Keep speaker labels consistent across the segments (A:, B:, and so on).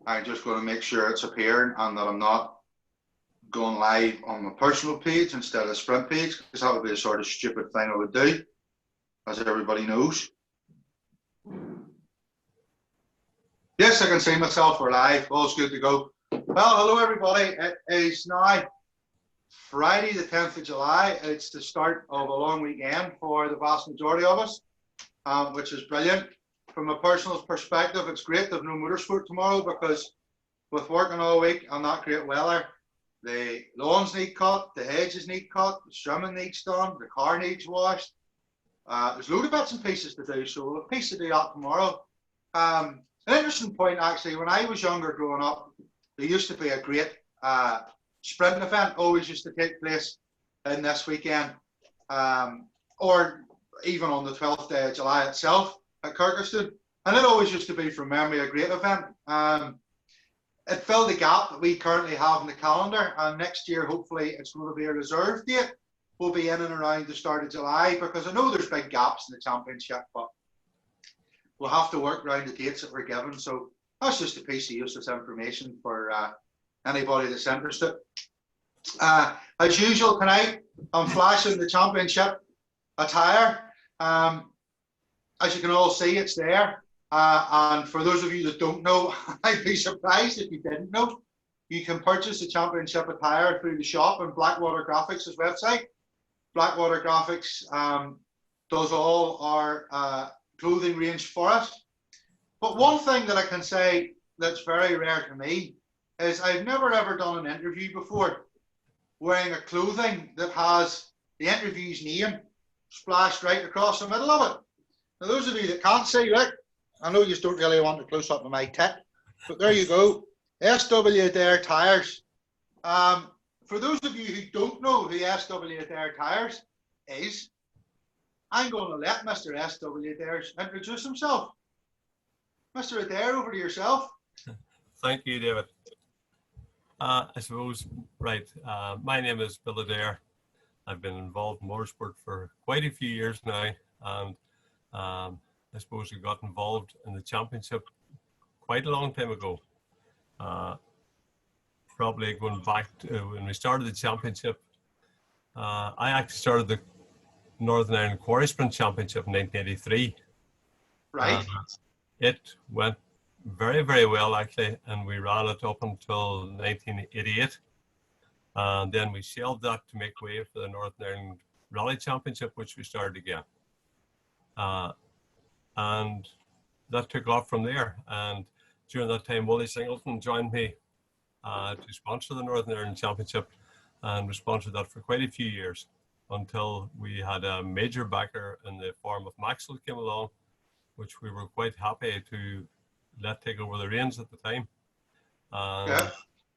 A: I'm just going to make sure it's appearing and that I'm not going live on my personal page instead of the Sprint page, because that would be a sort of stupid thing I would do, as everybody knows. Yes, I can see myself. We're live. All's good to go. Well, hello everybody. It is now Friday the 10th of July. It's the start of a long weekend for the vast majority of us, which is brilliant. From a personal perspective, it's great there's no motorsport tomorrow, because with working all week and not great weather, the lawns need cut, the hedges need cut, the trimming needs done, the car needs washed. There's a load of bits and pieces to do, so we'll have a piece to do that tomorrow. An interesting point, actually, when I was younger growing up, there used to be a great sprint event, always used to take place in this weekend, or even on the 12th day of July itself at Kirkeston. And it always used to be, from memory, a great event. It filled the gap that we currently have in the calendar, and next year, hopefully, it's going to be a reserve date. We'll be in and around the start of July, because I know there's big gaps in the championship, but we'll have to work around the dates that we're given. So that's just a piece of useless information for anybody that's interested. As usual tonight, I'm flashing the championship attire. As you can all see, it's there. And for those of you that don't know, I'd be surprised if you didn't know. You can purchase the championship attire through the shop on Blackwater Graphics' website. Blackwater Graphics does all our clothing range for us. But one thing that I can say that's very rare to me is I've never ever done an interview before wearing a clothing that has the interview's name splashed right across the middle of it. Now, those of you that can't see, look, I know you don't really want a close up of my tit, but there you go. SW Adair Tyres. For those of you who don't know who SW Adair Tyres is, I'm going to let Mr. SW Adair introduce himself. Mr. Adair, over to yourself.
B: Thank you, David. I suppose, right, my name is Bill Adair. I've been involved in motorsport for quite a few years now, and I suppose I got involved in the championship quite a long time ago. Probably going back to when we started the championship. I actually started the Northern Ireland Quarry Sprint Championship in 1983.
A: Right.
B: It went very, very well, actually, and we ran it up until 1988. And then we shelved that to make way for the Northern Ireland Rally Championship, which we started again. And that took off from there. And during that time, Wally Singleton joined me to sponsor the Northern Ireland Championship, and we sponsored that for quite a few years until we had a major backer in the form of Maxwell came along, which we were quite happy to let take over the reins at the time. And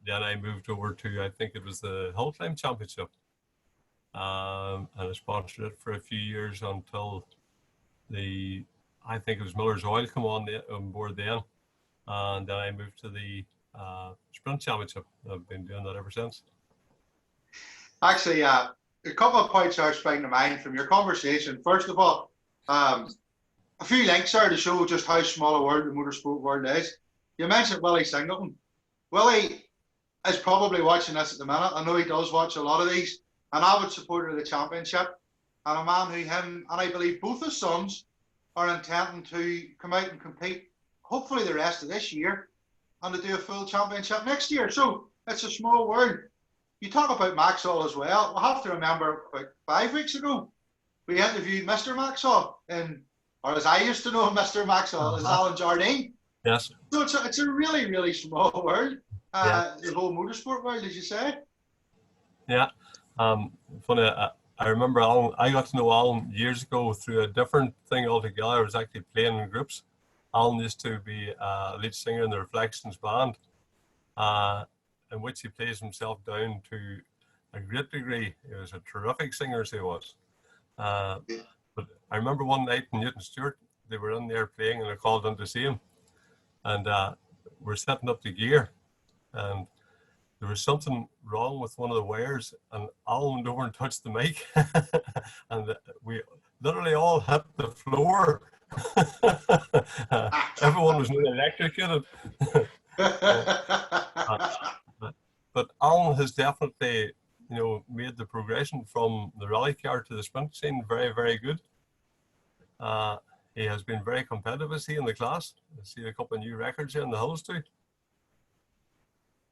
B: then I moved over to, I think it was the Hill Climb Championship, and I sponsored it for a few years until I think it was Miller's Oil come on board then, and then I moved to the Sprint Championship. I've been doing that ever since.
A: Actually, a couple of points are springing to mind from your conversation. First of all, a few links there to show just how small a world the motorsport world is. You mentioned Willie Singleton. Willie is probably watching this at the minute. I know he does watch a lot of these. An avid supporter of the championship, and a man who him and I believe both his sons are intending to come out and compete, hopefully the rest of this year, and to do a full championship next year. So it's a small world. You talk about Maxwell as well. We'll have to remember about 5 weeks ago, we interviewed Mr. Maxwell, or as I used to know him, Mr. Maxwell, as Alan Jardine.
B: Yes.
A: So it's a really, really small world, the whole motorsport world, as you say.
B: Yeah. Funny, I remember Alan, I got to know Alan years ago through a different thing altogether. I was actually playing in groups. Alan used to be a lead singer in the Reflections band, in which he plays himself down to a great degree. He was a terrific singer, as he was. But I remember one night in Newton Stewart, they were in there playing, and I called in to see him. And we're setting up the gear, and there was something wrong with one of the wires, and Alan went over and touched the mic, and we literally all hit the floor. Everyone was nearly electrocuted. So, uh, but Alan has definitely, made the progression from the rally car to the sprint scene very, very good. He has been very competitive, is he, in the class? I see a couple of new records here in the hills too.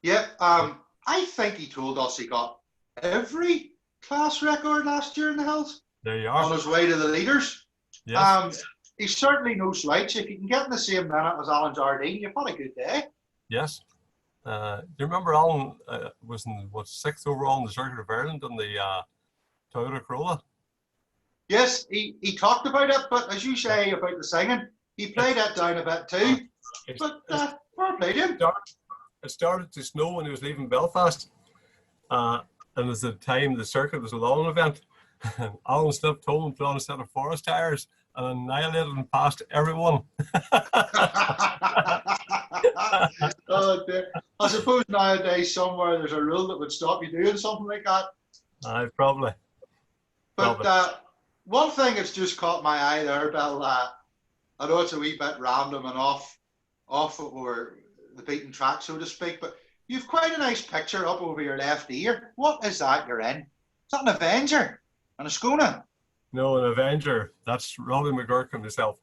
A: Yeah, I think he told us he got every class record last year in the hills.
B: There you are.
A: On his way to the leaders.
B: Yes.
A: He's certainly no slouch. If you can get in the same minute as Alan Jardine, you've had a good day.
B: Yes. Do you remember Alan was in, what, 6th overall in the Circuit of Ireland on the Toyota Corolla?
A: Yes, he talked about it, but as you say about the singing, he played that down a bit too. But fair play to him.
B: It started to snow when he was leaving Belfast. And it was the time the circuit was a long event. And Alan slipped home and put on a set of forest tires and annihilated and passed everyone.
A: Oh dear. I suppose nowadays somewhere there's a rule that would stop you doing something like that.
B: Probably.
A: But one thing that's just caught my eye there, Bill, I know it's a wee bit random and off or the beaten track, so to speak, but you've quite a nice picture up over your left ear. What is that you're in? Is that an Avenger? And a Skona?
B: No, an Avenger. That's Robbie McGurk himself.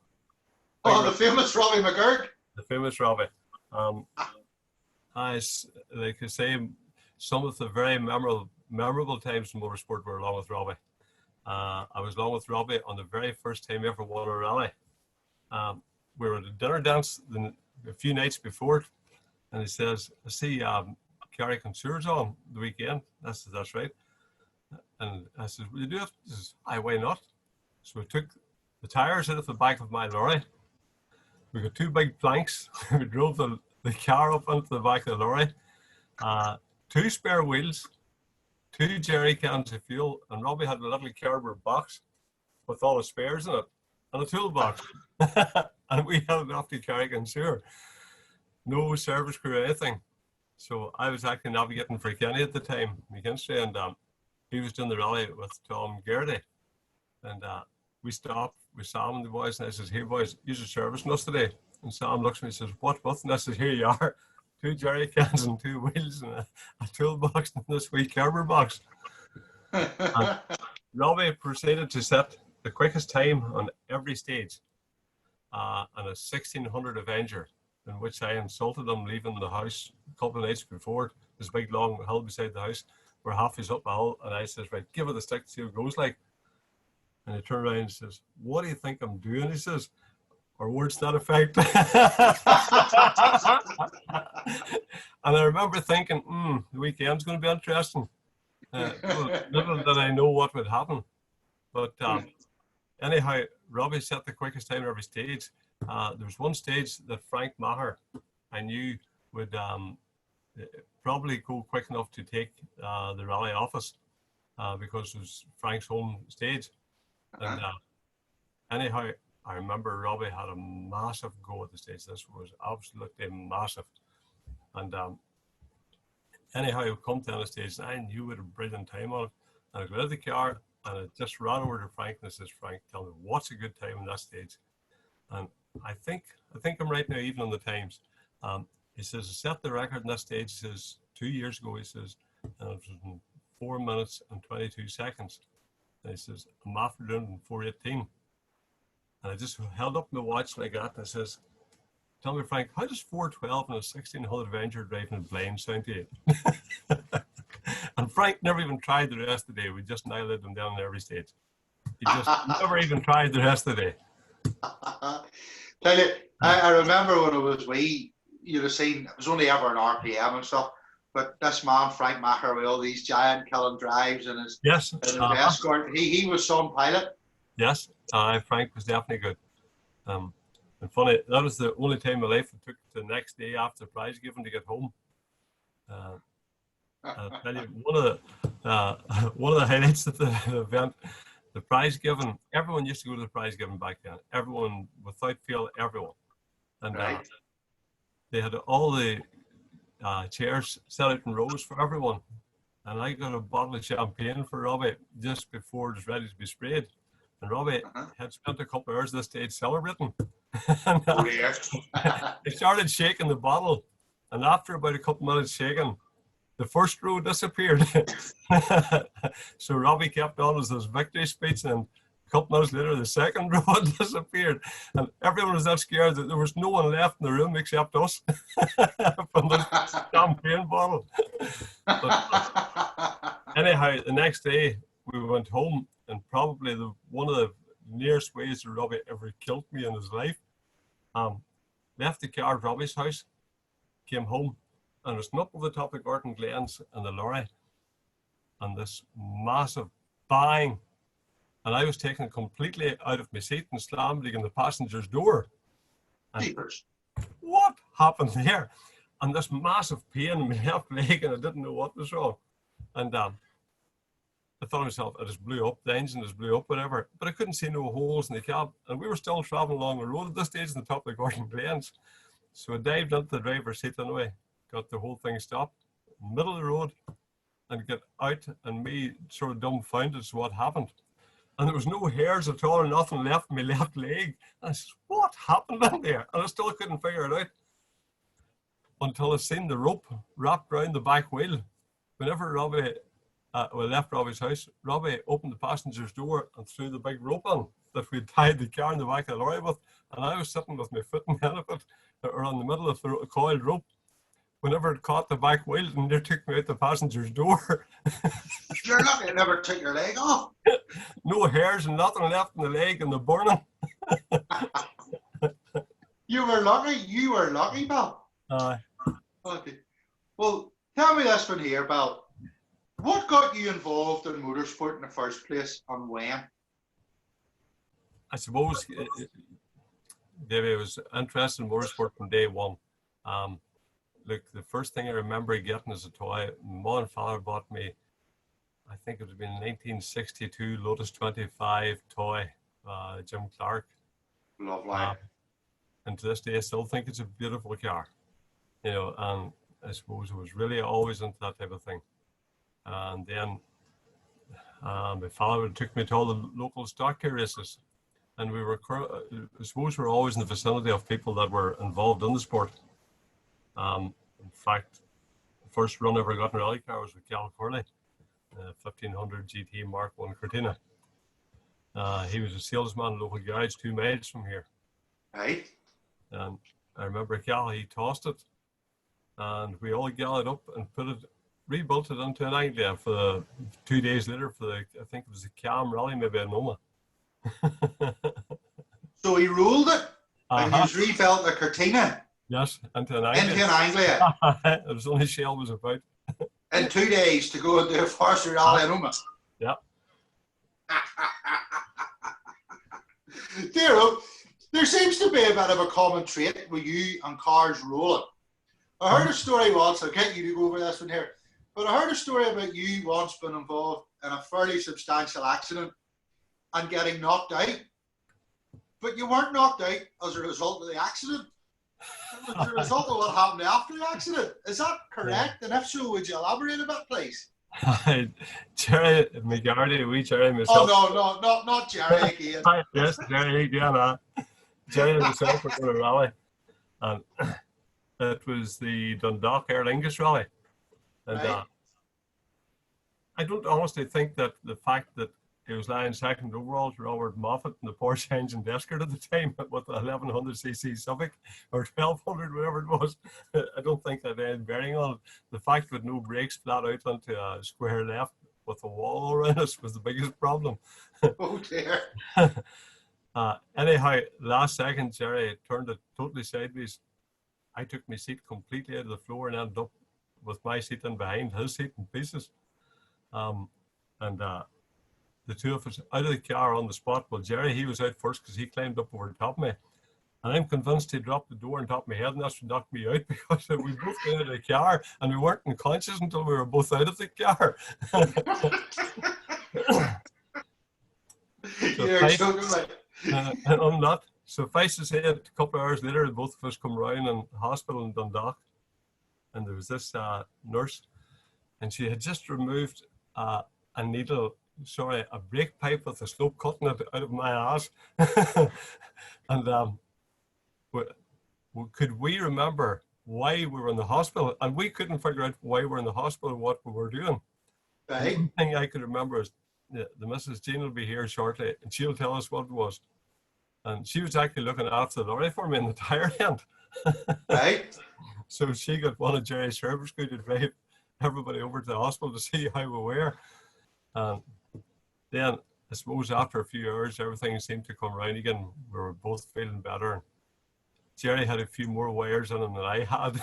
A: Oh, the famous Robbie McGurk.
B: The famous Robbie. Like I say, some of the very memorable times in motorsport were along with Robbie. I was along with Robbie on the very first time he ever won a rally. We were at a dinner dance a few nights before, and he says, I see Kerry Consure's on the weekend. That's right. And I said, will you do it? He says, why not? So we took the tires out of the back of my lorry. We got 2 big planks. We drove the car up into the back of the lorry. 2 spare wheels, 2 jerry cans of fuel, and Robbie had a little cardboard box with all the spares in it, and a toolbox. And we had enough to carry Consure. No service crew or anything. So I was actually navigating for Kenny at the time, McKinstry, and he was doing the rally with Tom Garrity. And we stopped with Sam and the boys, and I says, here boys, you're servicing us today. And Sam looks at me and says, what? And I says, here you are. 2 jerry cans and 2 wheels and a toolbox and this wee cardboard box. And Robbie proceeded to set the quickest time on every stage on a 1600 Avenger, in which I insulted him leaving the house a couple of nights before. This big long hill beside the house. We're halfway up the hill, and I says, right, give it a stick to see what it goes like. And he turned around and says, what do you think I'm doing? He says, or words to that effect. And I remember thinking, the weekend's going to be interesting. Little did I know what would happen. But anyhow, Robbie set the quickest time on every stage. There was one stage that Frank Maher, I knew, would probably go quick enough to take the rally office because it was Frank's home stage. And anyhow, I remember Robbie had a massive go at the stage. This was absolutely massive. And anyhow, I come down the stage, and I knew we had a brilliant time on it. And I got out of the car, and I just ran over to Frank, and I says, Frank, tell me, what's a good time on that stage? And I think I'm right now, even on the times. He says, I set the record on that stage, he says, 2 years ago, he says, and it was in 4 minutes and 22 seconds. And he says, I'm after doing it in 4:18. And I just held up my watch like that, and I says, tell me, Frank, how does 4:12 and a 1600 Avenger driving in Pitlane sound to you? And Frank never even tried the rest of the day. We just annihilated him down on every stage. He just never even tried the rest of the day.
A: Tell you, I remember when it was wee, you'd have seen, it was only ever an RPM and stuff, but this man, Frank Maher, with all these giant killing drives and his, escort, he was some pilot.
B: Yes, Frank was definitely good. And funny, that was the only time in my life it took the next day after the prize giving to get home. I'll tell you, one of the highlights of the event, the prize giving, everyone used to go to the prize giving back then. Everyone, without fail, everyone. And they had all the chairs set out in rows for everyone. And I got a bottle of champagne for Robbie just before it was ready to be sprayed. And Robbie had spent a couple of hours at the stage celebrating. And, he started shaking the bottle. And after about a couple minutes shaking, the first row disappeared. So Robbie kept on as his victory speech, and a couple minutes later, the second row had disappeared. And everyone was that scared that there was no one left in the room except us from the champagne bottle. But anyhow, the next day we went home, and probably one of the nearest ways that Robbie ever killed me in his life. Left the car at Robbie's house, came home, and was up over the top of Gorton Glens in the lorry, and this massive bang, and I was taken completely out of my seat and slammed against the passenger's door. And what happened there? And this massive pain in my left leg, and I didn't know what was wrong. And I thought to myself, it just blew up, the engine just blew up, whatever. But I couldn't see no holes in the cab. And we were still traveling along the road at this stage in the top of Gorton Glens. So I dived into the driver's seat anyway, got the whole thing stopped, middle of the road, and get out, and me sort of dumbfounded as to what happened. And there was no hairs at all or nothing left in my left leg. And I said, what happened in there? And I still couldn't figure it out until I seen the rope wrapped around the back wheel. Whenever Robbie we left Robbie's house, Robbie opened the passenger's door and threw the big rope on that we tied the car in the back of the lorry with. And I was sitting with my foot in the end of it, around the middle of the coiled rope. Whenever it caught the back wheel, and they took me out the passenger's door.
A: You're lucky it never took your leg off.
B: No hairs and nothing left in the leg, and the burning.
A: You were lucky, pal. Okay. Well, tell me this one here, pal. What got you involved in motorsport in the first place, and when?
B: I suppose, Davey, I was interested in motorsport from day one. Look, the first thing I remember getting as a toy, my mother and father bought me, I think it would have been a 1962 Lotus 25 toy, Jim Clark.
A: Lovely.
B: And to this day, I still think it's a beautiful car. You know, and I suppose I was really always into that type of thing. And then my father took me to all the local stock car races. And we were, I suppose we were always in the vicinity of people that were involved in the sport. In fact, the first run I ever got in a rally car was with Cal Corley, 1500 GT Mark 1 Cortina. He was a salesman in a local garage 2 miles from here.
A: Right.
B: And I remember Cal, he tossed it, and we all galloped up and rebuilt it into an Anglia for the 2 days later for I think it was the Cam Rally, maybe in Noma.
A: So he ruled it, and you rebuilt the Cortina.
B: Yes, into an Anglia.
A: Into an Anglia.
B: It was only Shell was about.
A: In 2 days to go and do a forestry rally in Noma.
B: Yeah.
A: There seems to be a bit of a common trait with you and cars rolling. I heard a story once, I'll get you to go over this one here, but I heard a story about you once being involved in a fairly substantial accident and getting knocked out. But you weren't knocked out as a result of the accident. It was a result of what happened after the accident. Is that correct? Yeah. And if so, would you elaborate a bit, please?
B: Jerry McGarty, wee Jerry myself.
A: Oh, no, not Jerry again.
B: Yes, Jerry again. Jerry and myself were going to rally. And it was the Dundalk Aer Lingus rally. And right. I don't honestly think that the fact that he was lying second overall to Robert Moffat in the Porsche engine Descart at the time with the 1100cc Civic or 1200, whatever it was. I don't think that had bearing on it. The fact that no brakes flat out onto a square left with a wall around us was the biggest problem.
A: Oh dear.
B: Anyhow, last second, Jerry turned it totally sideways. I took my seat completely out of the floor and ended up with my seat in behind his seat in pieces. The two of us out of the car on the spot. Well, Jerry, he was out first because he climbed up over the top of me. And I'm convinced he dropped the door on top of my head, and that's what knocked me out because we both got out of the car and we weren't unconscious until we were both out of the car. And I'm not. Suffice to say, a couple of hours later, both of us come round in hospital in Dundalk. And there was this nurse, and she had just removed a brake pipe with a slope cutting it out of my ass. And could we remember why we were in the hospital, and we couldn't figure out why we were in the hospital and what we were doing.
A: Right.
B: One thing I could remember is the Mrs. Jean will be here shortly, and she'll tell us what it was. And she was actually looking after the lorry for me in the tire end.
A: Right.
B: So she got one of Jerry's service crew to drive everybody over to the hospital to see how we were. And then I suppose after a few hours, everything seemed to come around again. We were both feeling better. Jerry had a few more wires in him than I had.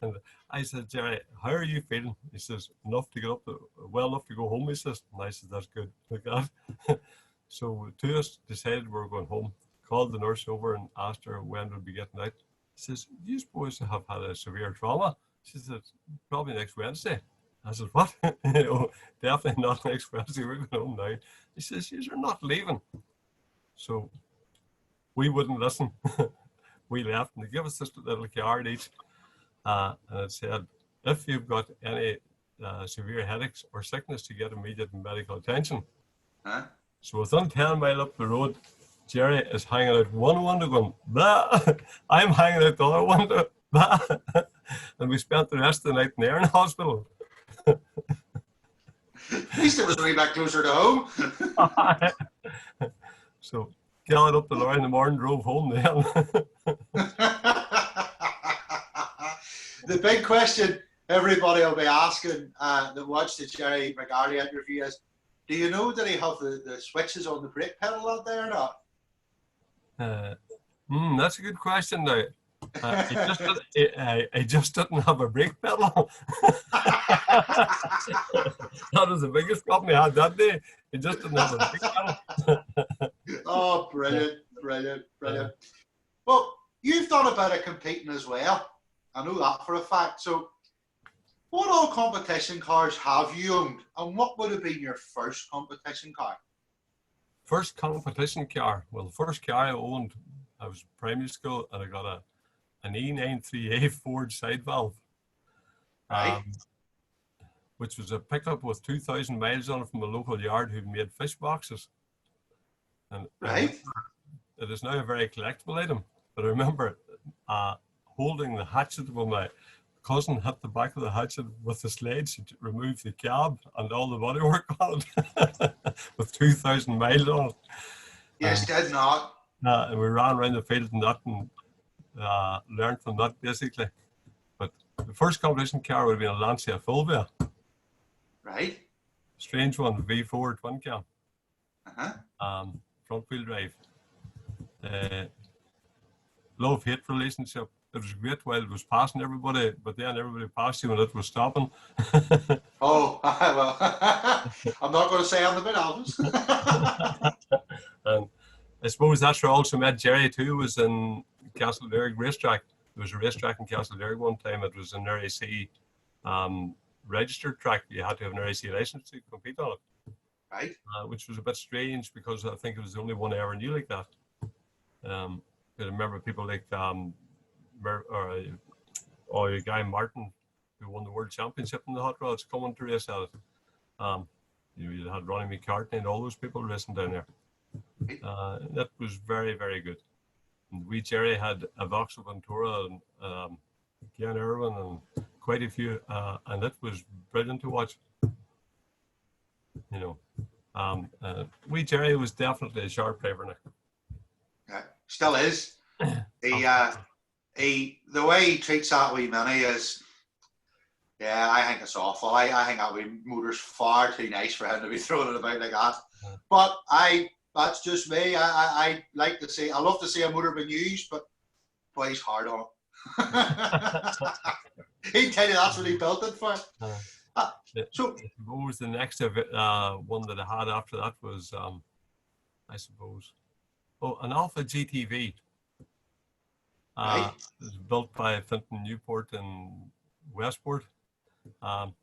B: And I said, Jerry, how are you feeling? He says, enough to get up, well enough to go home, he says. And I said, that's good, like that. So two of us decided we were going home, called the nurse over and asked her when we'd be getting out. He says, you boys have had a severe trauma? She said, probably next Wednesday. I said, what? Definitely not next Wednesday, we're going home now. He says, you're not leaving. So we wouldn't listen. We left, and they gave us this little card each, and it said, if you've got any severe headaches or sickness, to get immediate medical attention.
A: Huh?
B: So within 10 miles up the road, Jerry is hanging out one window going, bah! I'm hanging out the other window, bah! And we spent the rest of the night in the Aaron Hospital.
A: At least it was a wee bit closer to home.
B: So galloped up the lorry in the morning, drove home then.
A: The big question everybody will be asking that watched the Jerry McGarry interview is, do you know that he have the switches on the brake pedal out there or not?
B: That's a good question now. I just didn't have a brake pedal. That was the biggest problem he had that day. He just didn't have a brake pedal.
A: Oh, brilliant, brilliant, brilliant. Well, you've done a bit of competing as well. I know that for a fact. So, what all competition cars have you owned, and what would have been your first competition car?
B: First competition car. Well, the first car I owned, I was in primary school, and I got an E93A Ford side valve,
A: Right.
B: which was a pickup with 2,000 miles on it from a local yard who made fish boxes. And
A: Right.
B: it is now a very collectible item. But I remember holding the hatchet when my cousin hit the back of the hatchet with the sledge to remove the cab and all the bodywork on it with 2,000 miles on it.
A: Yes, did not.
B: And we ran around the field and that and learned from that basically. But the first competition car would have been a Lancia Fulvia.
A: Right.
B: Strange one, V4 twin cam.
A: Uh-huh.
B: Front wheel drive. Love-hate relationship. It was great while it was passing everybody, but then everybody passed you when it was stopping.
A: Oh, well, I'm not going to say I'm the bit Elvis.
B: And I suppose that's where I also met Jerry too, was in Castleberg racetrack. There was a racetrack in Castleberg one time. It was an RAC registered track. You had to have an RAC license to compete on it.
A: Right.
B: Which was a bit strange because I think it was the only one I ever knew like that. I remember people like your guy Martin, who won the world championship in the hot rods, coming to race at it. You had Ronnie McCartney and all those people racing down there. That was very, very good. And we Jerry had a Vauxhall Ventura and Ken Irwin and quite a few, and it was brilliant to watch. You know, we Jerry was definitely a sharp driver now.
A: Yeah, still is. The way he treats that wee Minnie is, yeah, I think it's awful. I think that wee motor's far too nice for him to be throwing it about like that. But that's just me. I like to see, I love to see a motor being used, but boy, he's hard on it. He'd tell you that's what he built it for. So
B: I suppose the next one that I had after that was, I suppose, an Alpha GTV.
A: Right.
B: It was built by Finton Newport in Westport. But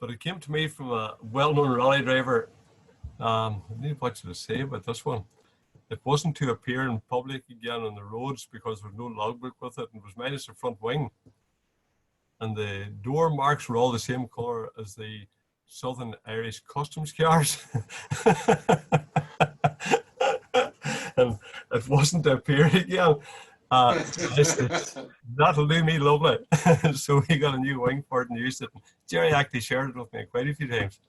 B: it came to me from a well-known rally driver. I don't know what to say about this one. It wasn't to appear in public again on the roads because there was no logbook with it, and it was minus the front wing. And the door marks were all the same colour as the Southern Irish customs cars. And it wasn't to appear again. I said, that'll do me lovely. So we got a new wing for it and used it. Jerry actually shared it with me quite a few times.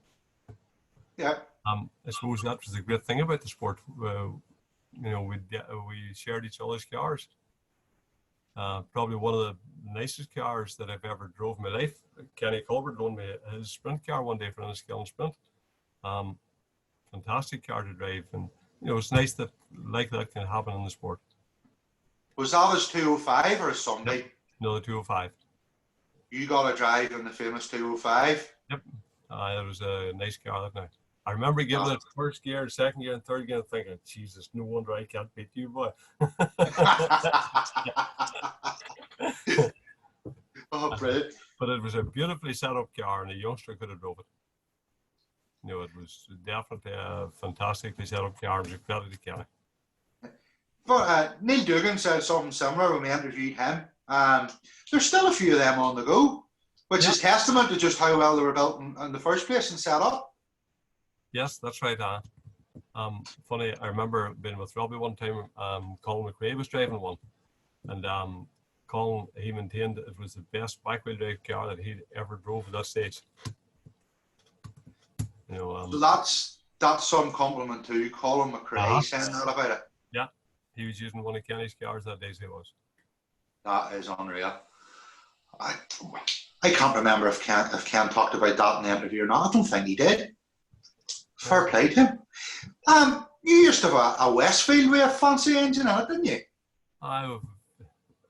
A: Yeah.
B: I suppose that was the great thing about the sport. We shared each other's cars. Probably one of the nicest cars that I've ever drove in my life. Kenny Colbert loaned me his sprint car one day for an skill and sprint. Fantastic car to drive, and it's nice that like that can happen in the sport.
A: Was that his 205 or a Sunday?
B: Yep. No, the 205.
A: You got a drive in the famous 205?
B: Yep. It was a nice car that night. I remember giving it first gear, second gear, and third gear, and thinking, Jesus, no wonder I can't beat you, boy.
A: Oh, brilliant.
B: But it was a beautifully set up car, and a youngster could have drove it. It was definitely a fantastically set up car. It was a credit to Kenny.
A: But Neil Dugan said something similar when we interviewed him. There's still a few of them on the go, which is testament to just how well they were built in the first place and set up.
B: Yes, that's right. Funny, I remember being with Robbie one time. Colin McRae was driving one, and Colin, he maintained it was the best back-wheel drive car that he'd ever drove at that stage.
A: So that's some compliment to Colin McRae saying that about it.
B: Yeah, he was using one of Kenny's cars that day. So he was. That
A: is unreal. I can't remember if Ken talked about that in the interview or not. I don't think he did. Fair play to him. You used to have a Westfield with a fancy engine in it, didn't you?
B: I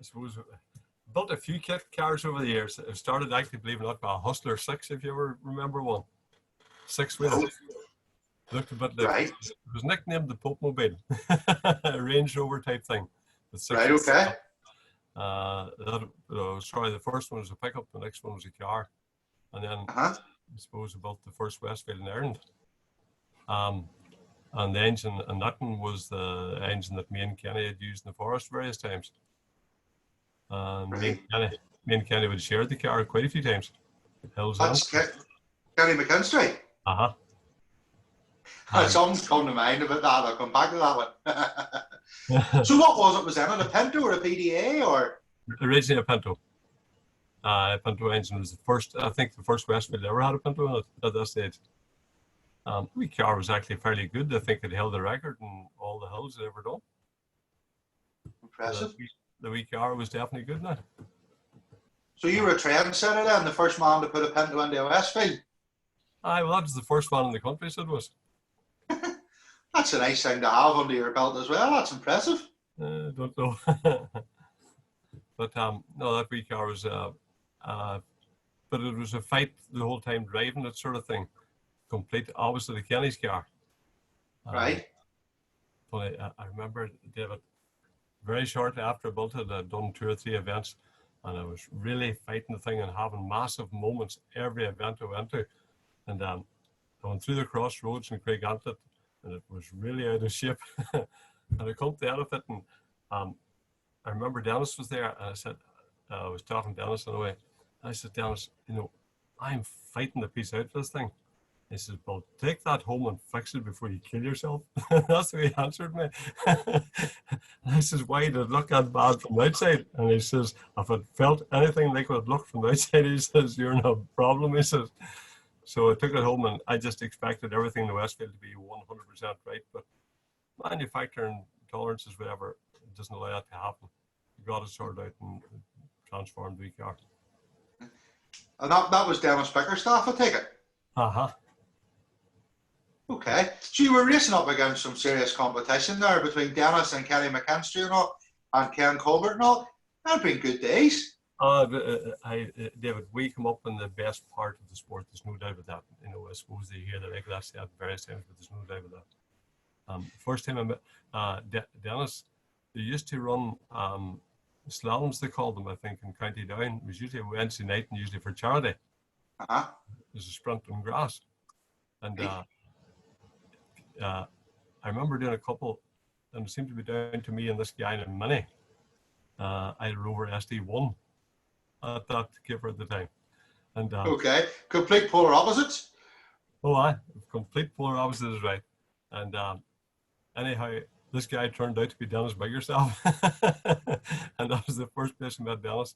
B: suppose built a few kit cars over the years. It started actually, believe it or not, by a Hustler 6, if you ever remember one. 6-wheel. Looked a bit like, it was nicknamed the Pope Mobile. A Range Rover type thing.
A: Right, okay.
B: The first one was a pickup, the next one was a car. And then I suppose about the first Westfield in Ireland. And the engine, and that one was the engine that me and Kenny had used in the forest various times. Me and Kenny would share the car quite a few times.
A: That's Kenny McKinstry. Something's come to mind about that. I'll come back to that one. So what was in it? A Pinto or a PDA or?
B: Originally a Pinto. A Pinto engine was the first Westfield ever had a Pinto in it at that stage. The wee car was actually fairly good. I think it held the record in all the hills it ever done.
A: Impressive.
B: The wee car was definitely good now.
A: So you were a trendsetter then, the first man to put a Pinto into a Westfield?
B: Well, that was the first one in the country, so it was.
A: That's a nice thing to have under your belt as well. That's impressive.
B: Don't know. But no, that wee car was, but it was a fight the whole time driving it sort of thing. Complete opposite of Kenny's car.
A: Right.
B: But I remember, David, very shortly after I built it, I'd done 2 or 3 events, and I was really fighting the thing and having massive moments every event I went to. And I went through the crossroads in Craigantlet, and it was really out of shape. And I come to the end of it, and I remember Dennis was there, and I said, I was talking to Dennis on the way, and I said, Dennis, I'm fighting the piece out for this thing. He says, well, take that home and fix it before you kill yourself. That's the way he answered me. And I says, why did it look that bad from the outside? And he says, if it felt anything like what it looked from the outside, he says, you're no problem, he says. So I took it home, and I just expected everything in the Westfield to be 100% right. But manufacturing tolerances, whatever, it doesn't allow that to happen. You got it sorted out and transformed the car.
A: And that was Dennis Bickerstaff, I take it? Okay, so you were racing up against some serious competition there between Dennis and Kenny McKinstry and all, and Ken Colbert and all. That'd been good days.
B: David, we come up in the best part of the sport. There's no doubt about that. I suppose they hear that like that said various times, but there's no doubt about that. First time I met Dennis, they used to run slaloms, they called them, I think, in County Down. It was usually a Wednesday night and usually for charity. There's a sprint on grass. And I remember doing a couple, and it seemed to be down to me and this guy in a Mini. I had a Rover SD1 at that keeper at the time. And
A: okay, complete polar opposites.
B: Oh, complete polar opposites is right. And anyhow, this guy turned out to be Dennis Biggerstaff. And that was the first place I met Dennis.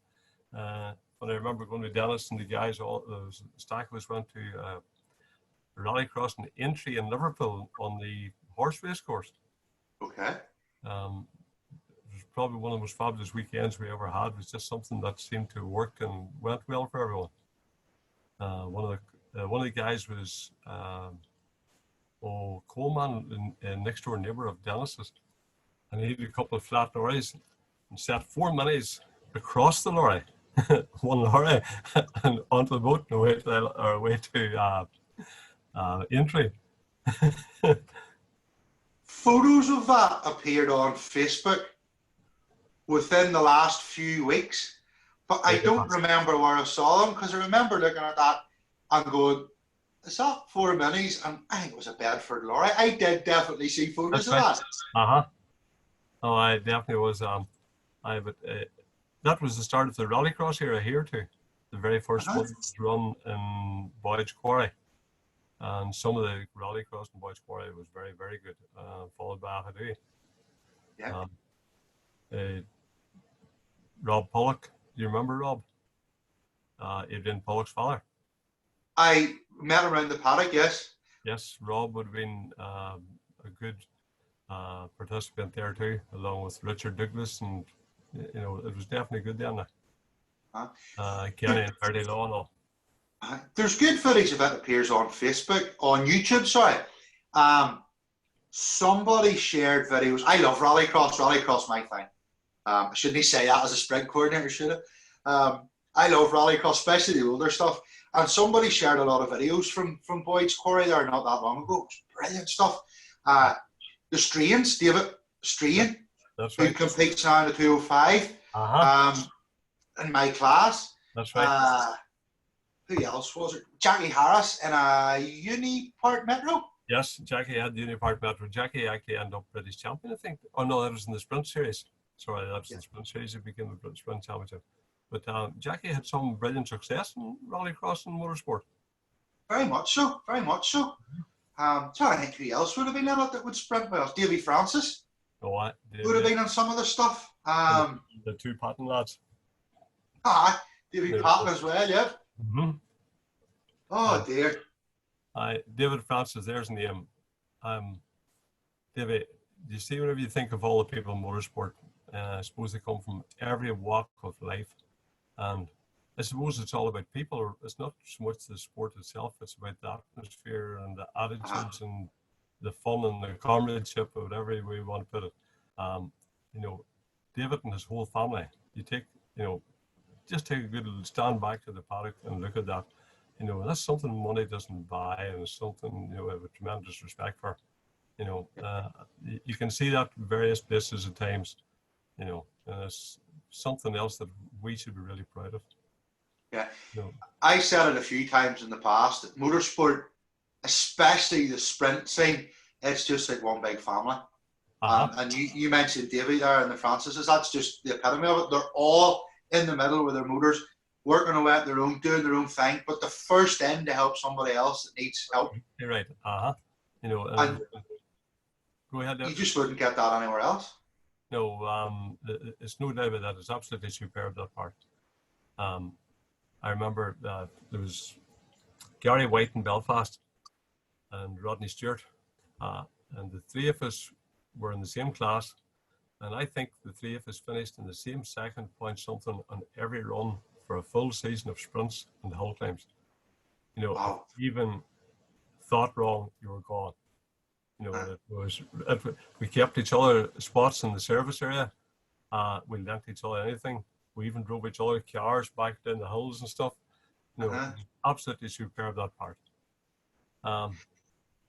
B: When I remember going to Dennis and the guys, all the stack of us went to rallycross in Aintree in Liverpool on the horse race course.
A: Okay.
B: It was probably one of the most fabulous weekends we ever had. It was just something that seemed to work and went well for everyone. One of the guys was Coleman, next door neighbour of Dennis's, and he had a couple of flat lorries and set 4 minis across the lorry, one lorry, and onto the boat and away to Aintree.
A: Photos of that appeared on Facebook within the last few weeks, but I don't remember where I saw them, because I remember looking at that and going, is that 4 minis? And I think it was a Bedford lorry. I did definitely see photos of that.
B: Oh, I definitely was. That was the start of the rallycross era here too. The very first one was run in Boyd's Quarry. And some of the rallycross in Boyd's Quarry was very, very good, followed by Adair.
A: Yeah.
B: Rob Pollock, do you remember Rob? Adrian Pollock's father.
A: I met him around the paddock, yes.
B: Yes, Rob would have been a good participant there too, along with Richard Douglas, and it was definitely good then. Kenny and Ferdy Law and all.
A: There's good footage of it appears on Facebook, on YouTube, sorry. Somebody shared videos. I love rallycross my thing. I shouldn't say that as a sprint coordinator, should I? I love rallycross, especially the older stuff. And somebody shared a lot of videos from Boyd's Quarry there not that long ago. It was brilliant stuff. The Strains, David Strain, who competes now in the 205, in my class.
B: That's right.
A: Who else was it? Jackie Harris in a Uni-Part Metro.
B: Yes, Jackie had the Uni-Part Metro. Jackie actually ended up British champion, I think. Oh no, that was in the sprint series. Sorry, that was in the sprint series. It became the British sprint championship. But Jackie had some brilliant success in rallycross and motorsport.
A: Very much so. Very much so. Trying to think who else would have been in it that would sprint well. Davy Francis would have been on some of the stuff.
B: The two Pitlane lads.
A: Davy Pitlane as well, yeah. Oh dear.
B: David Francis, there's the name. David, do you see, whenever you think of all the people in motorsport, I suppose they come from every walk of life. And I suppose it's all about people. It's not so much the sport itself, it's about the atmosphere and the attitudes and the fun and the comradeship, or whatever way we want to put it. David and his whole family, just take a good stand back to the paddock and look at that. That's something money doesn't buy, and it's something, I have a tremendous respect for. You can see that in various places at times, and it's something else that we should be really proud of.
A: Yeah. I said it a few times in the past that motorsport, especially the sprint scene, it's just like one big family. And you mentioned Davy there and the Francises, that's just the epitome of it. They're all in the middle with their motors, working away at their own, doing their own thing, but the first in to help somebody else that needs help.
B: You're right.
A: And
B: go ahead.
A: You just wouldn't get that anywhere else.
B: No, it's no doubt about that. It's absolutely superb, that part. I remember there was Gary White in Belfast and Rodney Stewart, and the three of us were in the same class, and I think the three of us finished in the same second point something on every run for a full season of sprints and hill climbs.
A: Wow.
B: Even thought wrong, you were gone. We kept each other spots in the service area. We lent each other anything. We even drove each other cars back down the hills and stuff. Absolutely superb, that part.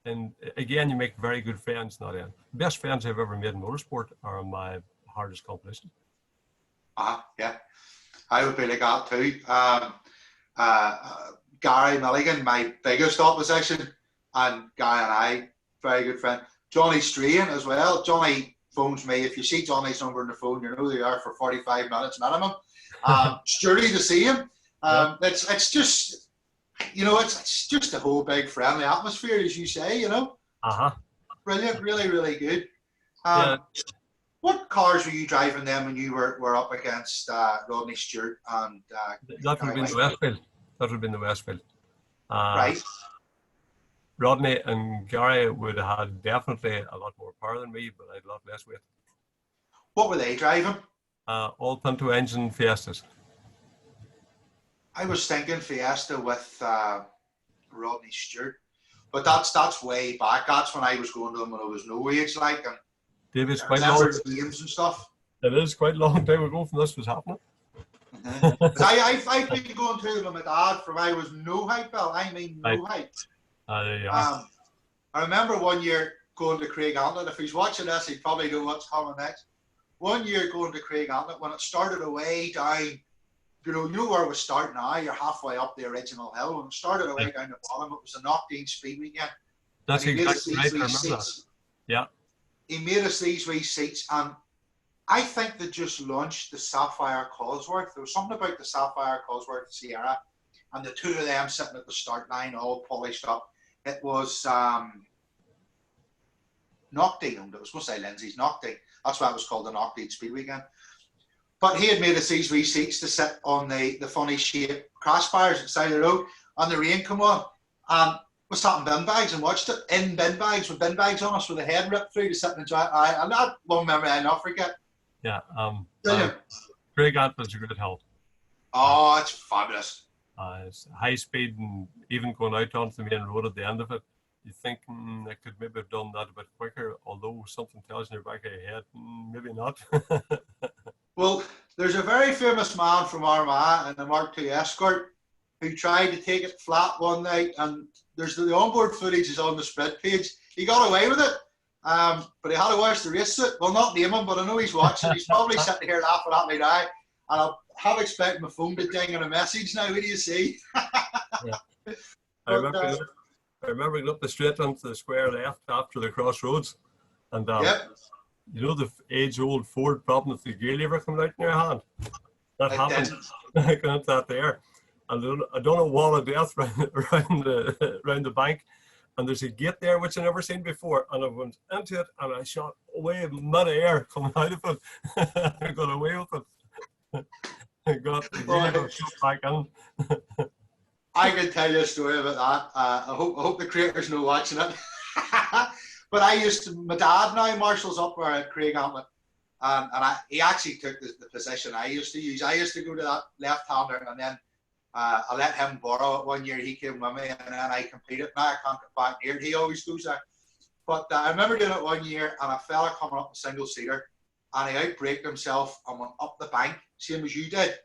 B: And again, you make very good friends now. The best friends I've ever made in motorsport are my hardest competition.
A: Yeah, I would be like that too. Gary Milligan, my biggest opposition, and Gary and I, very good friend. Johnny Strain as well. Johnny phones me. If you see Johnny's number on the phone, you know they are for 45 minutes minimum. Sturdy to see him. It's just, it's just a whole big friendly atmosphere, as you say, Brilliant, really, really good.
B: Yeah,
A: What cars were you driving then when you were up against Rodney Stewart and
B: that would have
A: Gary
B: been the
A: White?
B: Westfield. That would have been the Westfield.
A: Right.
B: Rodney and Gary would have had definitely a lot more power than me, but I had a lot less weight.
A: What were they driving?
B: All Pinto engine Fiestas.
A: I was thinking Fiesta with Rodney Stewart, but that's way back. That's when I was going to them when I was no age, like, and
B: David's
A: I
B: quite
A: remember
B: long.
A: the games and stuff.
B: It is quite a long time ago from this was happening.
A: I've been going to them with my dad from I was no height, Bill. I mean no height.
B: There you are.
A: I remember one year going to Craig Antlet. If he's watching this, he'd probably know what's coming next. One year going to Craig Antlet when it started away down, you know where we start now. You're halfway up the original hill. When it started away down the bottom, it was a Knockdown Speed weekend.
B: That's exactly right. I remember that. Yeah.
A: He made us these wee seats, and I think they just launched the Sapphire Cosworth. There was something about the Sapphire Cosworth Sierra, and the two of them sitting at the start line, all polished up. It was Knockdown. It was supposed to say Lindsay's Knockdown. That's why it was called the Knockdown Speed Weekend. But he had made us these wee seats to sit on the funny shaped crash bars inside the road, and the rain come on, and we sat in bin bags and watched it in bin bags with bin bags on us with the head ripped through to sit and enjoy it. And that one memory I'll not forget.
B: Yeah.
A: Brilliant.
B: Craig Antlet's a great help.
A: Oh, it's fabulous.
B: It's high speed, and even going out onto the main road at the end of it, you think I could maybe have done that a bit quicker, although something tells you in your back of your head, maybe not.
A: Well, there's a very famous man from Armagh in the Mark II Escort who tried to take it flat one night, and there's the onboard footage is on the spread page. He got away with it, but he had to watch the race suit. Well, not name him, but I know he's watching. He's probably sitting here laughing at me now, and I'll have expected my phone to ding in a message now. What do you see?
B: Yeah. I remember going up the straight onto the square left after the crossroads, and
A: Yep.
B: you know the age-old Ford problem with the gear lever coming out in your hand? That happened. I got that there. And I done a wall of death around the bank. And there's a gate there which I never seen before. And I went into it and I shot away mid-air coming out of it. I got away with it. I got the gear lever back in.
A: I can tell you a story about that. I hope the creators know watching it. But my dad now marshals up where at Craig Antlet, and he actually took the position I used to use. I used to go to that left-hander, and then I let him borrow it one year. He came with me, and then I competed. Now I can't get back near it. He always goes there. But I remember doing it one year, and a fella coming up a single-seater, and he outbraked himself and went up the bank, same as you did.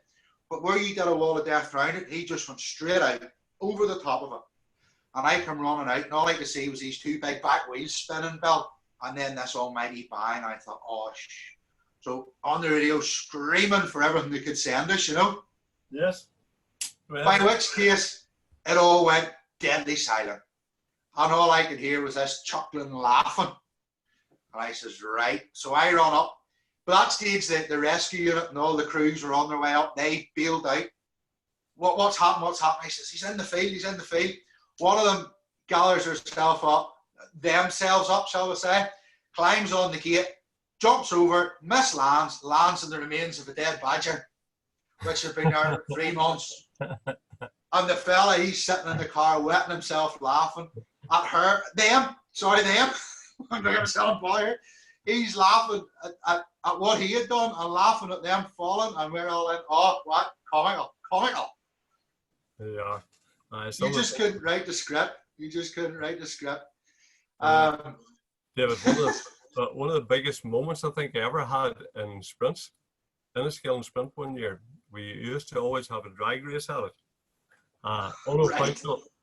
A: But where you did a wall of death around it, he just went straight out, over the top of it. And I come running out, and all I could see was these two big back wheels spinning, Bill, and then this almighty bang. And I thought, oh, So on the radio, screaming for everything they could send us, you know?
B: Yes. Well,
A: by which case, it all went deadly silent. And all I could hear was this chuckling laughing. And I says, right. So I run up. But that stage, the rescue unit and all the crews were on their way up. They bailed out. What's happened? What's happened? I says, he's in the field. He's in the field. One of them gathers themselves up, shall we say, climbs on the gate, jumps over, lands in the remains of a dead badger, which had been there for 3 months. And the fella, he's sitting in the car, wetting himself, laughing at them. I'm going to sound boy. He's laughing at what he had done and laughing at them falling, and we're all in, oh, what? Comical.
B: Yeah.
A: You just couldn't write the script.
B: David, one of the biggest moments I think I ever had in sprints, in a skill and sprint one year, we used to always have a drag race at it.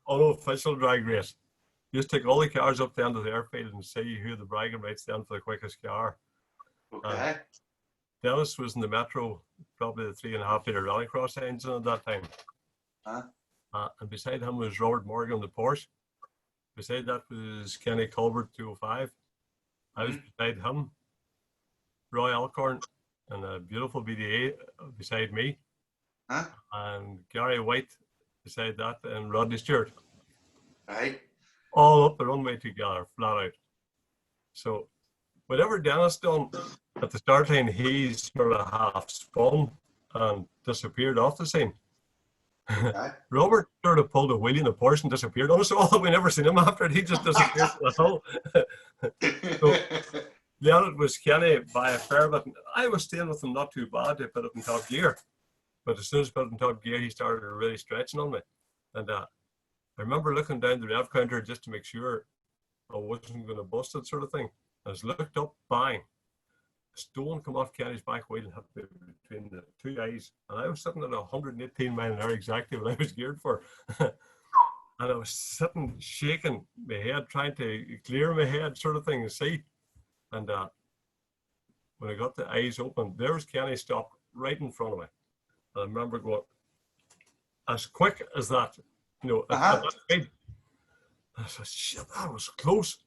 B: Unofficial drag race. You just take all the cars up the end of the airfield and see who the bragging rights then for the quickest car.
A: Okay.
B: Dennis was in the Metro, probably the 3.5 litre rallycross engine at that time. And beside him was Robert Morgan, the Porsche. Beside that was Kenny Colbert, 205. I was beside him, Roy Alcorn, and a beautiful BDA beside me. And Gary White beside that, and Rodney Stewart.
A: Right.
B: All up the runway together, flat out. So whatever Dennis done at the start line, he sort of half spun and disappeared off the scene.
A: Right.
B: Robert sort of pulled a wheelie in the Porsche and disappeared on us all. We never seen him after it. He just disappeared to the hill. So then it was Kenny by a fair bit. I was staying with him not too bad. They put it in top gear. But as soon as I put it in top gear, he started really stretching on me. And I remember looking down the rev counter just to make sure I wasn't going to bust it, sort of thing. I was looked up, bang. A stone come off Kenny's back wheel and hit me between the two eyes. And I was sitting at 118 miles an hour exactly what I was geared for. And I was sitting, shaking my head, trying to clear my head, sort of thing, and see. And when I got the eyes open, there was Kenny stopped right in front of me. And I remember going, as quick as that, you know, at that speed. I said, shit, that was close.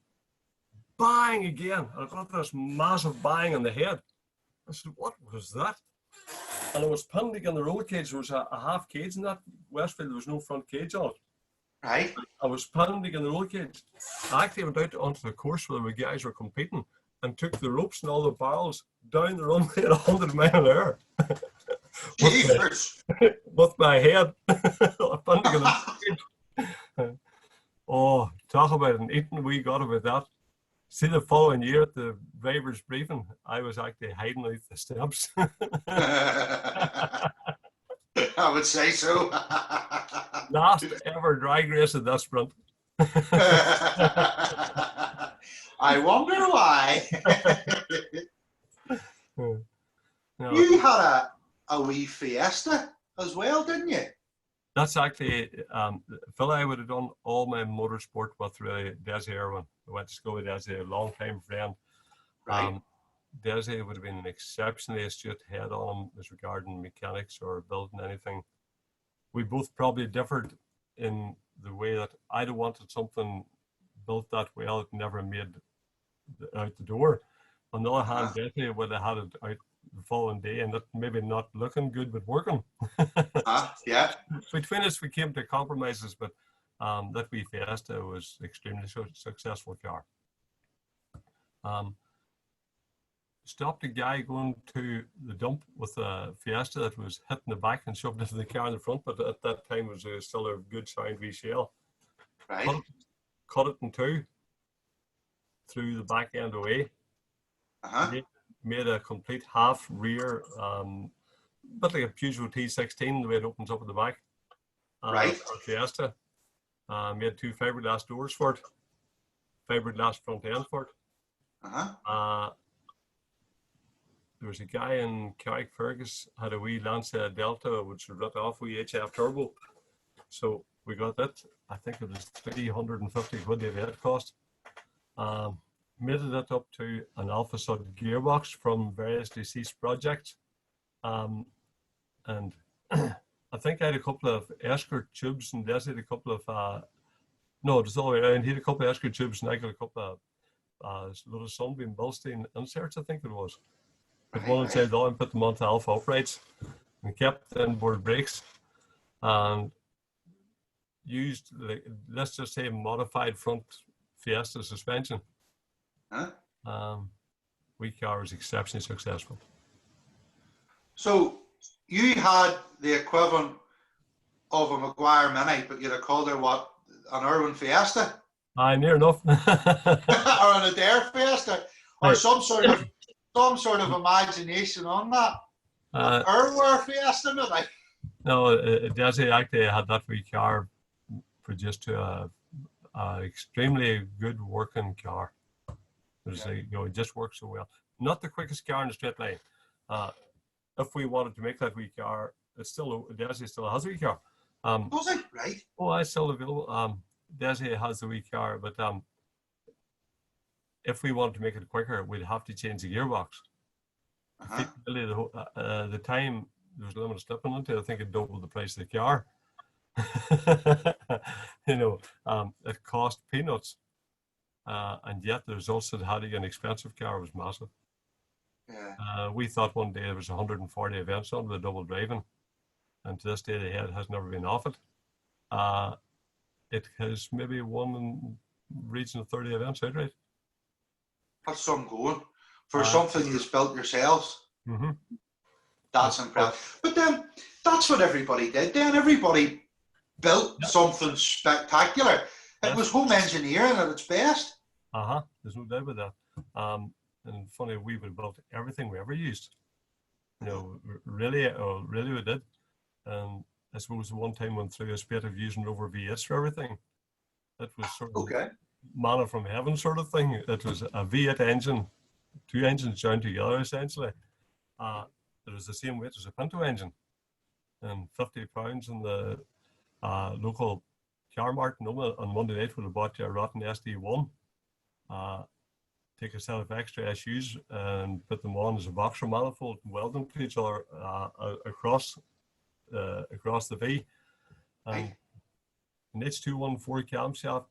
B: Bang again. I got this massive bang on the head. I said, what was that? And I was pinned against the roll cage. There was a half cage in that Westfield. There was no front cage on it.
A: Right.
B: I was pinned against the roll cage. I actually went out onto the course where the guys were competing and took the ropes and all the barrels down the runway at 100 miles an hour. with my head pinned against the cage. Oh, talk about an eating we got about that. See, the following year at the driver's briefing, I was actually hiding out the steps.
A: I would say so.
B: Last ever drag race at that sprint.
A: I wonder why.
B: No,
A: You had a wee fiesta as well, didn't you?
B: that's actually, Phil, I would have done all my motorsport with really Desi Irwin. I went to school with Desi, a long time friend.
A: Right.
B: Desi would have been an exceptionally astute head on him as regarding mechanics or building anything. We both probably differed in the way that I'd have wanted something built that well, it never made out the door. On the other hand, Desi would have had it out the following day and it maybe not looking good, but working.
A: Yeah.
B: Between us, we came to compromises, but that wee Fiesta was extremely successful car. Stopped a guy going to the dump with a Fiesta that was hit in the back and shoved into the car in the front, but at that time was still a good sound wee shell.
A: Right.
B: Cut it in two, threw the back end away. Made a complete half rear, but like a Peugeot T16, the way it opens up at the back.
A: Right.
B: Our Fiesta. Made two fiberglass doors for it, fiberglass front end for it. There was a guy in Carrickfergus had a wee Lancia Delta which was let off wee HF turbo. So we got that. I think it was 350 quid the head cost. Made it up to an Alpha Sud gearbox from various deceased projects. And I think I had a couple of Esker tubes and Des had a couple of, no, it was all the way around. He had a couple of Esker tubes and I got a couple of little Sunbeam Bilstein inserts, I think it was. Put one inside the other and put them onto Alpha uprights and kept inboard brakes and used, let's just say, modified front Fiesta suspension. Wee car was exceptionally successful.
A: So you had the equivalent of a Maguire Mini, but you'd have called her what? An Irwin Fiesta?
B: Aye, near enough.
A: Or an Adair Fiesta? Or some sort of imagination on that? Irwin Fiesta, maybe?
B: No, Desi actually had that wee car produced to a extremely good working car. It just works so well. Not the quickest car in the straight line. If we wanted to make that wee car, Desi still has a wee car.
A: Was it? Right.
B: Oh, it's still available. Desi has the wee car, but if we wanted to make it quicker, we'd have to change the gearbox. The time there was limited slipping into, I think it doubled the price of the car. It cost peanuts. And yet the results that had an expensive car was massive. Yeah. We thought one day there was 140 events on the double driving, and to this day the head has never been off it. It has maybe won in region of 30 events outright.
A: That's some going. for something you've built yourselves.
B: Mm-hmm.
A: That's impressive. But then that's what everybody did. Then everybody built something spectacular. It was home engineering at its best.
B: There's no doubt about that. And funny, we would have built everything we ever used. You know, really we did. And I suppose the one time went through a spate of using Rover V8s for everything. It was sort of manna from heaven sort of thing. It was a V8 engine, 2 engines joined together essentially. It was the same weight as a Pinto engine, and 50 pounds in the local car mart on Monday night would have bought you a rotten SD1. Take a set of extra SUs and put them on as a boxer manifold and weld them to each other across the V. And an H214 camshaft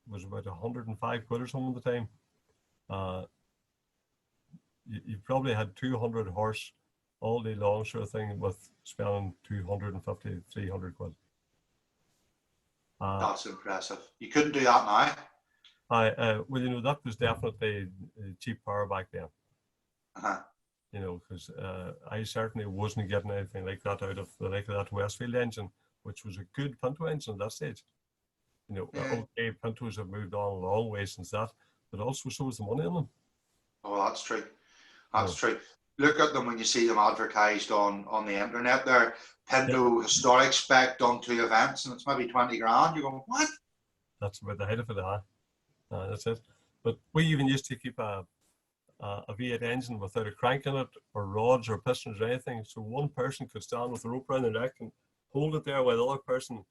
B: was about 105 quid or something at the time. You probably had 200 horse all day long sort of thing with spending 250, 300 quid.
A: That's impressive. You couldn't do that now.
B: Well, you know, that was definitely cheap power back then. You know, because I certainly wasn't getting anything like that out of that Westfield engine, which was a good Pinto engine at that stage. You know, okay, Pintos have moved on a long way since that, but also so was the money in them.
A: Oh, that's true. That's true. Look at them when you see them advertised on the internet there. Pinto historic spec done 2 events, and it's maybe 20 grand. You're going, what? That's
B: about the height of it, that's it. But we even used to keep a V8 engine without a crank in it, or rods, or pistons, or anything. So one person could stand with a rope around their neck and hold it there while the other person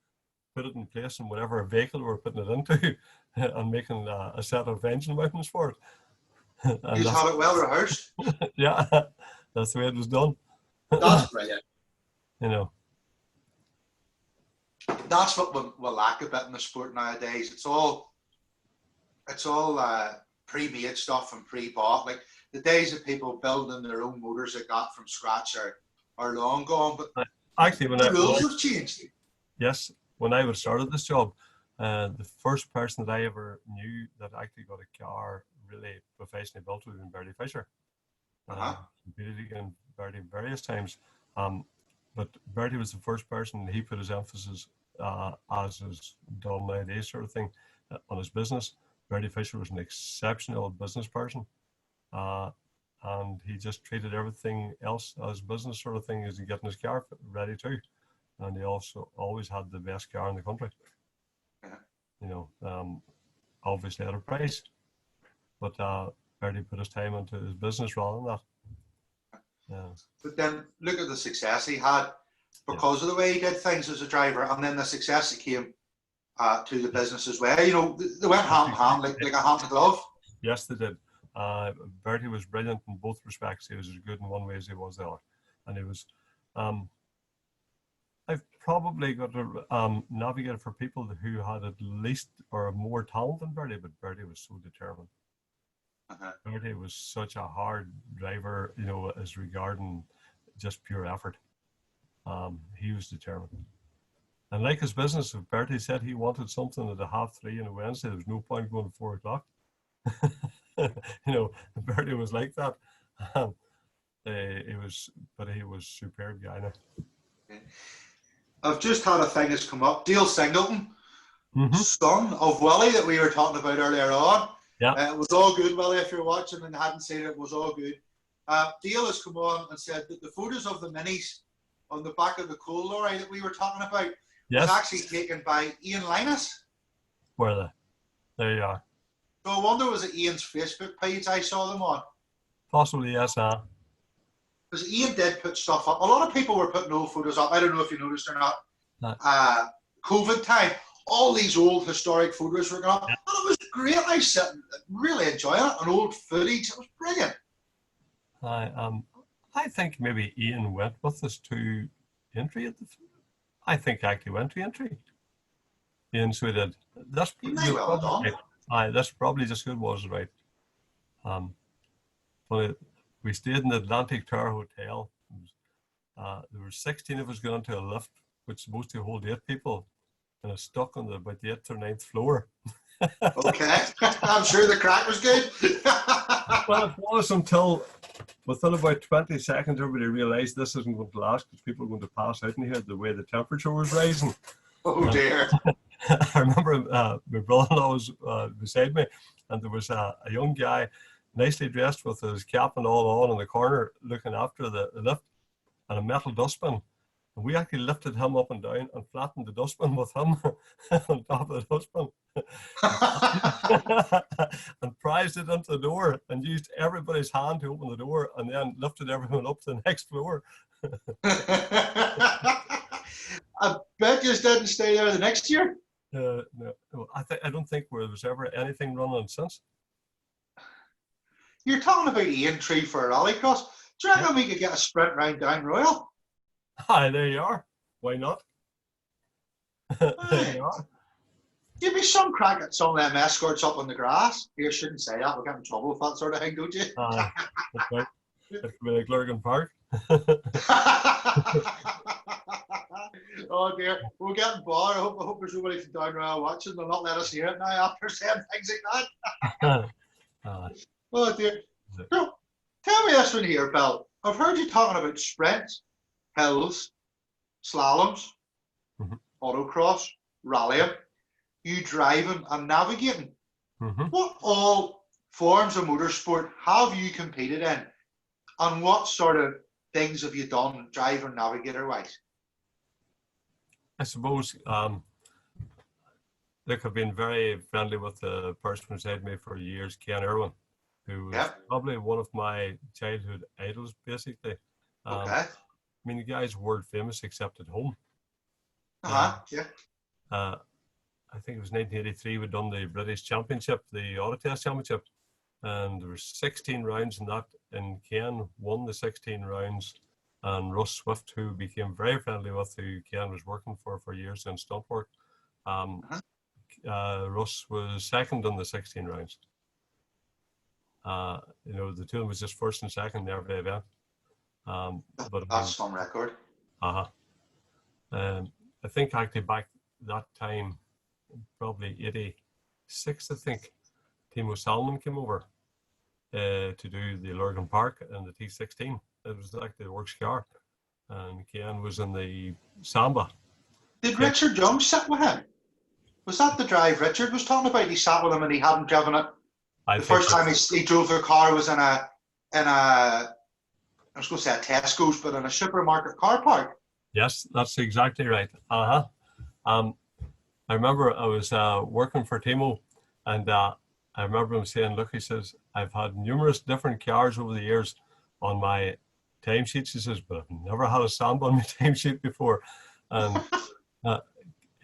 B: put it in place in whatever vehicle we're putting it into, and making a set of engine mountings for it.
A: You had it well rehearsed.
B: Yeah, that's the way it was done.
A: That's brilliant.
B: You know,
A: that's what we lack a bit in the sport nowadays. It's all pre-made stuff and pre-bought. Like the days of people building their own motors that got from scratch are long gone. But
B: actually, when
A: the rules have changed.
B: Yes, when I started this job, the first person that I ever knew that actually got a car really professionally built would have been Bertie Fisher. Competed against Bertie various times. But Bertie was the first person, he put his emphasis, as is done nowadays sort of thing, on his business. Bertie Fisher was an exceptional business person. And he just treated everything else as business sort of thing as he getting his car ready too. And he also always had the best car in the country. You know, obviously at a price. But Bertie put his time into his business rather than that. But
A: then look at the success he had because of the way he did things as a driver, and then the success that came to the business as well. You know, they went hand in hand like a hand in glove.
B: Yes, they did. Bertie was brilliant in both respects. He was as good in one way as he was the other. And he was, I've probably got to navigate for people who had at least or more talent than Bertie, but Bertie was so determined. Bertie was such a hard driver, you know, as regarding just pure effort. He was determined. And like his business, if Bertie said he wanted something at 3:30 on a Wednesday, there was no point going at 4 o'clock. You know, Bertie was like that. He was superb guy now.
A: I've just had a thing that's come up. Dale Singleton, son of Willie that we were talking about earlier on.
B: Yeah.
A: It was all good, Willie, if you're watching and hadn't seen it, it was all good. Dale has come on and said that the photos of the minis on the back of the coal lorry that we were talking about was actually taken by Ian Linus.
B: Were they? There you are.
A: So I wonder, was it Ian's Facebook page I saw them on?
B: Possibly, yes,
A: because Ian did put stuff up. A lot of people were putting old photos up. I don't know if you noticed or not.
B: No.
A: COVID time, all these old historic photos were going up. And it was great. I was sitting, really enjoying it. And old footage. It was brilliant.
B: I think maybe Ian went with us to entry. I think actually went to entry. Ian, so he did. That's that's probably just who it was, right? We stayed in the Atlantic Tower Hotel. There were 16 of us going into a lift, which was supposed to hold 8 people, and I was stuck on about the 8th or 9th floor.
A: Okay, I'm sure the crack was good.
B: Well, it was until within about 20 seconds, everybody realised this isn't going to last because people are going to pass out in here the way the temperature was rising.
A: Oh dear.
B: I remember my brother-in-law was beside me, and there was a young guy, nicely dressed with his cap and all on in the corner, looking after the lift, and a metal dustbin. And we actually lifted him up and down and flattened the dustbin with him on top of the dustbin. And prized it into the door and used everybody's hand to open the door and then lifted everyone up to the next floor.
A: I bet you didn't stay there the next year.
B: No, I don't think there was ever anything running since.
A: You're talking about the entry for a rallycross. Do you reckon we could get a sprint round Down Royal?
B: Hi, there you are. Why not? There you are.
A: Give me some crack at some of them escorts up on the grass. You shouldn't say that. We'll get in trouble with that sort of thing, don't you?
B: That's right. It could be like Lurgan Park.
A: Oh dear, we're getting bored. I hope there's nobody from Down Royal watching. They'll not let us hear it now after saying things like that. Oh dear. So, tell me this one here, Bill. I've heard you talking about sprints, hills, slaloms, autocross, rallying, you driving and navigating. What all forms of motorsport have you competed in? And what sort of things have you done driver navigator wise?
B: I suppose look, I've been very friendly with the person who said to me for years, Ken Irwin, who was probably one of my childhood idols, basically. I mean, the guy's world famous except at home. I think it was 1983 we'd done the British Championship, the Auto Test Championship, and there were 16 rounds in that, and Ken won the 16 rounds, and Russ Swift, who became very friendly with, who Ken was working for years in stunt work, Russ was second in the 16 rounds. You know, the two of them was just first and second in every event. But
A: that's some record.
B: I think actually back that time, probably 86, I think, Timo Salmon came over to do the Lurgan Park and the T16. It was actually the works car, and Ken was in the Samba.
A: Did Richard Young sit with him? Was that the drive Richard was talking about? He sat with him and he hadn't driven it. The first time he drove the car was in a I was going to say a Tesco's, but in a supermarket car park.
B: Yes, that's exactly right. I remember I was working for Timo, and I remember him saying, look, he says, I've had numerous different cars over the years on my timesheets, he says, but I've never had a Samba on my timesheet before. And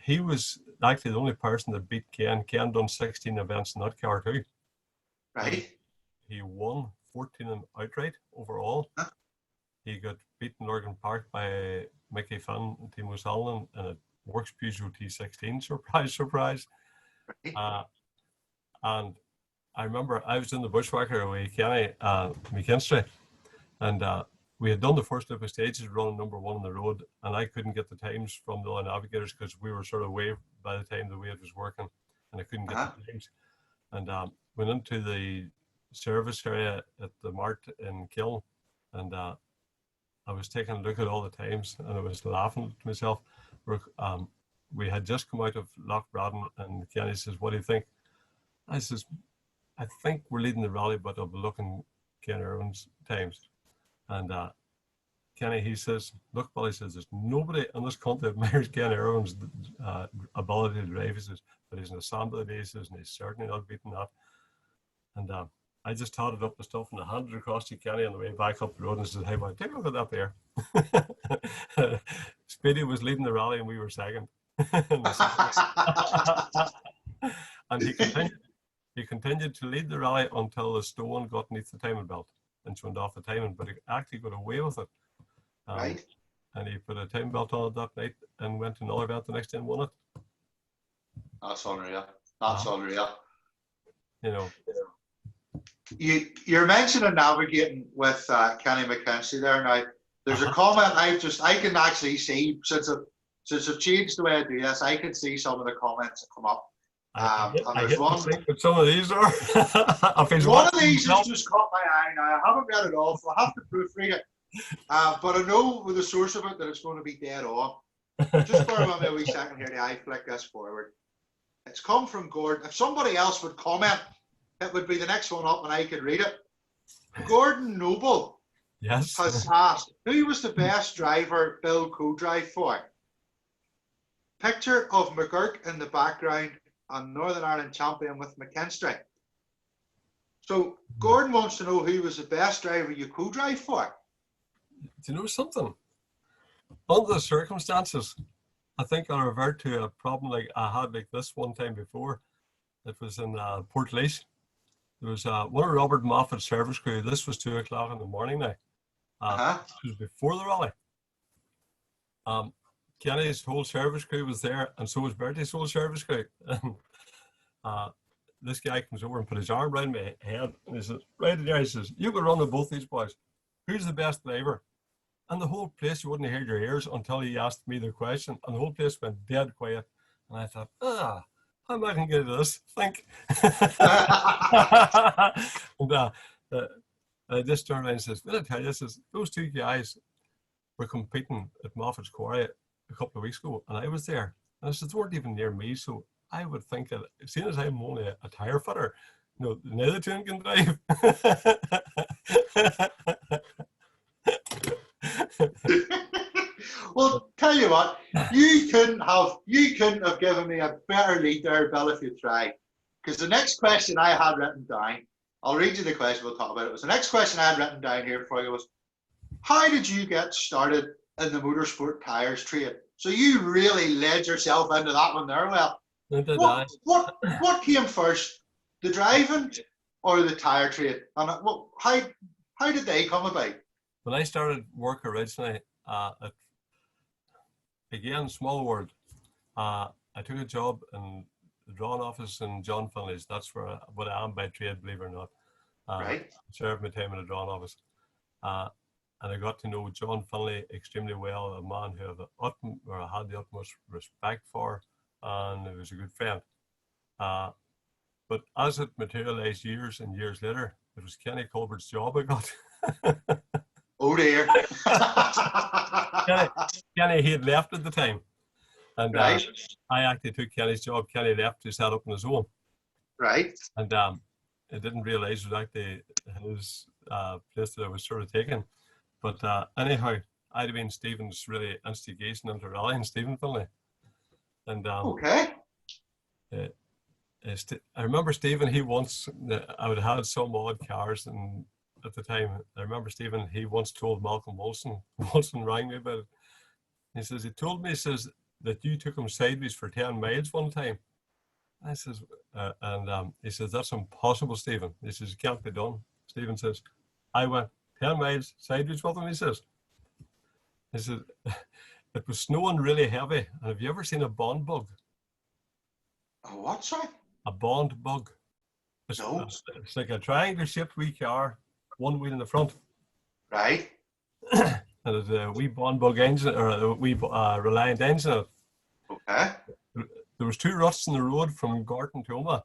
B: he was actually the only person that beat Ken. Ken done 16 events in that car too.
A: Right.
B: He won 14 in outright overall. He got beaten in Lurgan Park by Mickey Finn and Timo Salmon in a Works Peugeot T16. Surprise, surprise. And I remember I was in the bushwhacker with Kenny McKinstry, and we had done the first loop of stages running number one on the road, and I couldn't get the times from the other navigators because we were sort of away by the time the wave was working, and I couldn't get the times. And went into the service area at the Mart in Kiln, and I was taking a look at all the times, and I was laughing to myself. We had just come out of Loch Braden, and Kenny says, what do you think? I says, I think we're leading the rally, but I'll be looking Ken Irwin's times. And Kenny, he says, look, Billy, says, there's nobody in this country that admires Ken Irwin's ability to drive. He says, but he's in a Samba basis, and he's certainly not beating that. And I just totted up the stuff and I handed it across to Kenny on the way back up the road and said, hey, boy, take a look at that there. Speedy was leading the rally and we were second. And he continued to lead the rally until the stone got beneath the timing belt and went off the timing, but he actually got away with it.
A: Right.
B: And he put a time belt on it that night and went to another event the next day and won it.
A: That's unreal. That's unreal.
B: You know.
A: You're mentioning navigating with Kenny McKenzie there now. There's a comment I can actually see since I've changed the way I do this. I can see some of the comments that come up. And
B: I
A: there's
B: hate to
A: one.
B: think what some of these are. If he's
A: One of
B: watching
A: these has
B: himself.
A: just caught my eye now. I haven't read it all, so I have to proofread it. But I know with the source of it that it's going to be dead on. Just bear with me a wee second here. I flick this forward. It's come from Gordon. If somebody else would comment, it would be the next one up and I could read it. Gordon Noble
B: Yes.
A: has asked, who was the best driver Bill co-drive for? Picture of McGurk in the background and Northern Ireland champion with McKinstry. So Gordon wants to know who was the best driver you co-drive for.
B: Do you know something? Under the circumstances, I think I'll revert to a problem like I had like this one time before. It was in Portlace. There was one of Robert Moffat's service crew. This was 2 o'clock in the morning now. It was before the rally. Kenny's whole service crew was there, and so was Bertie's whole service crew. This guy comes over and put his arm around my head, and he says, right there, he says, you can run with both these boys. Who's the best driver? And the whole place, you wouldn't hear your ears until he asked me the question, and the whole place went dead quiet. And I thought, how am I going to get this? Think. And I just turned around and says, will I tell you, says, those two guys were competing at Moffat's Quarry a couple of weeks ago, and I was there. And I said, they weren't even near me, so I would think that, seeing as I'm only a tire fitter, neither two can drive.
A: Well, tell you what, you couldn't have given me a better lead there, Bill, if you tried. Because the next question I had written down, I'll read you the question, we'll talk about it. The next question I had written down here for you was, how did you get started in the motorsport tyres trade? So you really led yourself into that one there. Well, what came first, the driving or the tyre trade? And how did they come about?
B: When I started work originally, again, small world, I took a job in the drawing office in John Finley's. That's where I am by trade, believe it or not.
A: Right.
B: Served my time in the drawing office. And I got to know John Finley extremely well, a man who I had the utmost respect for, and he was a good friend. But as it materialized years and years later, it was Kenny Colbert's job I got.
A: Oh dear.
B: Kenny, he had left at the time. And
A: right.
B: I actually took Kenny's job. Kenny left to set up on his own.
A: Right.
B: And I didn't realize it was actually his place that I was sort of taking. But anyhow, I'd have been Stephen's really instigation into rallying, Stephen Finley. And
A: okay.
B: I remember Stephen, I would have had some odd cars, and at the time, I remember Stephen, he once told Malcolm Wilson rang me about it. He says, he says, that you took him sideways for 10 miles one time. I says, he says, that's impossible, Stephen. He says, it can't be done. Stephen says, I went 10 miles sideways with him, he says, it was snowing really heavy. And have you ever seen a bond bug?
A: A what, sorry?
B: A bond bug.
A: No.
B: It's like a triangle shaped wee car, one wheel in the front.
A: Right.
B: And there's a wee bond bug engine, or a wee Reliant engine in it.
A: Okay.
B: There was 2 ruts in the road from Gorton to Oma.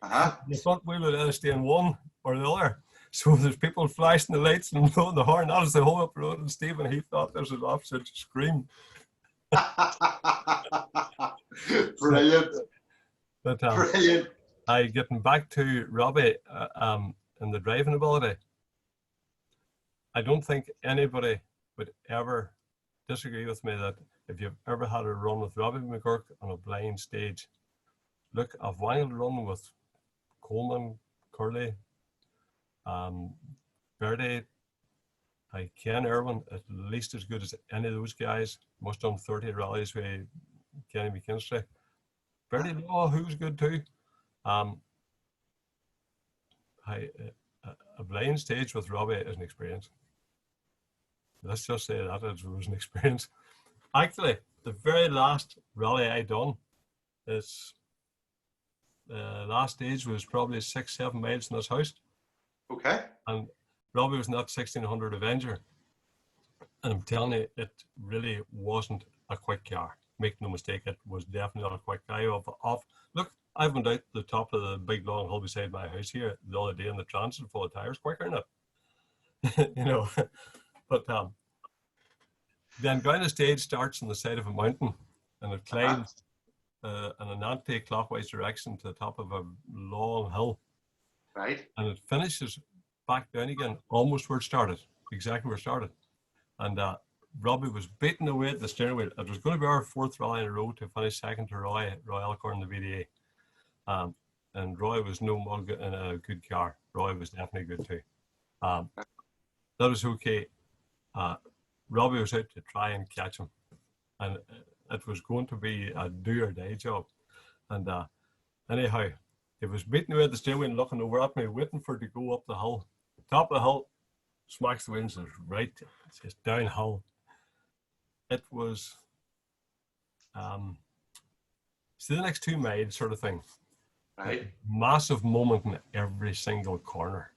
B: The front wheel would either stay in one or the other. So there's people flashing the lights and blowing the horn. That was the whole up road, and Stephen, he thought this was absolute scream.
A: Brilliant.
B: But
A: brilliant.
B: Getting back to Robbie and the driving ability, I don't think anybody would ever disagree with me that if you've ever had a run with Robbie McGurk on a blind stage, look, I've wanted to run with Coleman, Curley, Verdi, Ken Irwin, at least as good as any of those guys. Must have done 30 rallies with Kenny McKinstry. Verdi Law, who's good too. A blind stage with Robbie is an experience. Let's just say that it was an experience. Actually, the very last rally I done, is last stage was probably 6-7 miles from this house.
A: Okay.
B: And Robbie was in that 1600 Avenger. And I'm telling you, it really wasn't a quick car. make no mistake, it was definitely not a quick guy. Look, I went out the top of the big long hill beside my house here the other day, and the transit full of tires quicker than it. You know, but then going the stage starts on the side of a mountain, and it climbs in an anti-clockwise direction to the top of a long hill.
A: Right.
B: And it finishes back down again, almost where it started, exactly where it started. And Robbie was beating away at the steering wheel. It was going to be our fourth rally in a row to finish second to Roy Elkhorn in the VDA. And Roy was no mug in a good car. Roy was definitely good too. That was okay. Robbie was out to try and catch him. And it was going to be a do or die job. And anyhow, he was beating away at the steering wheel and looking over at me, waiting for it to go up the hill. Top of the hill, smacks the winds, right, it's just downhill. It was, see the next 2 miles sort of thing.
A: Right.
B: Massive moment in every single corner.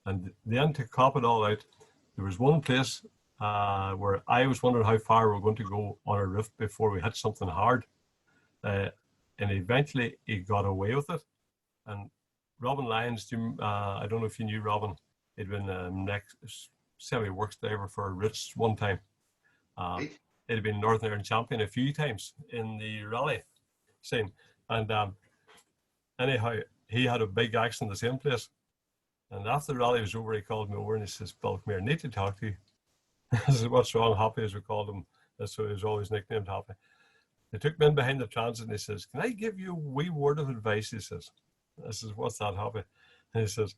B: And then to cop it all out, there was one place where I was wondering how far we were going to go on a roof before we hit something hard. And eventually he got away with it. And Robin Lyons, I don't know if you knew Robin, he'd been next semi-works driver for Ritz one time.
A: Right.
B: He'd been Northern Ireland champion a few times in the rally scene. And anyhow, he had a big accident in the same place. And after the rally was over, he called me over and he says, "Bill, come here, I need to talk to you." I said, "What's wrong?" Happy, as we called him. So he was always nicknamed Happy. He took me in behind the transit and he says, "Can I give you a wee word of advice?" He says. I says, "What's that, Happy?" And he says,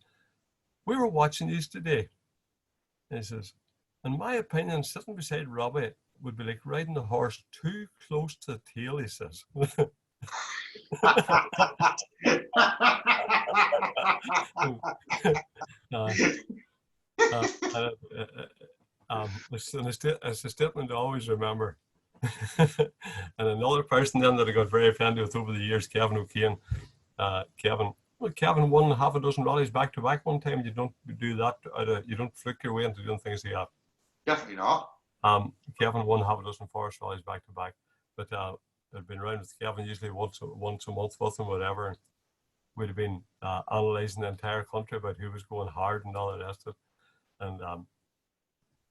B: "We were watching these today." And he says, "In my opinion, sitting beside Robbie would be like riding a horse too close to the tail," he says. It's a statement to always remember. And another person then that I got very offended with over the years, Kevin O'Kane. Kevin won half a dozen rallies back to back one time. You don't do that. You don't flick your way into doing things like that.
A: Definitely not.
B: Kevin won half a dozen forest rallies back to back, but I'd been around with Kevin usually once a month with him, whatever. And we'd have been analysing the entire country about who was going hard and all the rest of it. And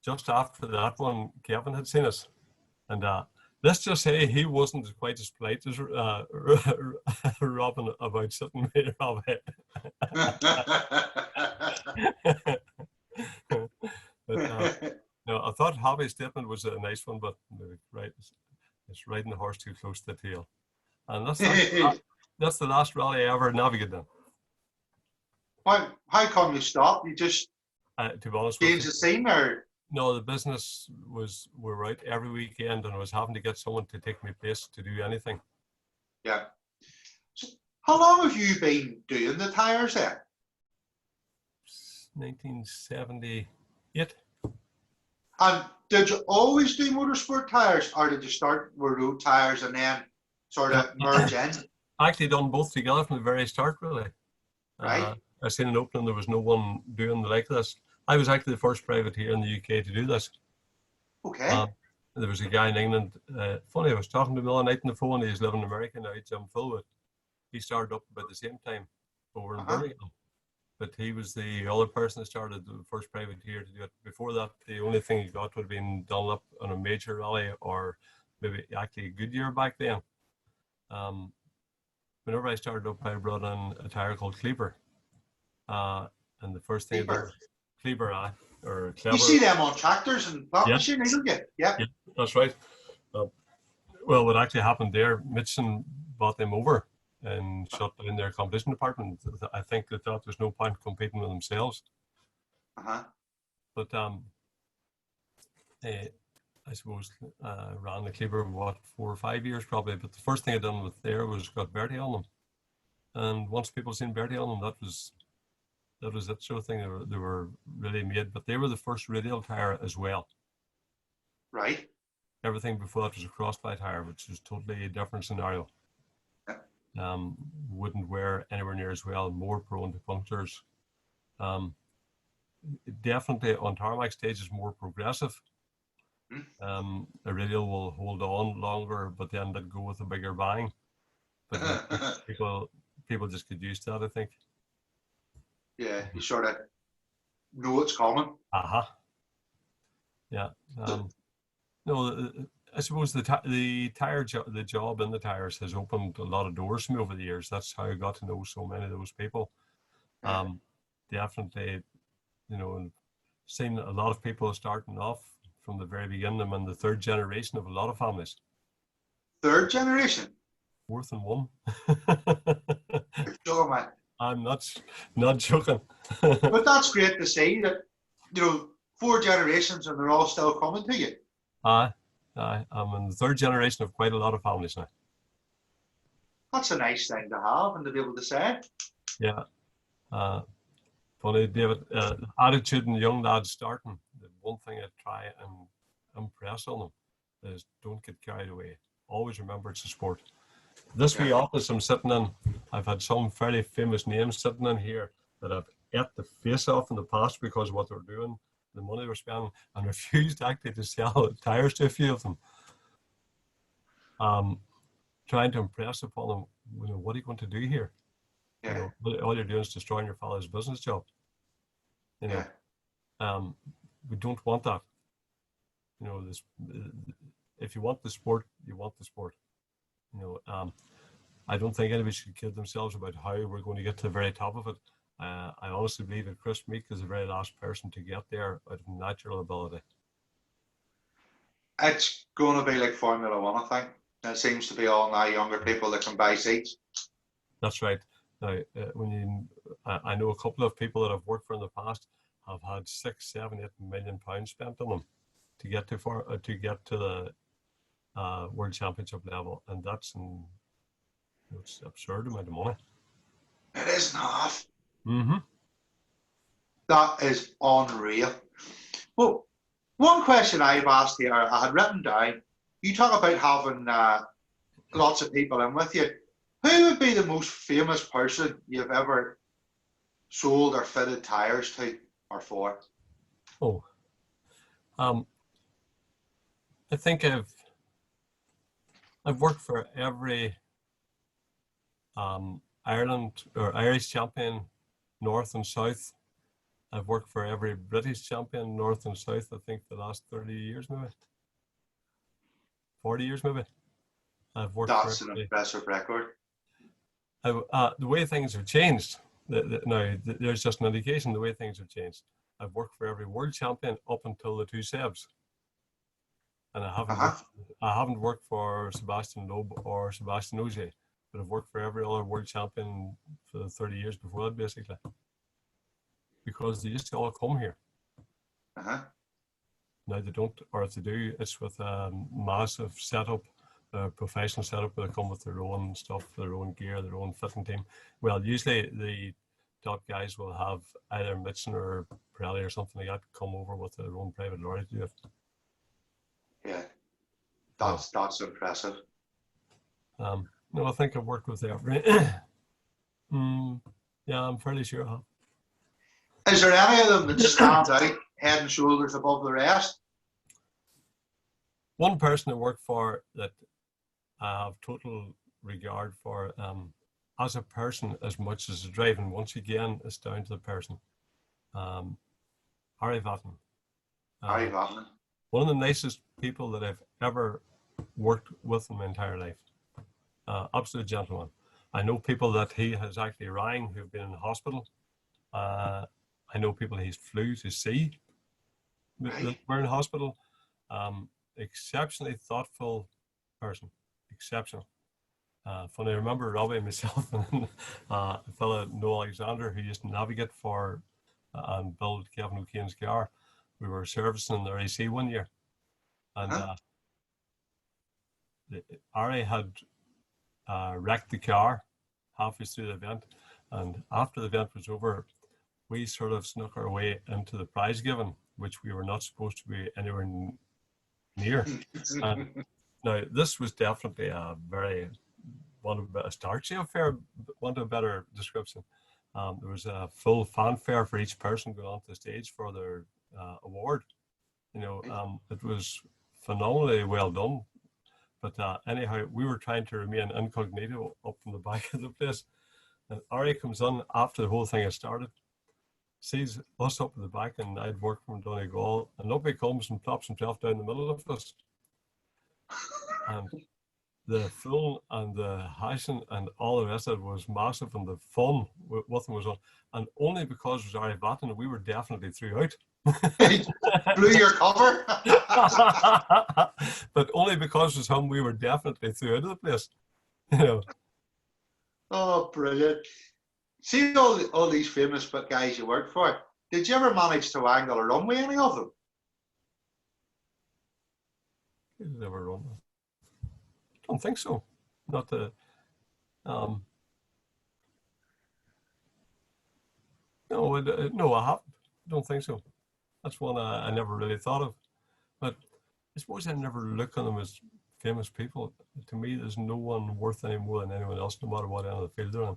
B: just after that one, Kevin had seen us, and let's just say he wasn't quite as polite as Robin about sitting with Robbie. But no, I thought Hobby's statement was a nice one, but right, it's riding the horse too close to the tail. And that's the last rally I ever navigated in.
A: How come you stopped? You just
B: to be honest,
A: changed the scene, or?
B: No, the business we're out every weekend, and I was having to get someone to take my place to do anything.
A: Yeah. So how long have you been doing the tires then?
B: 1978.
A: And did you always do motorsport tires, or did you start with road tires and then sort of merge in?
B: I actually done both together from the very start, really.
A: Right.
B: I seen an opening, there was no one doing the like this. I was actually the first private here in the UK to do this.
A: Okay.
B: There was a guy in England, funny, I was talking to him the other night on the phone, he's living in America now, Jim Philwood. He started up about the same time over in Birmingham. But he was the other person that started the first privateer to do it. Before that, the only thing he got would have been done up on a major rally, or maybe actually a good year back then. Whenever I started up, I brought in a tire called Cleaver. And the first thing I did, Cleaver, or Clever.
A: You see them on tractors and plough machinery, don't you? Yeah,
B: that's right. Well, what actually happened there, Mitchell bought them over and shut down their competition department. I think they thought there's no point competing with themselves. But I suppose ran the Cleaver 4 or 5 years probably. But the first thing I done with there was got Bertie on them. And once people seen Bertie on them, that was that sort of thing. They were really made, but they were the first radial tire as well.
A: Right.
B: Everything before that was a crossfly tire, which is totally a different scenario. Wouldn't wear anywhere near as well, more prone to punctures. Definitely on tarmac stage is more progressive. A radio will hold on longer, but then they'd go with a bigger bang. But people just get used to that, I think.
A: Yeah, you sort of know it's coming.
B: Yeah. No, I suppose the job in the Tyres has opened a lot of doors for me over the years. That's how I got to know so many of those people. Definitely, seen a lot of people starting off from the very beginning. I'm in the third generation of a lot of families.
A: Third generation?
B: Fourth and one.
A: Sure, man.
B: I'm not joking.
A: But that's great to see that, 4 generations and they're all still coming to you.
B: I'm in the third generation of quite a lot of families now.
A: That's a nice thing to have and to be able to say.
B: Yeah. Funny, David, attitude in young lads starting, the one thing I try and impress on them is don't get carried away. Always remember it's a sport. This wee office I'm sitting in, I've had some fairly famous names sitting in here that I've ate the face off in the past because of what they're doing, the money they're spending, and refused actually to sell tires to a few of them. Trying to impress upon them, what are you going to do here?
A: Yeah.
B: All you're doing is destroying your father's business job. We don't want that. If you want the sport, you want the sport. I don't think anybody should kid themselves about how we're going to get to the very top of it. I honestly believe that Chris Meek is the very last person to get there out of natural ability.
A: It's going to be like Formula One, I think. It seems to be all now younger people that can buy seats.
B: That's right. Now, I know a couple of people that I've worked for in the past have had 6, 7, 8 million pounds spent on them to get to the World Championship level, and that's it's an absurd amount of money.
A: It is not.
B: Mm-hmm.
A: That is unreal. Well, one question I've asked here, I had written down, you talk about having lots of people in with you. Who would be the most famous person you've ever sold or fitted tires to or for?
B: Oh, I think I've worked for every Ireland or Irish champion, North and South. I've worked for every British champion, North and South. I think the last 30 years, maybe 40 years, maybe. I've worked.
A: That's an impressive record.
B: The way things have changed. Now, there's just an indication the way things have changed. I've worked for every world champion up until the 2 Sebs. And I haven't worked for Sebastian Loeb or Sebastian Ogier, but I've worked for every other world champion for the 30 years before that, basically. Because they just all come here. Now they don't, or if they do, it's with a massive setup, professional setup where they come with their own stuff, their own gear, their own fitting team. Well, usually the top guys will have either Mitchell or Pirelli or something like that come over with their own private lorry to do it.
A: Yeah, that's impressive.
B: No, I think I've worked with every. Yeah, I'm fairly sure I have.
A: Is there any of them that stands out head and shoulders above the rest?
B: One person I work for that I have total regard for as a person as much as a driving. Once again, it's down to the person. Harry Vatten.
A: Harry Vatten.
B: One of the nicest people that I've ever worked with in my entire life. Absolute gentleman. I know people that he has actually rang who've been in hospital. I know people he's flew to see that were in hospital. Exceptionally thoughtful person. Exceptional. Funny, I remember Robbie and myself and a fellow, Noel Alexander, who used to navigate for and build Kevin O'Kane's car. We were servicing their AC one year. And Ari had wrecked the car halfway through the event. And after the event was over, we sort of snuck our way into the prize giving, which we were not supposed to be anywhere near. Now, this was definitely a starchy affair, want a better description. There was a full fanfare for each person going onto the stage for their award. It was phenomenally well done. But anyhow, we were trying to remain incognito up in the back of the place. And Ari comes in after the whole thing has started, sees us up in the back, and I'd worked from Donegal, and nobody comes and plops himself down the middle of us. And the fun and the hashing and all the rest of it was massive, and the fun with them was on. And only because it was Ari Batten, we were definitely through out.
A: Blew your cover.
B: But only because it was him, we were definitely through out of the place. You know.
A: Oh, brilliant. See all these famous guys you worked for, did you ever manage to angle a runway any of them?
B: Never run. I don't think so. Not the. No, no, I haven't. Don't think so. That's one I never really thought of. But I suppose I never look on them as famous people. To me, there's no one worth any more than anyone else, no matter what end of the field they're in.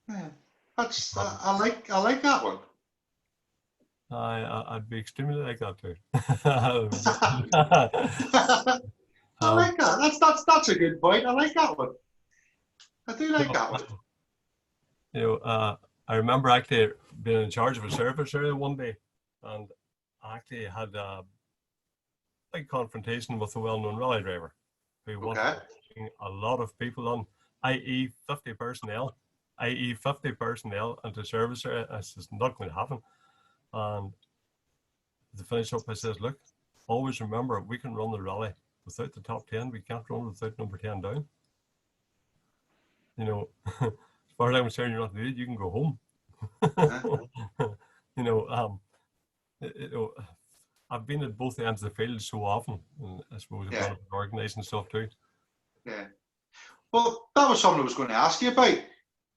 A: Yeah, that's I like that one.
B: I'd be extremely like that too.
A: I like that. That's a good point. I like that one. I do like that one.
B: You know, I remember actually being in charge of a service area one day, and I actually had a big confrontation with a well-known rally driver who wanted to bring a lot of people on, i.e. 50 personnel, into service area. I says, not going to happen. And to finish up, I says, look, always remember, we can run the rally without the top 10. We can't run without number 10 down. You know, as far as I'm concerned, you're not needed. You can go home. You know, I've been at both ends of the field so often, and I suppose I've been organising stuff too.
A: Yeah. Well, that was something I was going to ask you about.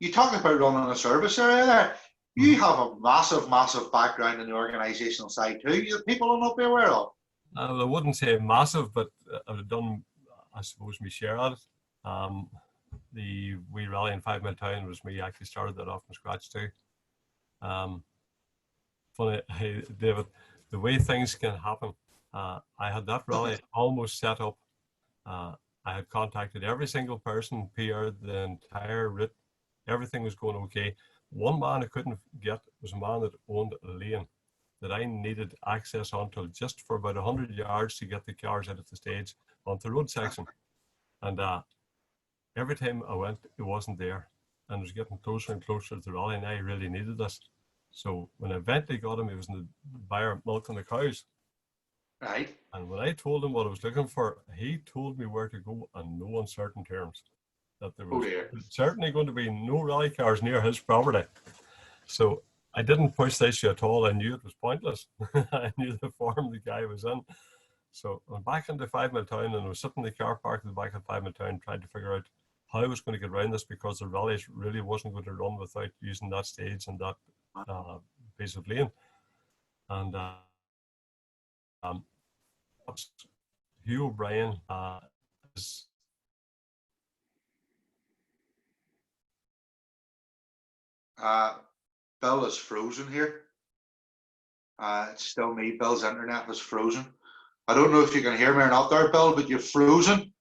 A: You talked about running a service area there. You have a massive, massive background in the organisational side too. People will not be aware of.
B: I wouldn't say massive, but I've done, I suppose, my share at it. The wee rally in 5 Mile Town was me actually started that off from scratch too. Funny, hey, David, the way things can happen. I had that rally almost set up. I had contacted every single person, PR, the entire route. Everything was going okay. One man I couldn't get was a man that owned a lane that I needed access onto just for about 100 yards to get the cars out of the stage onto the road section. And every time I went, it wasn't there. And it was getting closer and closer to the rally, and I really needed this. So when I eventually got him, he was in the buyer milking the cows.
A: Right.
B: And when I told him what I was looking for, he told me where to go on no uncertain terms. That there was certainly going to be no rally cars near his property. So I didn't push the issue at all. I knew it was pointless. I knew the form the guy was in. So I went back into 5 Mile Town, and I was sitting in the car park at the back of 5 Mile Town trying to figure out how I was going to get around this, because the rally really wasn't going to run without using that stage and that piece of lane. And Hugh O'Brien is
A: Bill is frozen here. It's still me. Bill's internet was frozen. I don't know if you can hear me or not there, Bill, but you're frozen.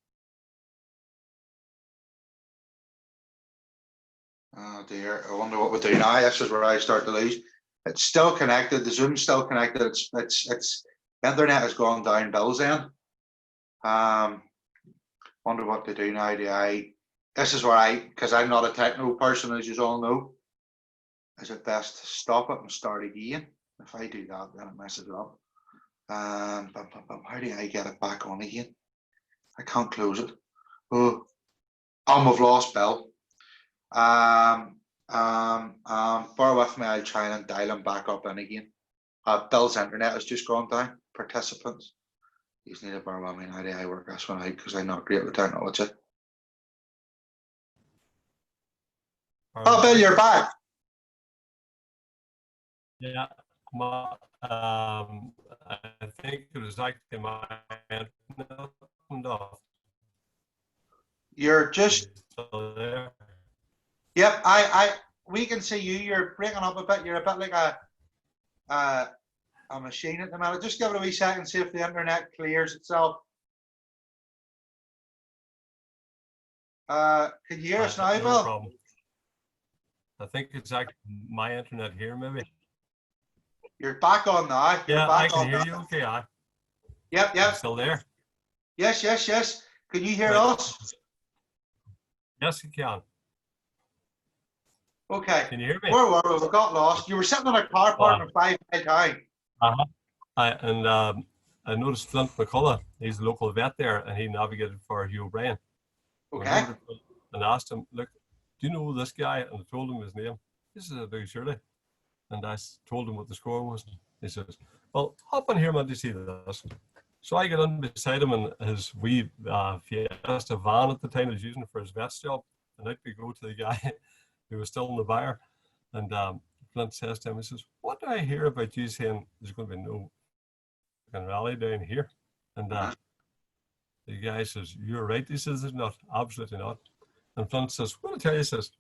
A: Oh dear, I wonder what we do now. This is where I start to lose. It's still connected. The Zoom's still connected. It's internet has gone down Bill's end. Wonder what to do now. This is where because I'm not a techno person, as you all know. Is it best to stop it and start again? If I do that, then it messes it up. How do I get it back on again? I can't close it. Oh, we've lost Bill. Bear with me. I'll try and dial him back up in again. Bill's internet has just gone down. Participants. You need to bear with me. How do I work this one out? Because I'm not great with technology. Oh, Bill, you're back.
B: Yeah, I think it was actually my internet off.
A: You're just
B: still there.
A: Yep, we can see you. You're breaking up a bit. You're a bit like a a machine at the minute. Just give it a wee second, see if the internet clears itself. Can you hear us now,
B: No
A: Bill?
B: problem. I think it's actually my internet here, maybe.
A: You're back on now. You're
B: Yeah,
A: back
B: I can
A: on
B: hear
A: now.
B: you. Okay, I.
A: Yep,
B: You
A: yep.
B: still there?
A: Yes, yes, yes. Can you hear
B: Right.
A: us?
B: Yes, you can.
A: Okay.
B: Can you hear me?
A: Where were we? We got lost. You were sitting in a car park in a 5-mile town.
B: I noticed Flint McCullough. He's a local vet there, and he navigated for Hugh O'Brien.
A: Okay.
B: And asked him, look, do you know this guy? And I told him his name. This is a big Shirley. And I told him what the score was. He says, well, hop on here, man, to see this. So I get in beside him in his wee Fiesta van at the time he was using for his vet's job. And out we go to the guy who was still in the bar. And Flint says to him, he says, what do I hear about you saying there's going to be no rally down here? And the guy says, you're right. He says, there's not. Absolutely not. And Flint says, well, I tell you, he says,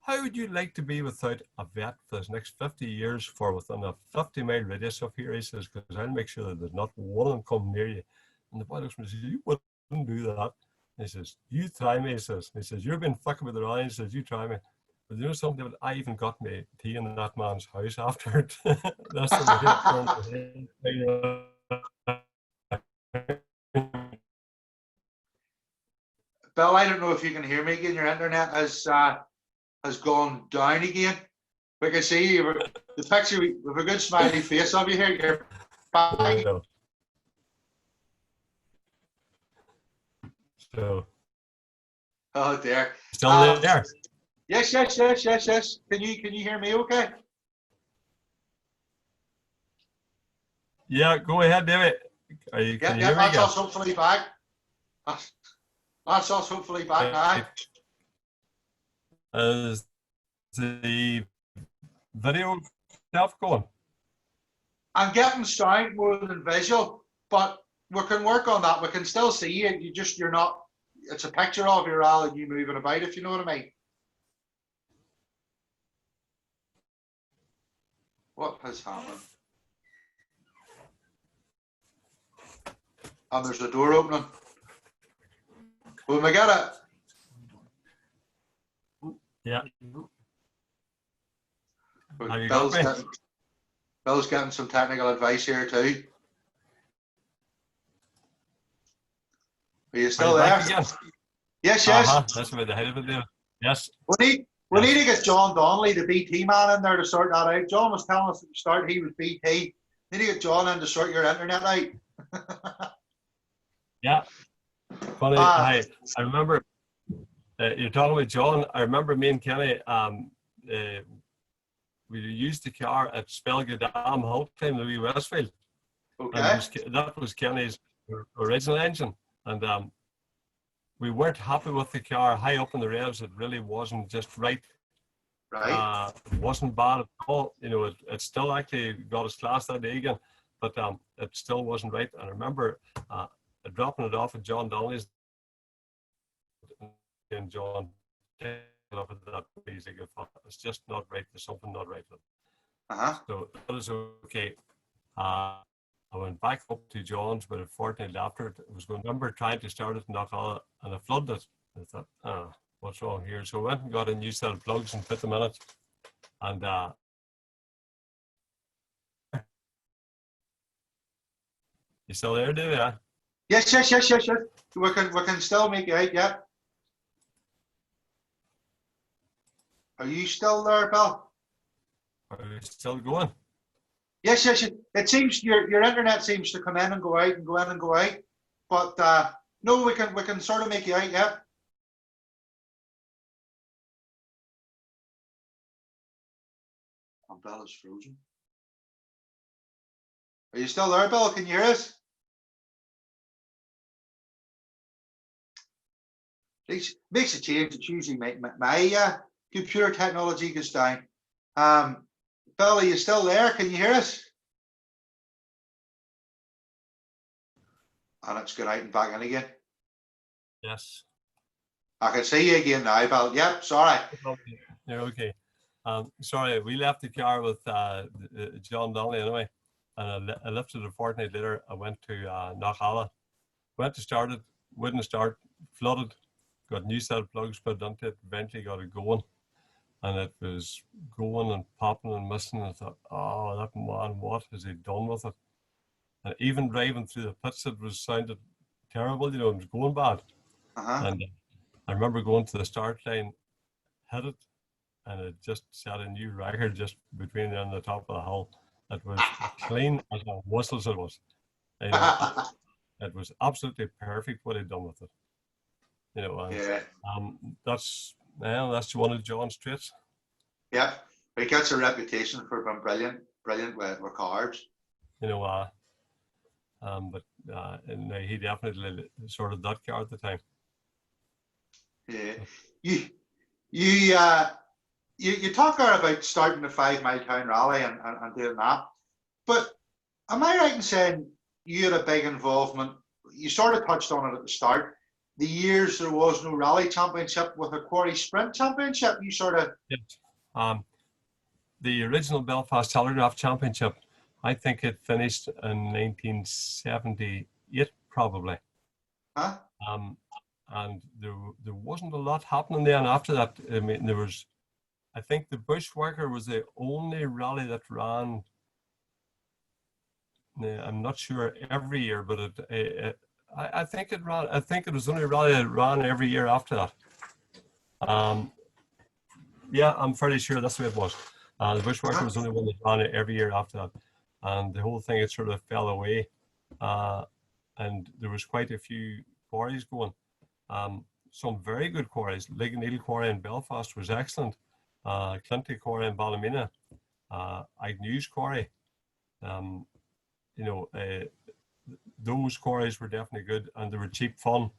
B: how would you like to be without a vet for the next 50 years for within a 50-mile radius of here? He says, because I'll make sure that there's not one of them come near you. And the boy looks at me and says, you wouldn't do that. And he says, you try me, he says. And he says, you've been fucking with the eye. He says, you try me. But you know something, I even got me tea in that man's house after it. That's the
A: Bill, I don't know if you can hear me again. Your internet has gone down again. We can see you. The picture with a good smiley face of you here. You're back.
B: So,
A: Oh dear.
B: still there?
A: Yes, yes, yes, yes, yes. Can you hear me okay?
B: Yeah, go ahead, David. Can you hear me
A: that's
B: again?
A: us hopefully back. That's us hopefully back now.
B: Is the video stuff going?
A: I'm getting sound more than visual, but we can work on that. We can still see you. You're not. It's a picture of you rather than you moving about, if you know what I mean. What has happened? And there's the door opening. When we get it.
B: Yeah.
A: Bill's getting some technical advice here too. Are you still there? Yes, yes.
B: That's about the head of it there. Yes.
A: We need to get John Donnelly, the BT man, in there to sort that out. John was telling us at the start he was BT. We need to get John in to sort your internet out.
B: Yeah. Funny, I remember you're talking about John. I remember me and Kenny, we used the car at Spelgadam Hull time, the wee Westfield.
A: Okay.
B: That was Kenny's original engine. And we weren't happy with the car high up in the revs. It really wasn't just right.
A: Right.
B: It wasn't bad at all. You know, it still actually got its class that day again, but it still wasn't right. And I remember dropping it off at John Donnelly's, and John up at that music. It's just not right. There's something not right with it. So that was okay. I went back up to John's, but a fortnight after it was going. Remember trying to start it and knock all it, and I flooded it. I thought, what's wrong here? So I went and got a new set of plugs and fit them in it. And you still there, David? Yeah?
A: Yes. We can still make it out, yeah. Are you still there, Bill?
B: Are you still going?
A: Yes. It seems your internet seems to come in and go out and go in and go out. But no, we can sort of make you out, yeah. And Bill is frozen. Are you still there, Bill? Can you hear us? Makes a change. It's usually my computer technology goes down. Bill, are you still there? Can you hear us? And it's gone out and back in again.
B: Yes.
A: I can see you again now, Bill. Yep, sorry.
B: You're okay. Sorry, we left the car with John Donnelly anyway. and I left it a fortnight later. I went to Knockalla, went to start it, wouldn't start, flooded, got a new set of plugs put into it, eventually got it going, and it was going and popping and missing. I thought, oh, that man, what has he done with it? And even driving through the pits, it was sounded terrible, you know, it was going bad. And I remember going to the start line, hit it, and it just set a new record just between there and the top of the hill. It was clean as a whistle, it was. You know, it was absolutely perfect what he'd done with it. You know, and that's one of John's traits.
A: Yeah, he gets a reputation for being brilliant with cars.
B: You know, but and he definitely sorted that car at the time.
A: Yeah, you talk about starting the 5 Mile Town Rally and doing that, but am I right in saying you had a big involvement? You sort of touched on it at the start. The years there was no rally championship with a quarry sprint championship, you sort of.
B: Yes. The original Belfast Telegraph Championship, I think it finished in 1978, probably.
A: Huh?
B: And there wasn't a lot happening then after that. I mean, I think the Bushwhacker was the only rally that ran. I'm not sure every year, but I think it ran. I think it was the only rally that ran every year after that. Yeah, I'm fairly sure that's the way it was. The Bushwhacker was the only one that ran every year after that, and the whole thing it sort of fell away. And there was quite a few quarries going. Some very good quarries. Ligneel Quarry in Belfast was excellent. Clinty Quarry in Ballymena. Agnews Quarry. You know, those quarries were definitely good, and they were cheap fun.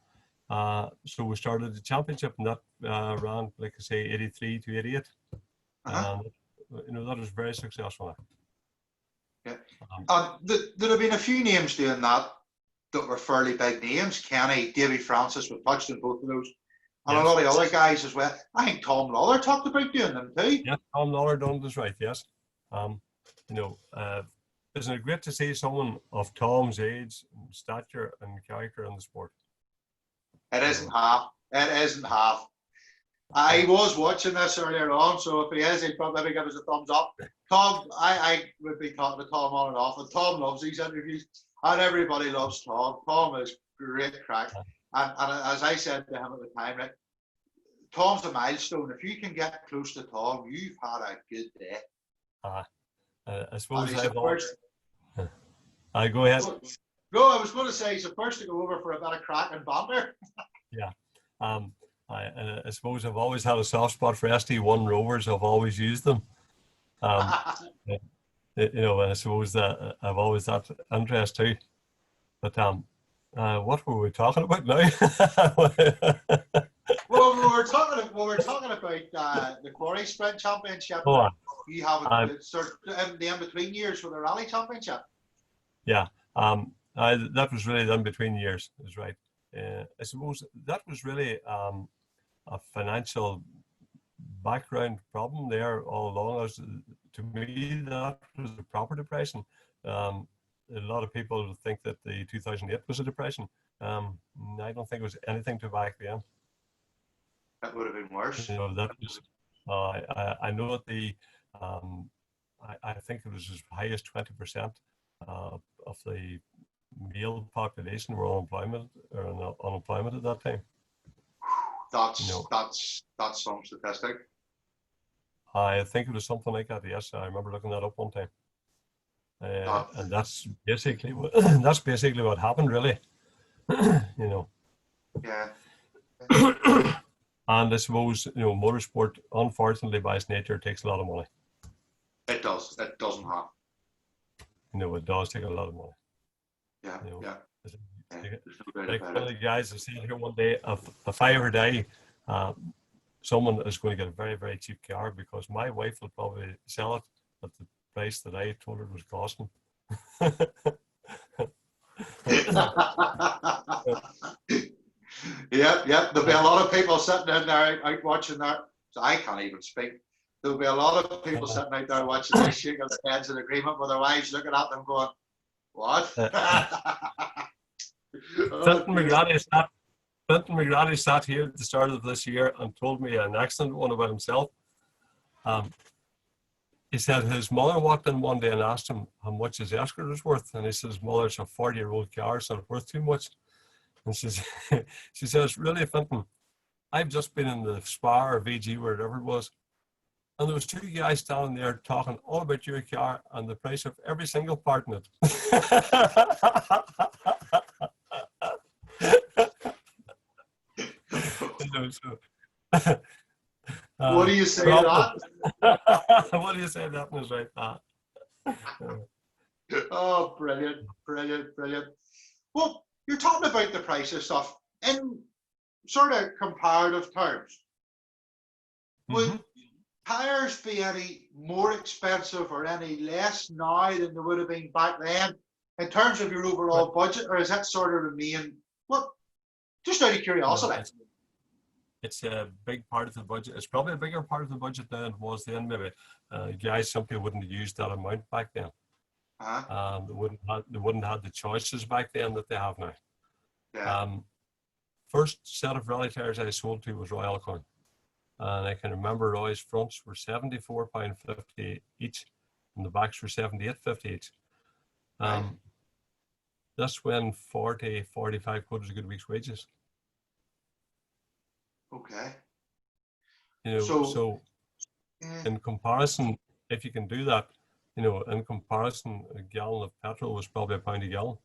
B: So we started the championship, and that ran, like I say, 83 to 88. You know, that was very successful.
A: Yeah. There have been a few names doing that were fairly big names. Kenny, Davy Francis, we touched on both of those. And yes, a lot of other guys as well. I think Tom Lawler talked about doing them too.
B: Yeah, Tom Lawler done this right, yes. You know, isn't it great to see someone of Tom's age, stature and character in the sport?
A: It isn't half. It isn't half. I was watching this earlier on, so if he is, he'd probably give us a thumbs up. Tom, I would be talking to Tom on and off, and Tom loves these interviews, and everybody loves Tom. Tom is great crack. And as I said to him at the time, right, Tom's a milestone. If you can get close to Tom, you've had a good day.
B: I suppose I go ahead.
A: No, I was going to say he's the first to go over for a bit of crack and banter.
B: Yeah. I suppose I've always had a soft spot for ST1 Rovers. I've always used them. You know, I suppose that I've always had interest too. But what were we talking about now?
A: Well, we were talking about the Quarry Sprint Championship. You have the in-between years for the Rally Championship.
B: Yeah, that was really the in-between years, is right. I suppose that was really a financial background problem there all along. To me, that was a proper depression. A lot of people think that the 2008 was a depression. I don't think it was anything to back then.
A: That would have been worse.
B: You know, that was. I know that I think it was as high as 20% of the male population were unemployment at that time.
A: That's some statistic.
B: I think it was something like that. Yes, I remember looking that up one time. And that's basically what happened, really. You know.
A: Yeah.
B: And I suppose, you know, motorsport, unfortunately, by its nature, takes a lot of money.
A: It does. It doesn't have.
B: You know, it does take a lot of money.
A: Yeah.
B: You know,
A: yeah.
B: Like one of the guys I seen here one day, if I ever die, someone is going to get a very, very cheap car because my wife will probably sell it at the price that I told her it was costing.
A: Yep. There'll be a lot of people sitting in there out watching that. So I can't even speak. there'll be a lot of people sitting out there watching this shaking their heads in agreement with their wives looking at them going, what? Oh,
B: Clinton McGrady sat here at the start of this year and told me an excellent one about himself. He said his mother walked in one day and asked him how much his escort was worth. And he says, his mother's a 40-year-old car, so it's worth too much. And she says, really, Clinton, I've just been in the Spa or VG, wherever it was, and there was two guys standing there talking all about your car and the price of every single part in it.
A: What do you say to
B: that? What do you say to that was right that?
A: Oh, brilliant, brilliant, brilliant. Well, you're talking about the price of stuff in sort of comparative terms. Would tires be any more expensive or any less now than they would have been back then in terms of your overall budget, or is that sort of remain? Well, just out of curiosity.
B: It's a big part of the budget. It's probably a bigger part of the budget than it was then, maybe. Guys simply wouldn't have used that amount back then. They wouldn't have the choices back then that they have now.
A: Yeah.
B: First set of rally tires I sold to was Royal Alcorn. And I can remember Roy's fronts were £74.50 each, and the backs were £78.50 each. That's when 40, 45 quid was a good week's wages.
A: Okay.
B: You know, so in comparison, if you can do that, you know, in comparison, a gallon of petrol was probably £1 a gallon.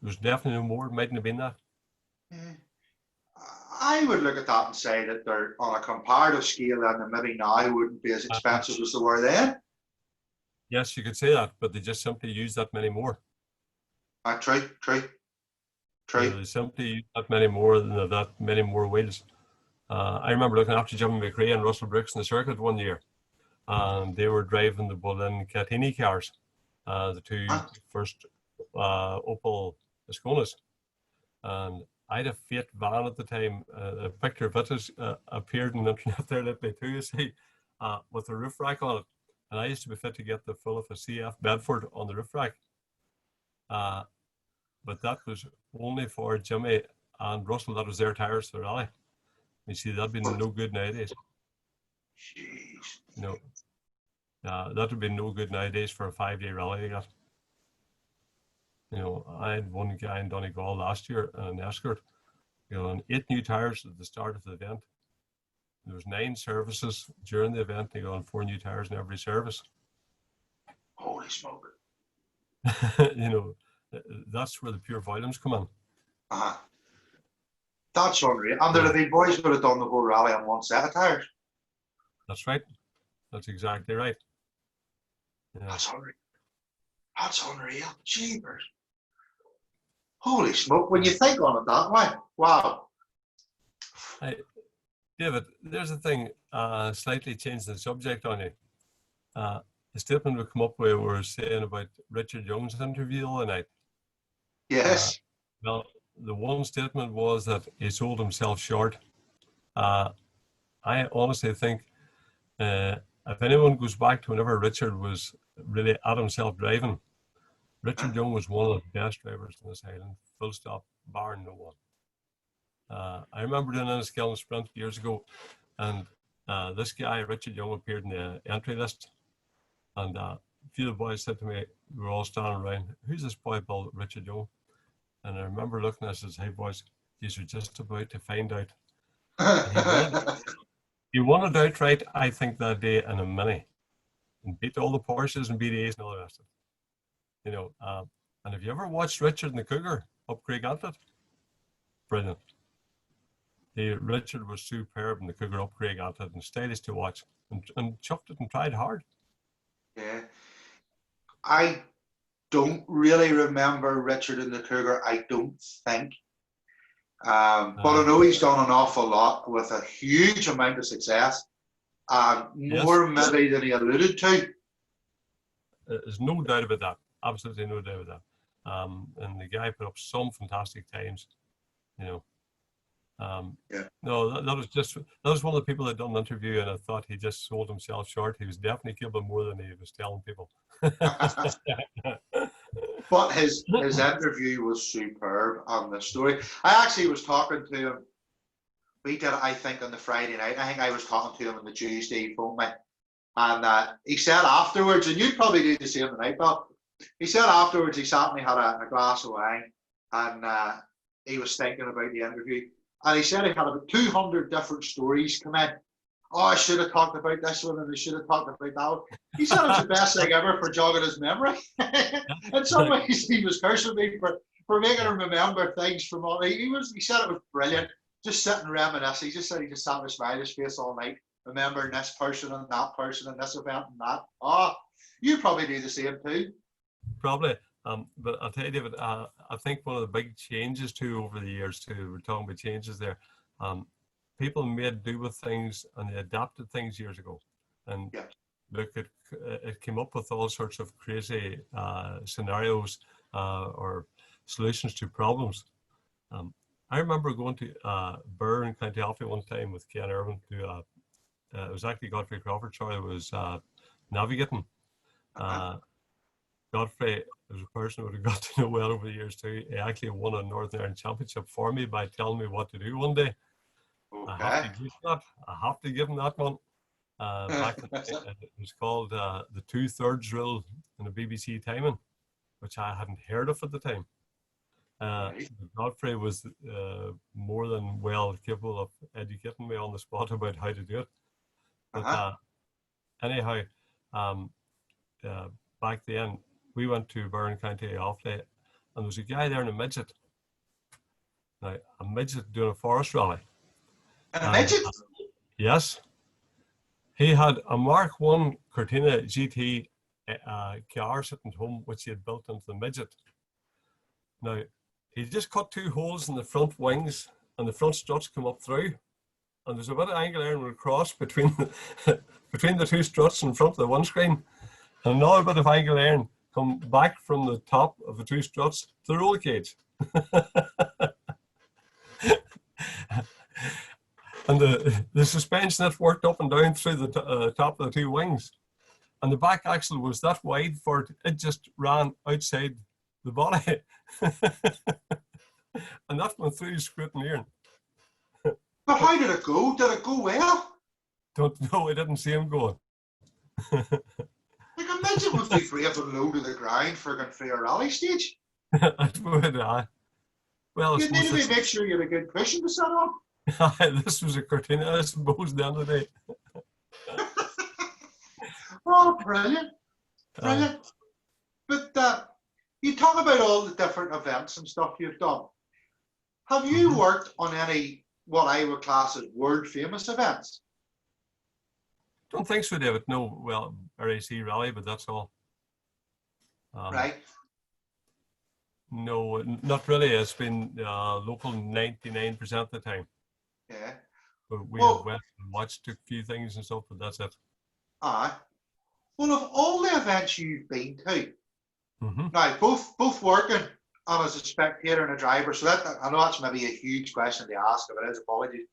B: There was definitely no more. It mightn't have been that.
A: I would look at that and say that they're on a comparative scale and maybe now wouldn't be as expensive as they were then.
B: Yes, you could say that, but they just simply use that many more.
A: True.
B: They simply use that many more than that many more wheels. I remember looking after Jimmy McRae and Russell Brooks in the circuit one year, and they were driving the Boleyn Catini cars, the two first Opel Asconas, and I had a Fiat van at the time. A picture of it appeared on the internet there lately too, you see, with a roof rack on it. And I used to be fit to get the full of a CF Bedford on the roof rack. But that was only for Jimmy and Russell. That was their tires for the rally. You see, that'd be no good nowadays.
A: Jeez.
B: No. That would be no good nowadays for a 5-day rally like that. You know, I had one guy in Donegal last year in an escort, you know, and 8 new tires at the start of the event. There was 9 services during the event. They got on 4 new tires in every service.
A: Holy smoke.
B: You know, that's where the pure volumes come in.
A: That's unreal. And the boys would have done the whole rally on one set of tires.
B: That's right. That's exactly right. Yeah.
A: That's unreal. That's unreal. Jeepers. Holy smoke. When you think on it that way, wow.
B: David, there's a thing, slightly changing the subject on you. A statement we come up with, we were saying about Richard Young's interview the other night.
A: Yes.
B: Well, the one statement was that he sold himself short. I honestly think if anyone goes back to whenever Richard was really at himself driving, Richard Young was one of the best drivers in this island, full stop, bar no one. I remember doing a skill and sprint years ago, and this guy, Richard Young, appeared in the entry list. And a few of the boys said to me, we were all standing around, who's this boy called Richard Young? And I remember looking at us and said, hey boys, these are just about to find out. He won it outright, I think, that day in a Mini, and beat all the Porsches and BDAs and all the rest of it. You know, and have you ever watched Richard and the Cougar up Craig Atlet? Brilliant. Richard was superb in the Cougar up Craig Atlet and stylish to watch, and chucked it and tried hard.
A: Yeah. I don't really remember Richard and the Cougar, I don't think. But I know he's done an awful lot with a huge amount of success, more maybe than he alluded to.
B: There's no doubt about that. Absolutely no doubt about that. And the guy put up some fantastic times, you know.
A: Yeah.
B: No, that was one of the people that done the interview, and I thought he just sold himself short. He was definitely giving more than he was telling people.
A: But his interview was superb on the story. I actually was talking to him. We did it, I think, on the Friday night. I think I was talking to him on the Tuesday. He phoned me, and he said afterwards, and you'd probably do the same tonight, Bob. He said afterwards he sat and he had a glass of wine, and he was thinking about the interview. And he said he had about 200 different stories come in. Oh, I should have talked about this one, and I should have talked about that one. He said it was the best thing ever for jogging his memory. In some ways, he was cursing me for making him remember things from all. He said it was brilliant. Just sitting reminiscing. He just said he just sat with a smile on his face all night, remembering this person and that person and this event and that. Oh, you probably do the same too.
B: Probably. But I'll tell you, David, I think one of the big changes too over the years too, we're talking about changes there. People made do with things and they adapted things years ago. And
A: yeah.
B: Look, it came up with all sorts of crazy scenarios or solutions to problems. I remember going to Burn, County Offaly one time with Ken Irvin. It was actually Godfrey Crawford, sorry, was navigating. Godfrey was a person who I got to know well over the years too. He actually won a Northern Ireland Championship for me by telling me what to do one day.
A: Okay.
B: I have to give him that one. Back in the day, it was called the 2/3 rule in the BBC timing, which I hadn't heard of at the time.
A: Right.
B: Godfrey was more than well capable of educating me on the spot about how to do it. But anyhow, back then we went to Burn, County Offaly, and there was a guy there in a midget. Now, a midget doing a forest rally.
A: And a midget?
B: Yes. He had a Mark I Cortina GT car sitting at home, which he had built into the midget. Now, he just cut 2 holes in the front wings, and the front struts come up through. And there's a bit of angle iron across between between the 2 struts in front of the windscreen, and another bit of angle iron come back from the top of the 2 struts to the roll cage. And the suspension that worked up and down through the top of the 2 wings. And the back axle was that wide for it just ran outside the body. And that went through scrutineering.
A: But how did it go? Did it go well?
B: Don't know, I didn't see him going.
A: Like a midget would be free of low to the ground for going through a rally stage.
B: It would, well,
A: You need to make sure you have a good cushion to sit on.
B: This was a Cortina, I suppose, the end of the day.
A: Oh, brilliant. Brilliant. But you talk about all the different events and stuff you've done. Have you worked on any, what I would class as world famous events?
B: Don't think so, David. No, well, RAC rally, but that's all.
A: Right.
B: No, not really. It's been local 99% of the time.
A: Yeah.
B: But we went and watched a few things and stuff, but that's it.
A: Aye. Well, of all the events you've been to, now both working and as a spectator and a driver, so that I know that's maybe a huge question to ask, if it is, apologies.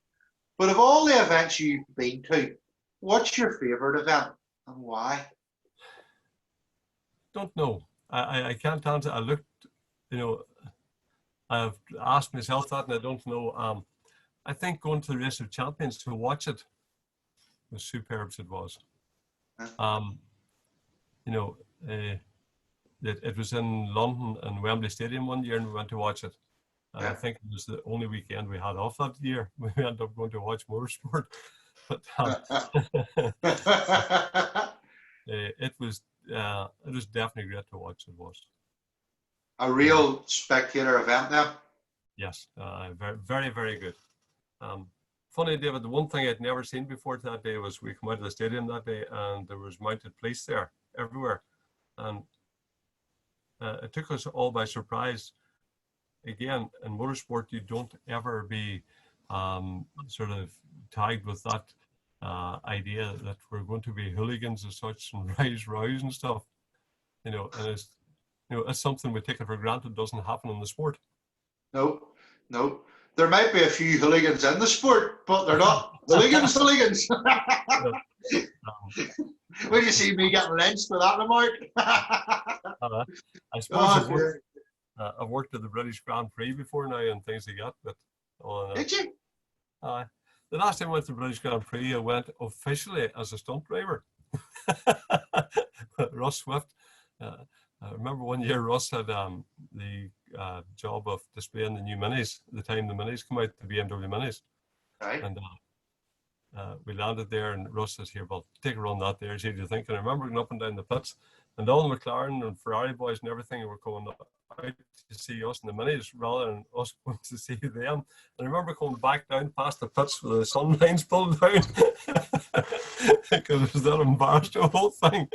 A: But of all the events you've been to, what's your favourite event and why?
B: Don't know. I can't answer. I looked, I've asked myself that and I don't know. I think going to the Race of Champions to watch it was superb as it was. It was in London and Wembley Stadium one year and we went to watch it. And I think it was the only weekend we had off that year. We ended up going to watch motorsport. But it was definitely great to watch. It was
A: a real spectator event now.
B: Yes, very, very, very good. Funny, David, the one thing I'd never seen before that day was we come out of the stadium that day and there was mounted police there everywhere. And it took us all by surprise. Again, in motorsport, you don't ever be sort of tagged with that idea that we're going to be hooligans as such and raise rows and stuff. And it's something we take it for granted doesn't happen in the sport.
A: No. there might be a few hooligans in the sport, but they're not hooligans. When you see me getting lynched for that remark?
B: I suppose I've worked at the British Grand Prix before now and things like that. But
A: did you?
B: The last time I went to the British Grand Prix, I went officially as a stunt driver. Russ Swift. I remember one year Russ had the job of displaying the new minis, the time the minis come out, the BMW minis.
A: Right.
B: And we landed there and Russ says, here, well, take a run that there, see what you think. And I remember going up and down the pits and all the McLaren and Ferrari boys and everything were coming out to see us in the minis rather than us going to see them. And I remember coming back down past the pits with the sunlines pulled down because it was that embarrassed the whole thing.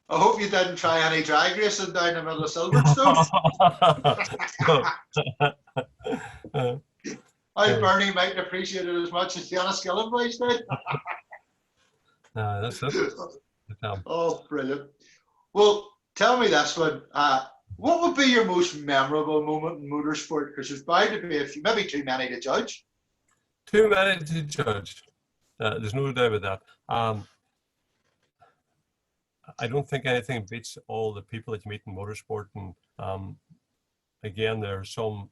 A: I hope you didn't try any drag racing down the middle of Silverstone. Bernie mightn't appreciate it as much as Fiona Skillen boys did.
B: That's it.
A: Oh, brilliant. Well, tell me this one. What would be your most memorable moment in motorsport? Because there's bound to be a few, maybe too many to judge.
B: Too many to judge. There's no doubt about that. I don't think anything beats all the people that you meet in motorsport. And again, there are some.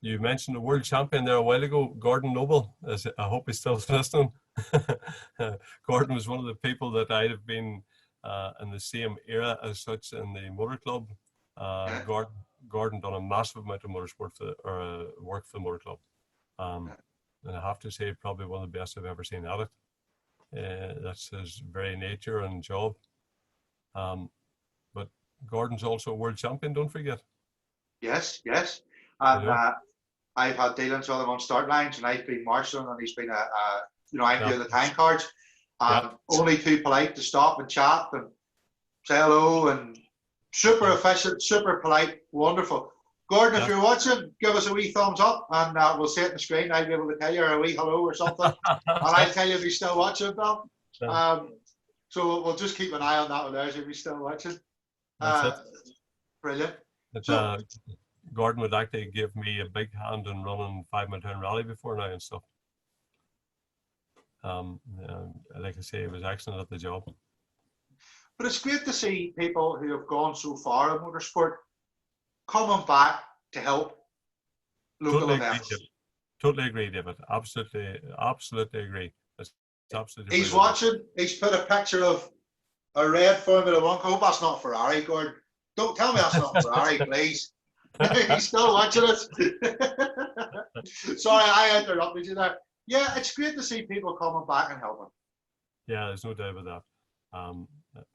B: You mentioned the world champion there a while ago, Gordon Noble. I hope he's still listening. Gordon was one of the people that I'd have been in the same era as such in the motor club. Gordon done a massive amount of motorsport work for the motor club. And I have to say, probably one of the best I've ever seen at it. That's his very nature and job. But Gordon's also a world champion, don't forget.
A: Yes. And I've had dealings with him on start lines, and I've been marshalling, and he's been I'm doing the time cards. Only too polite to stop and chat and say hello, and super efficient, super polite, wonderful. Gordon, if you're watching, give us a wee thumbs up, and we'll see it on the screen. I'll be able to tell you a wee hello or something, and I'll tell you if he's still watching, Bill. So we'll just keep an eye on that with ours if he's still watching. Brilliant.
B: Gordon would actually give me a big hand in running 5 Mile Town Rally before now and stuff. Like I say, he was excellent at the job.
A: But it's great to see people who have gone so far in motorsport coming back to help local events.
B: Totally agree, David. Absolutely agree. It's absolutely.
A: He's watching. He's put a picture of a red Formula One. I hope that's not Ferrari, Gordon. Don't tell me that's not Ferrari, please. He's still watching us. Sorry, I interrupted you there. Yeah, it's great to see people coming back and helping.
B: Yeah, there's no doubt about that.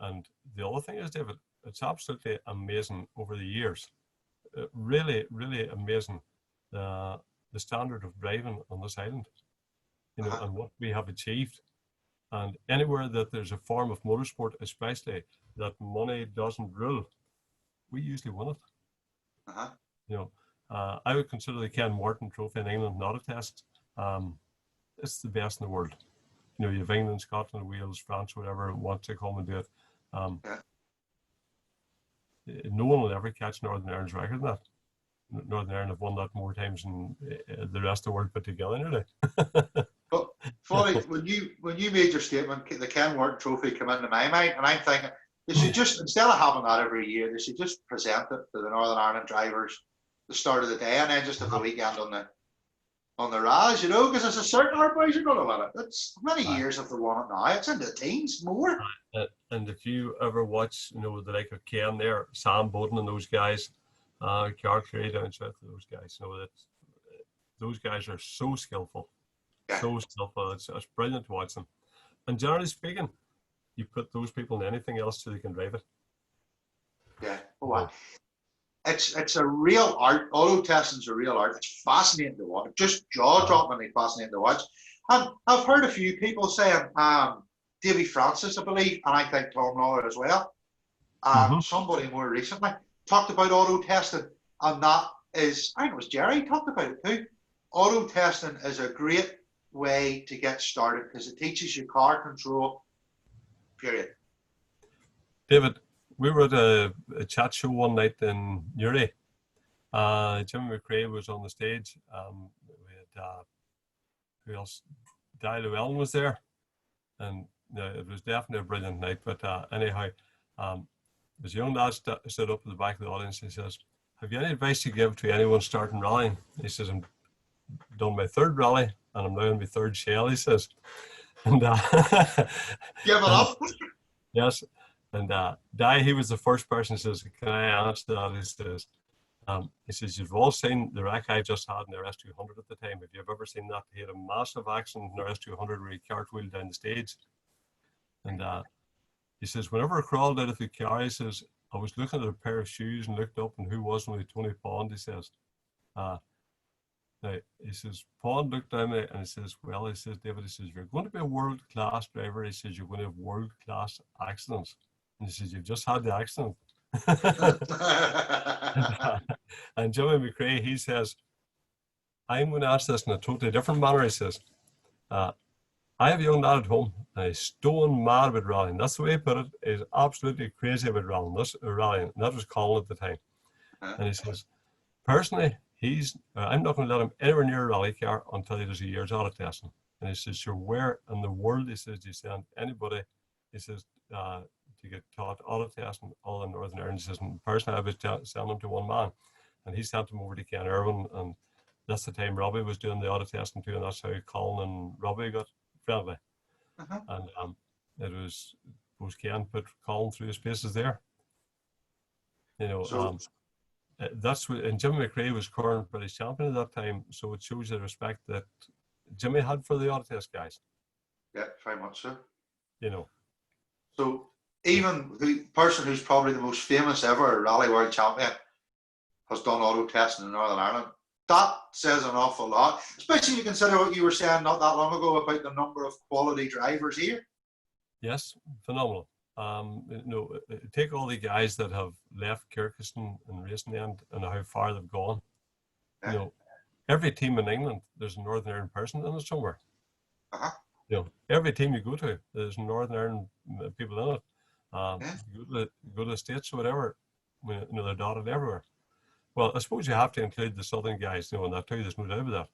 B: And the other thing is, David, it's absolutely amazing over the years. Really, really amazing the standard of driving on this island, and what we have achieved. And anywhere that there's a form of motorsport, especially that money doesn't rule, we usually win it. I would consider the Ken Wharton Trophy in England not a test. It's the best in the world. You have England, Scotland, Wales, France, whatever want to come and do it. No one will ever catch Northern Ireland's record in that. Northern Ireland have won that more times than the rest of the world put together nearly.
A: But Folly, when you made your statement, the Ken Wharton Trophy came into my mind, and I'm thinking they should just, instead of having that every year, they should just present it to the Northern Ireland drivers the start of the day, and then just have the weekend on the RAS, because it's a certain our boys are going to win it. It's many years if they won it now. It's in the teens more.
B: And if you ever watch, the like of Ken there, Sam Bowden and those guys, Carl Cleary down south, those guys, those guys are so skillful. So skillful. It's brilliant to watch them. And generally speaking, you put those people in anything else so they can drive it.
A: Yeah. Oh, wow. It's a real art. Auto testing's a real art. It's fascinating to watch. Just jaw-droppingly fascinating to watch. And I've heard a few people saying, Davy Francis, I believe, and I think Tom Lawler as well. Somebody more recently talked about auto testing, and that is, I think it was Jerry talked about it too. Auto testing is a great way to get started because it teaches you car control, period.
B: David, we were at a chat show one night in Newry, Jimmy McRae was on the stage. We had, who else? Di Llewellyn was there, and it was definitely a brilliant night. But anyhow, this young lad stood up at the back of the audience. He says, "Have you any advice to give to anyone starting rallying?" He says, "I'm done my third rally, and I'm now in my third shell." He says, and
A: Give it up.
B: yes, and Di, he was the first person. He says, "Can I answer that?" He says, "You've all seen the wreck I just had in the RS200 at the time. If you've ever seen that, he had a massive accident in the RS200 where he cartwheeled down the stage." And he says, "Whenever I crawled out of the car," he says, "I was looking at a pair of shoes and looked up, and who was with Tony Pond?" He says, now, he says, "Pond looked down at me and he says, well," he says, "David," he says, "if you're going to be a world-class driver," he says, "you're going to have world-class accidents." And he says, "You've just had the accident." And Jimmy McRae, he says, "I'm going to ask this in a totally different manner." He says, I have a young lad at home and he's stone mad about rallying. That's the way he put it. He's absolutely crazy about rallying. And that was Colin at the time. And he says, personally, I'm not going to let him anywhere near a rally car until he does a year's auto testing." And he says, "Sure, where in the world," he says, "do you send anybody," he says, "to get taught auto testing all in Northern Ireland?" He says, "And personally, I was sending him to one man, and he sent him over to Ken Irwin, and that's the time Robbie was doing the auto testing too, and that's how Colin and Robbie got friendly." And it was Ken put Colin through his paces there. You know,
A: So,
B: that's what, and Jimmy McRae was current British champion at that time, so it shows the respect that Jimmy had for the auto test guys.
A: yeah, very much so.
B: You know.
A: So even the person who's probably the most famous ever rally world champion has done auto testing in Northern Ireland. That says an awful lot, especially if you consider what you were saying not that long ago about the number of quality drivers here.
B: Yes, phenomenal. You know, take all the guys that have left Kyrgyzstan and racing end and how far they've gone. Yeah. You know, every team in England, there's a Northern Ireland person in it somewhere. You know, every team you go to, there's Northern Ireland people in it. You go to the States or whatever, you know, they're dotted everywhere. Well, I suppose you have to include the Southern guys, you know, and that too, there's no doubt about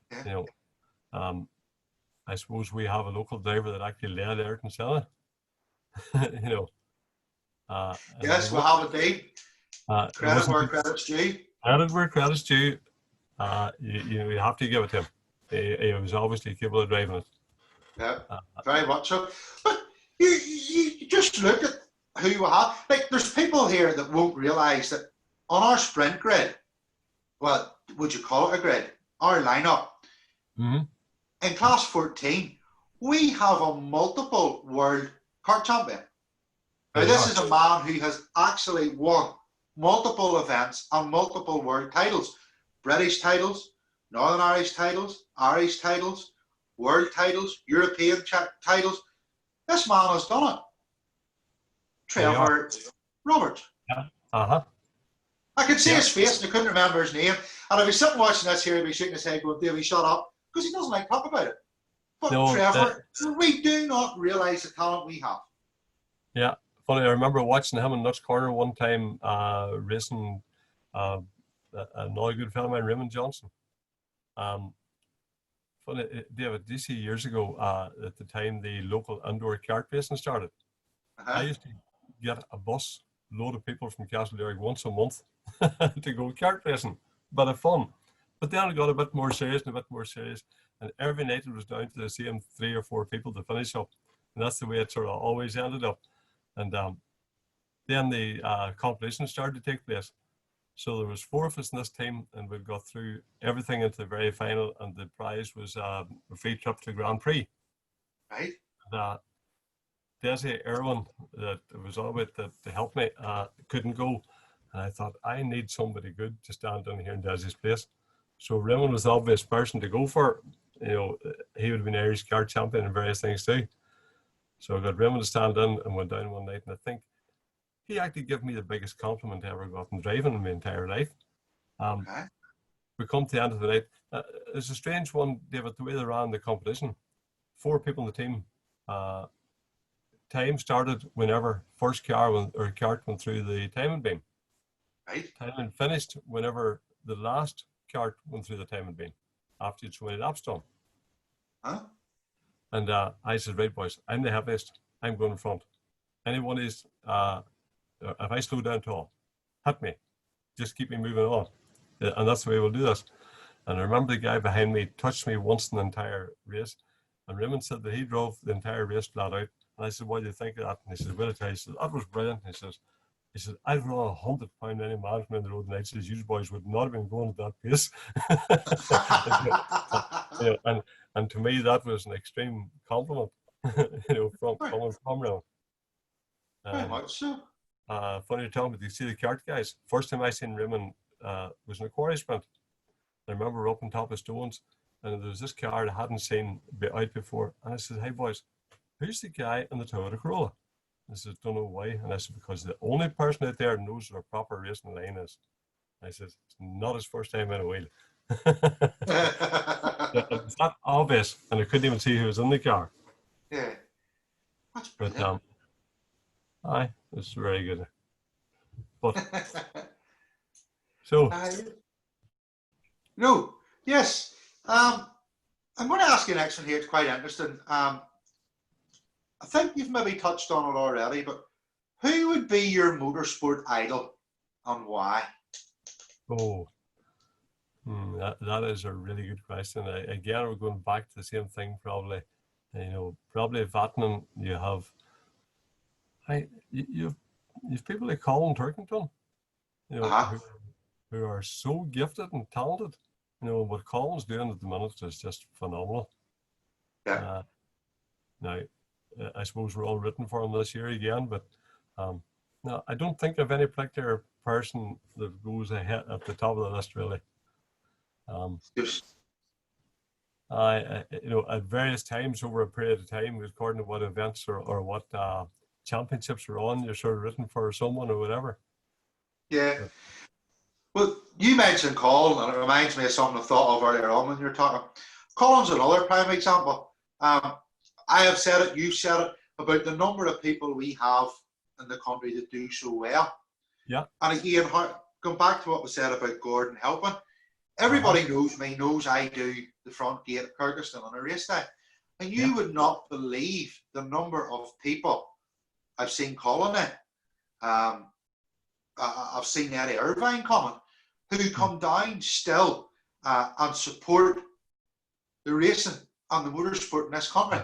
B: that. You know, I suppose we have a local driver that actually led Ayrton Senna. You know.
A: Yes, we have indeed. Credit where credit's due.
B: Credit where credit's due. You have to give it to him. He was obviously capable of driving it.
A: Yeah, very much so. But you just look at who we have. Like, there's people here that won't realise that on our sprint grid, well, would you call it a grid? Our lineup, in class 14, we have a multiple world kart champion. Now, this is a man who has actually won multiple events and multiple world titles. British titles, Northern Irish titles, world titles, European titles. This man has done it. Trevor Roberts.
B: Yeah.
A: I could see his face and I couldn't remember his name. And if he's sitting watching this here, he'd be shaking his head going, "Davey, shut up," because he doesn't like to talk about it. But no, Trevor, we do not realise the talent we have.
B: Yeah. Funny, I remember watching him in Nuts Corner one time racing another good fellow of mine, Raymond Johnson. Funny, David, do you see years ago at the time the local indoor kart racing started? I used to get a bus load of people from Castleberry once a month to go kart racing, but of fun. But then it got a bit more serious, and every night it was down to the same 3 or 4 people to finish up, and that's the way it sort of always ended up. And then the competition started to take place. So there was 4 of us in this team, and we got through everything into the very final, and the prize was a free trip to Grand Prix.
A: Right.
B: Desi Irwin, that was all about to help me, couldn't go. And I thought, I need somebody good to stand down here in Desi's place. So Raymond was the obvious person to go for. You know, he would have been Irish kart champion and various things too. So I got Raymond to stand in and went down one night, and I think he actually gave me the biggest compliment I ever got in driving in my entire life. We come to the end of the night. It's a strange one, David, the way they ran the competition. 4 people in the team. Time started whenever first car or kart went through the timing beam.
A: Right.
B: Timing finished whenever the last cart went through the timing beam after you'd so many laps done.
A: Huh?
B: And I said, right, boys, I'm the heaviest. I'm going in front. Anyone is, if I slow down at all, hit me. Just keep me moving on. And that's the way we'll do this. And I remember the guy behind me touched me once in the entire race. And Raymond said that he drove the entire race flat out. And I said, what do you think of that? And he said, well, I tell you, he said, that was brilliant. He says, I'd run 100 pound any man from in the road, and I says, you boys would not have been going at that pace. You know, and to me, that was an extreme compliment, you know, from coming from Raymond.
A: Very much so.
B: Funny to tell me, you see the kart guys. First time I seen Raymond was in a quarry sprint. I remember we're up on top of stones, and there was this car I hadn't seen out before. And I said, hey boys, who's the guy in the Toyota Corolla? I said, don't know why. And I said, because the only person out there knows what a proper racing line is. I said, it's not his first time in a wheel. It's not obvious, and I couldn't even see who was in the car.
A: Yeah. That's
B: But
A: brilliant.
B: aye, it's very good. But so
A: no, yes. I'm going to ask you next one here. It's quite interesting. I think you've maybe touched on it already, but who would be your motorsport idol and why?
B: That is a really good question. Again, we're going back to the same thing probably. You know, probably Vatman, you have you've people like Colin Turkington, you know, who are so gifted and talented. You know, what Colin's doing at the minute is just phenomenal.
A: Yeah.
B: Now, I suppose we're all rooting for him this year again, but no, I don't think of any particular person that goes ahead at the top of the list, really. You know, at various times over a period of time, according to what events or what championships are on, you're sort of rooting for someone or whatever.
A: Yeah. Well, you mentioned Colin, and it reminds me of something I thought of earlier on when you were talking. Colin's another prime example. I have said it, you've said it, about the number of people we have in the country that do so well.
B: Yeah.
A: And again, going back to what was said about Gordon helping, everybody knows me, knows I do the front gate at Kyrgyzstan on a race day. And you would not believe the number of people I've seen Colin in. I've seen Eddie Irvine coming, who come down still and support the racing and the motorsport in this country.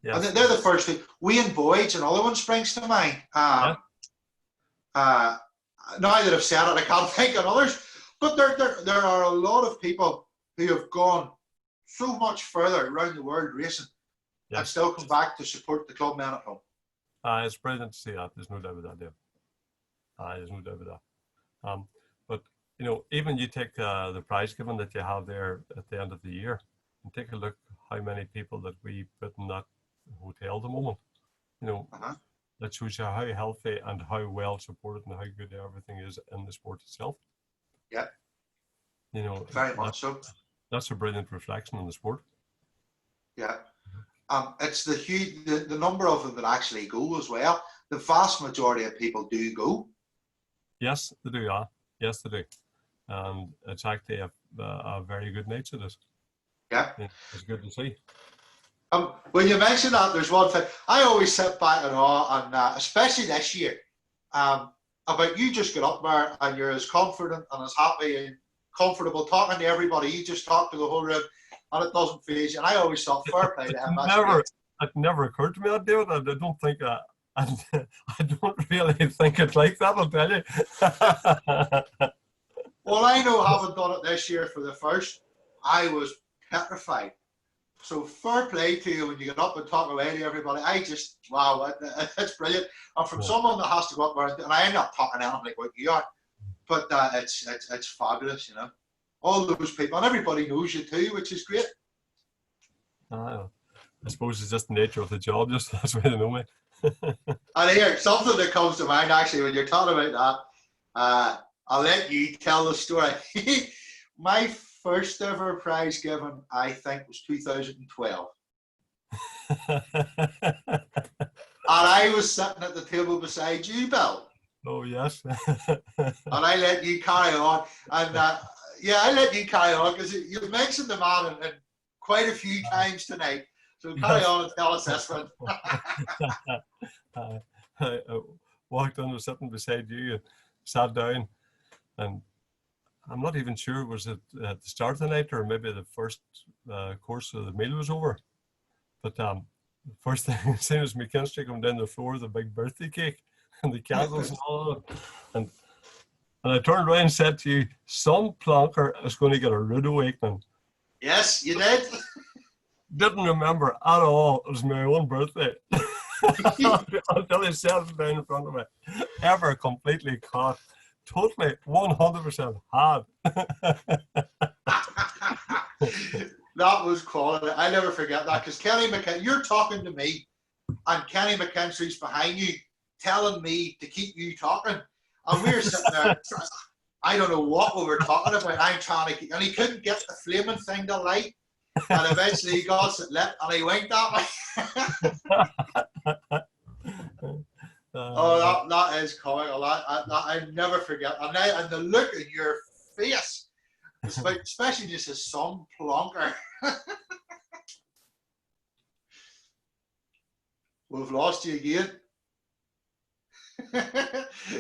A: Yes. And they're the first two. Wayne Boyd's another one springs to mind. Now that I've said it, I can't think of others. But there are a lot of people who have gone so much further around the world racing and still come back to support the club men at home.
B: It's brilliant to see that. There's no doubt about that, Dave. There's no doubt about that. But, you know, even you take the prize giving that you have there at the end of the year and take a look how many people that we put in that hotel at the moment. You know, that shows you how healthy and how well supported and how good everything is in the sport itself.
A: Yeah.
B: You know,
A: very much so.
B: That's a brilliant reflection on the sport.
A: Yeah. It's the number of them that actually go as well. The vast majority of people do go.
B: Yes, they do. Yeah. Yes, they do. And it's actually a very good nature.
A: Yeah.
B: It's good to see.
A: When you mention that, there's one thing I always sit back and awe, and especially this year, about you just get up there and you're as confident and as happy and comfortable talking to everybody. You just talk to the whole room, and it doesn't faze you. And I always thought fair play to him.
B: It never occurred to me that, David. I don't think I don't really think it's like that. I'll tell you.
A: Well, I know, having done it this year for the first, I was petrified. So fair play to you when you get up and talk away to everybody. Wow, it's brilliant. And from someone that has to go up there, and I am not talking anything like what you are, but it's fabulous, you know. All those people, and everybody knows you too, which is great.
B: I suppose it's just the nature of the job, just that's why they know me.
A: And here, something that comes to mind actually when you're talking about that, I'll let you tell the story. My first ever prize given, I think, was 2012. And I was sitting at the table beside you, Bill.
B: Oh, yes.
A: And I let you carry on. And yeah, I let you carry on because you've mentioned the man in quite a few times tonight. So carry
B: Yes.
A: on and tell us this one.
B: I walked in, was sitting beside you, and sat down, and I'm not even sure, was it at the start of the night or maybe the first course of the meal was over. But the first thing I seen was McKinstry come down the floor with a big birthday cake and the candles and all of it. And I turned around and said to you, some plonker is going to get a rude awakening.
A: Yes, you did.
B: Didn't remember at all it was my own birthday. Until he said it down in front of me. Ever completely caught. Totally 100% had.
A: That was quality. I never forget that because Kenny McKinstry, you're talking to me, and Kenny McKinstry's behind you, telling me to keep you talking, and we're sitting there. I don't know what we were talking about. I'm trying to keep, and he couldn't get the flaming thing to light, and eventually he got it lit, and he winked at me. Oh, that is comical. I never forget. And the look in your face, especially just as some plonker. We've lost you again.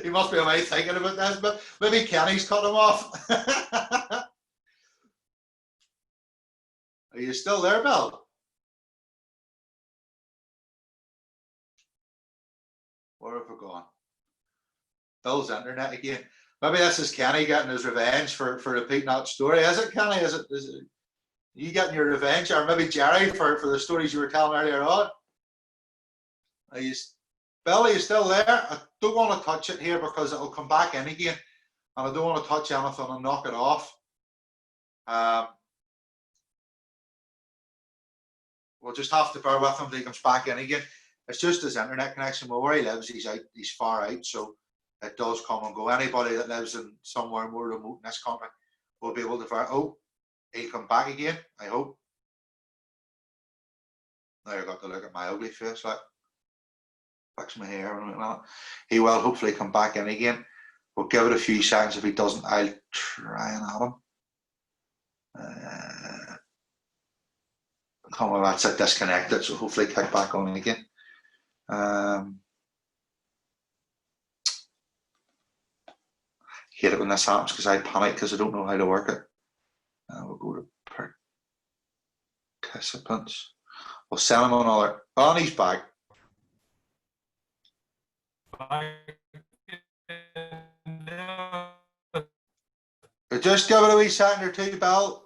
A: He must be away thinking about this, but maybe Kenny's cut him off. Are you still there, Bill? Where have we gone? Bill's internet again. Maybe this is Kenny getting his revenge for repeating that story. Is it, Kenny? Is it you getting your revenge? Or maybe Jerry for the stories you were telling earlier on? Bill, are you still there? I don't want to touch it here because it'll come back in again. And I don't want to touch anything and knock it off. We'll just have to bear with him until he comes back in again. It's just his internet connection. Well, where he lives, he's far out, so it does come and go. Anybody that lives in somewhere more remote in this country will be able to fire. Oh, he'll come back again, I hope. Now you've got to look at my ugly face, like fix my hair and like that. He will hopefully come back in again. We'll give it a few seconds. If he doesn't, I'll try and add him. Come on, that's it, disconnected, so hopefully kick back on again. Hate it when this happens because I panic because I don't know how to work it. We'll go to participants. We'll send him another. Oh, and he's back. Just give it a wee second or two, Bill.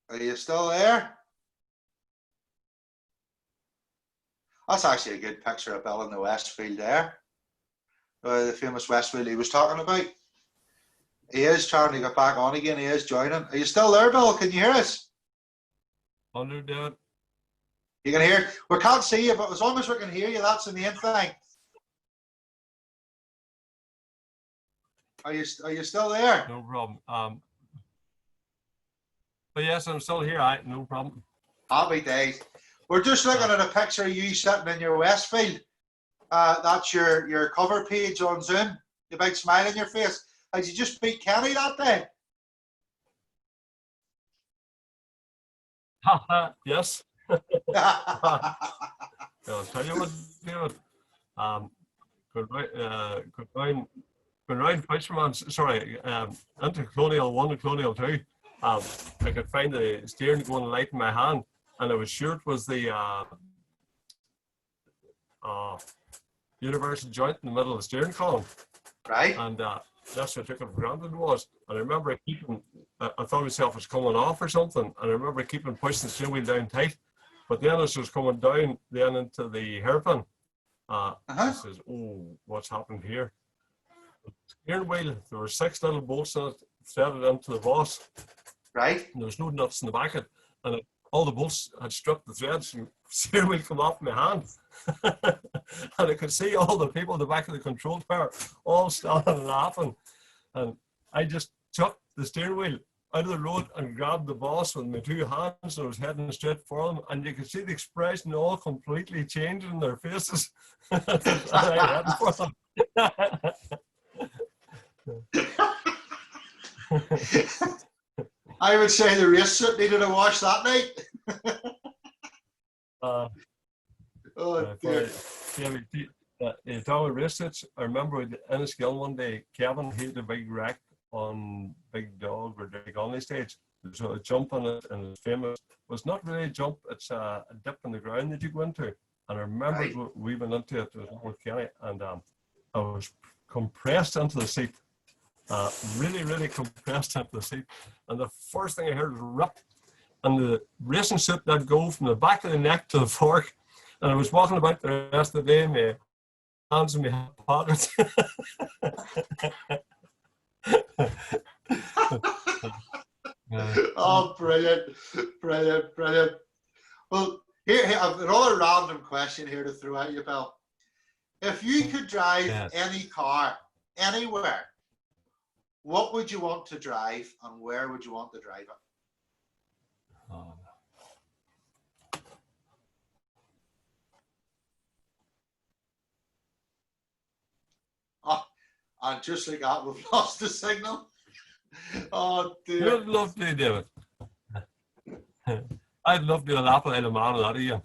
A: Are you still there? That's actually a good picture of Bill in the Westfield there. The famous Westfield he was talking about. He is trying to get back on again. He is joining. Are you still there, Bill? Can you hear us?
B: Under that.
A: You can hear. We can't see you, but as long as we can hear you, that's the main thing. Are you still there?
B: No problem. But yes, I'm still here. No problem.
A: Happy days. We're just looking at a picture of you sitting in your Westfield. That's your cover page on Zoom. The big smile on your face. Did you just beat Kenny that day?
B: Yes. I'll tell you what, David. Going round Fisherman, sorry, into Colonial 1 and Colonial 2, I could find the steering going light in my hand, and I was sure it was the universal joint in the middle of the steering column.
A: Right.
B: And that's what I took it for granted was. And I remember keeping, I thought myself was coming off or something, and I remember keeping pushing the steering wheel down tight. But then as it was coming down then into the hairpin, I says, oh, what's happened here? The steering wheel, there were 6 little bolts in it, threaded into the boss.
A: Right.
B: And there was no nuts in the back of it. And all the bolts had struck the threads and the steering wheel come off my hand. And I could see all the people in the back of the control tower all standing and laughing. And I just chucked the steering wheel out of the road and grabbed the boss with my two hands, and I was heading straight for them, and you could see the expression all completely changing in their faces. And I heading for them.
A: I would say the race suit needed a wash that night. Oh dear.
B: You talk about race suits. I remember in Enniskillen one day, Kevin hit a big wreck on Big Dog or Big Only stage. So a jump on it, and it's famous. It was not really a jump, it's a dip in the ground that you go into. And I remember
A: Right.
B: we went into it with Kelly, and I was compressed into the seat. Really, really compressed into the seat. And the first thing I heard was rip. And the racing suit that go from the back of the neck to the fork. And I was walking about the rest of the day, my hands in my pockets.
A: Oh, brilliant, brilliant, brilliant. Well, here I've another random question here to throw at you, Bill. If you could drive any car anywhere, what would you want to drive, and where would you want to drive it? Oh, and just like that, we've lost the signal. Oh dear.
B: I'd love to do it. I'd love to do a lap of the man out of you.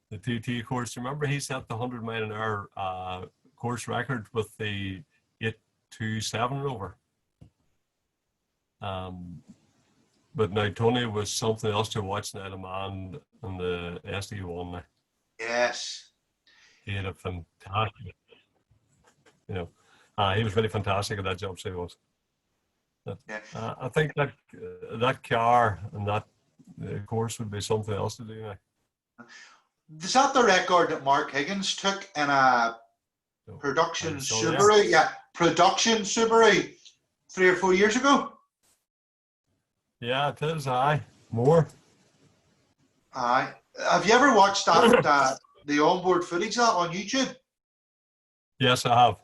B: The TT course. Remember, he set the 100-mile-an-hour course record with the 827 Rover. But now Tony was something else to watch now, the man in the SD1.
A: Yes.
B: He had a fantastic, he was really fantastic at that job, so he was. I think that car and that course would be something else to do now.
A: Is that the record that Mark Higgins took in a production Subaru? Yeah, production Subaru 3 or 4 years ago.
B: Yeah, it is. Aye, more.
A: Aye. Have you ever watched that the onboard footage of that on YouTube?
B: Yes, I have.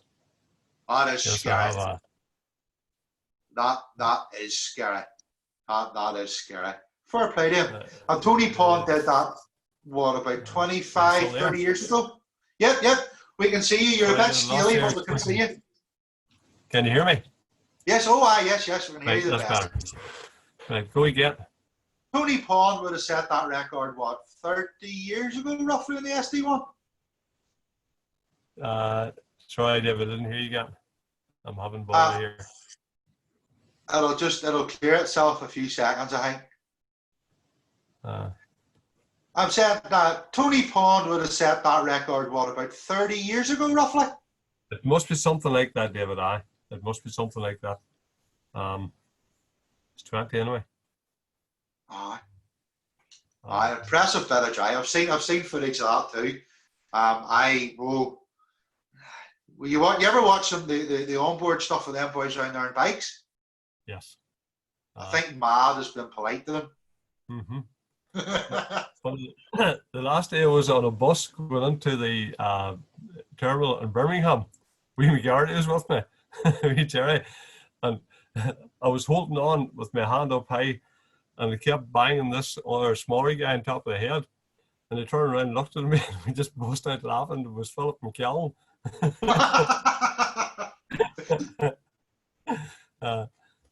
A: That is
B: Yes,
A: scary.
B: I have.
A: That is scary. That is scary. Fair play to him. And Tony Pond did that, what, about 25, 30 years ago? Yep. We can see you. You're a bit scaly, but we can see you.
B: Can you hear me?
A: Yes. Oh, aye. Yes. We can hear you the best.
B: Better. Right, go again.
A: Tony Pond would have set that record, what, 30 years ago, roughly, in the SD1?
B: Sorry, David, I didn't hear you again. I'm having bother here.
A: It'll clear itself a few seconds, I think. I'm saying that Tony Pond would have set that record, what, about 30 years ago, roughly?
B: It must be something like that, David. It must be something like that. It's 20 anyway.
A: Aye. Impressive bit of drive. I've seen footage of that too. You ever watch the onboard stuff with them boys around there on bikes?
B: Yes.
A: I think Mad has been polite to them.
B: Mm-hmm. The last day I was on a bus going into the terminal in Birmingham. Wee McGarty was with me, wee Jerry, and I was holding on with my hand up high, and I kept banging this other smaller guy on top of the head. And he turned around and looked at me, and we just burst out laughing. It was Philip McKellen.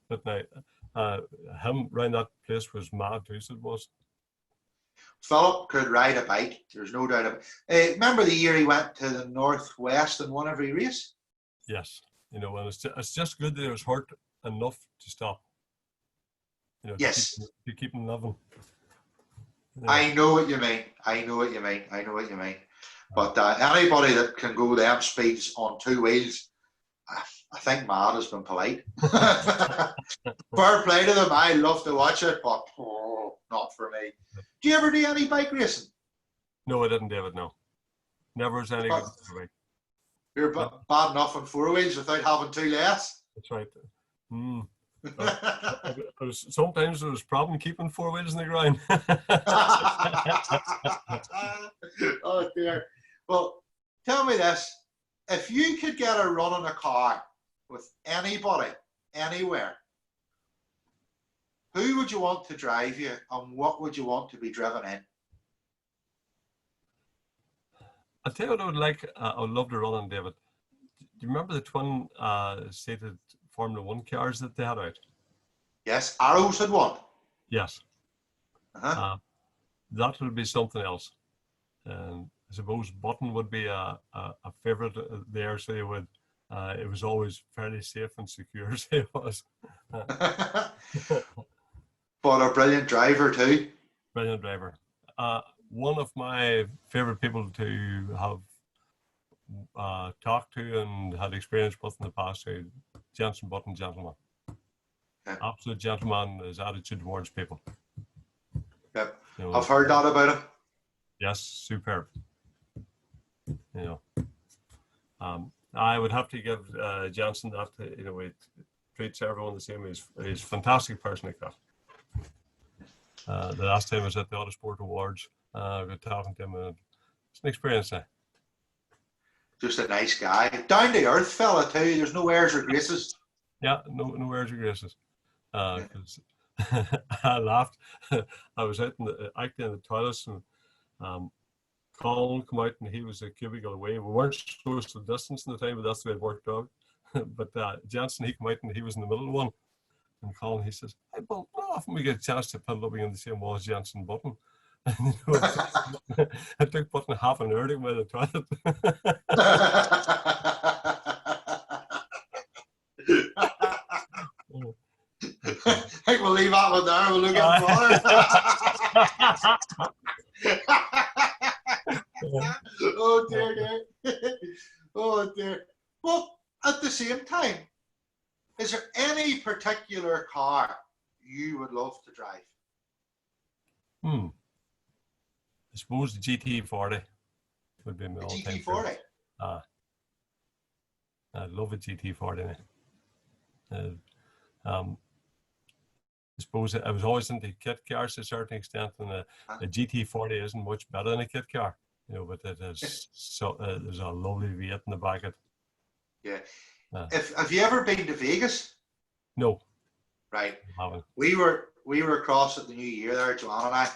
B: But now, him around that place was mad too, so it was.
A: Philip could ride a bike, there's no doubt about it. Remember the year he went to the Northwest and won every race?
B: Yes. And it's just good that he was hurt enough to stop.
A: Yes.
B: To keep him living.
A: I know what you mean. But anybody that can go them speeds on two wheels, I think Mad has been polite. Fair play to them. I love to watch it, but not for me. Do you ever do any bike racing?
B: No, I didn't, David. No, never was any good for me.
A: You're bad enough on four wheels without having two less.
B: That's right. Sometimes there was a problem keeping four wheels in the ground.
A: Oh dear. Well, tell me this. If you could get a run in a car with anybody, anywhere, who would you want to drive you, and what would you want to be driven in?
B: I'll tell you what I would like. I would love to run on, David. Do you remember the twin seated Formula One cars that they had out?
A: Yes, Arrows had one.
B: Yes.
A: Uh-huh.
B: That would be something else. And I suppose Button would be a favourite there, so you would. It was always fairly safe and secure, so it was.
A: But a brilliant driver too.
B: Brilliant driver. One of my favourite people to have talked to and had experience with in the past, Jenson Button, gentleman.
A: Yeah.
B: Absolute gentleman, his attitude towards people.
A: Yep.
B: You know,
A: I've heard that about him.
B: yes, superb. You know, I would have to give Jenson that. You know, he treats everyone the same. He's a fantastic person like that. The last time I was at the Autosport Awards, I got talking to him, and it's an experience now.
A: Just a nice guy, down to earth fella too. There's no airs or graces.
B: Yeah, no airs or graces. Because I laughed. I was out acting in the toilets, and Colin come out, and he was a cubicle away. We weren't social distance in the time, but that's the way it worked out. But Jenson, he come out, and he was in the middle of one. And Colin, he says, "Hey, Bill, not often we get a chance to put living in the same wall as Jenson Button." And, you know, it took Button half an hour to go to the toilet.
A: I think we'll leave that one there. We'll look at brother. Oh dear, dear. Oh dear. Well, at the same time, is there any particular car you would love to drive?
B: I suppose the GT40 would be my all-time
A: GT40?
B: favorite. I love a GT40. I suppose I was always into kit cars to a certain extent, and a GT40 isn't much better than a kit car, you know, but it is there's a lovely V8 in the back of it.
A: Yeah. Have you ever been to Vegas?
B: No.
A: Right.
B: I haven't.
A: We were across at the New Year there, Joanne and I,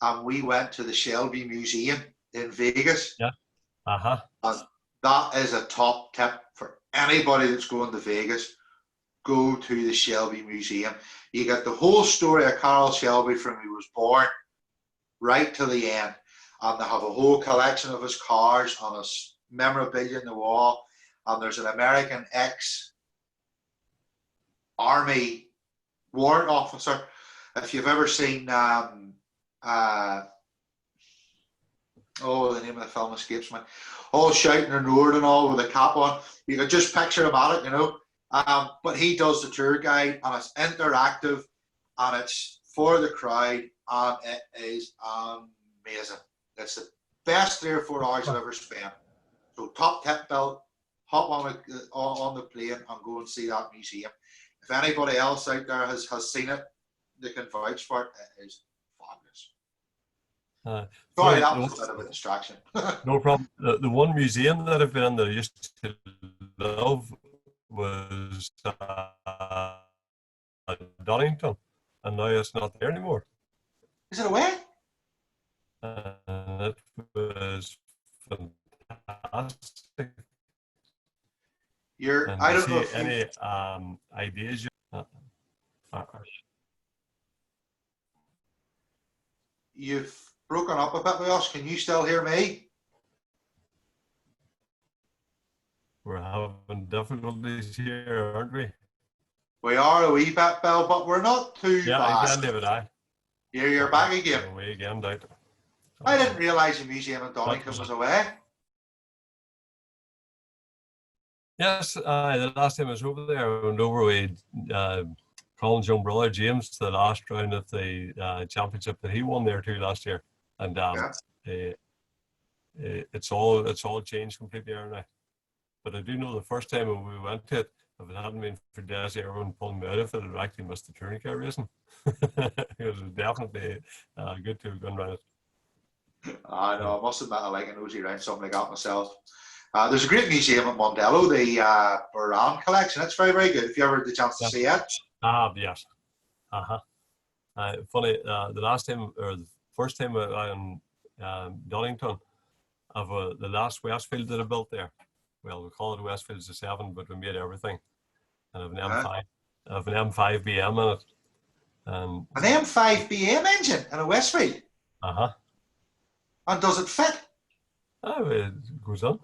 A: and we went to the Shelby Museum in Vegas.
B: Yeah. Uh-huh.
A: And that is a top tip for anybody that's going to Vegas. Go to the Shelby Museum. You get the whole story of Carroll Shelby from he was born right to the end. And they have a whole collection of his cars and his memorabilia in the wall. And there's an American ex-Army warrant officer. If you've ever seen, the name of the film escapes me, all shouting and roaring and all with a cap on, you could just picture him at it, you know. But he does the tour guide, and it's interactive, and it's for the crowd, and it is amazing. It's the best 3 or 4 hours I've ever spent. So top tip, Bill, hop on the plane and go and see that museum. If anybody else out there has seen it, they can vouch for it. It is fabulous. Sorry, that was a bit of a distraction.
B: No problem. The one museum that I've been in that I used to love was Donington, and now it's not there anymore.
A: Is it away?
B: And it was fantastic.
A: I don't know if
B: any ideas.
A: You've broken up a bit with us. Can you still hear me?
B: We're having difficulties here, aren't we?
A: We are a wee bit, Bill, but we're not too bad.
B: Yeah, again, David,
A: You're back again.
B: Away again, doubt.
A: I didn't realise the museum in Donington was away.
B: Yes, the last time I was over there, I went over with Colin's young brother, James, to the last round of the championship that he won there too last year. And it's all changed completely there now. But I do know the first time when we went to it, if it hadn't been for Desi, everyone pulling me out of it, I'd actually missed the touring car racing. It was definitely good to have gone around it.
A: I know, I must admit I like a nosy around something like that myself. There's a great museum at Mondello, the Baran collection. It's very, very good if you ever had the chance to see it.
B: Yes. Uh-huh. Funny, the last time or the first time I in Donington, of the last Westfield that I built there. Well, we call it Westfields the 7, but we made everything. And I have an M5, I have an M5 BM in it. And
A: An M5 BM engine in a Westfield. And does it fit?
B: Oh, it goes on.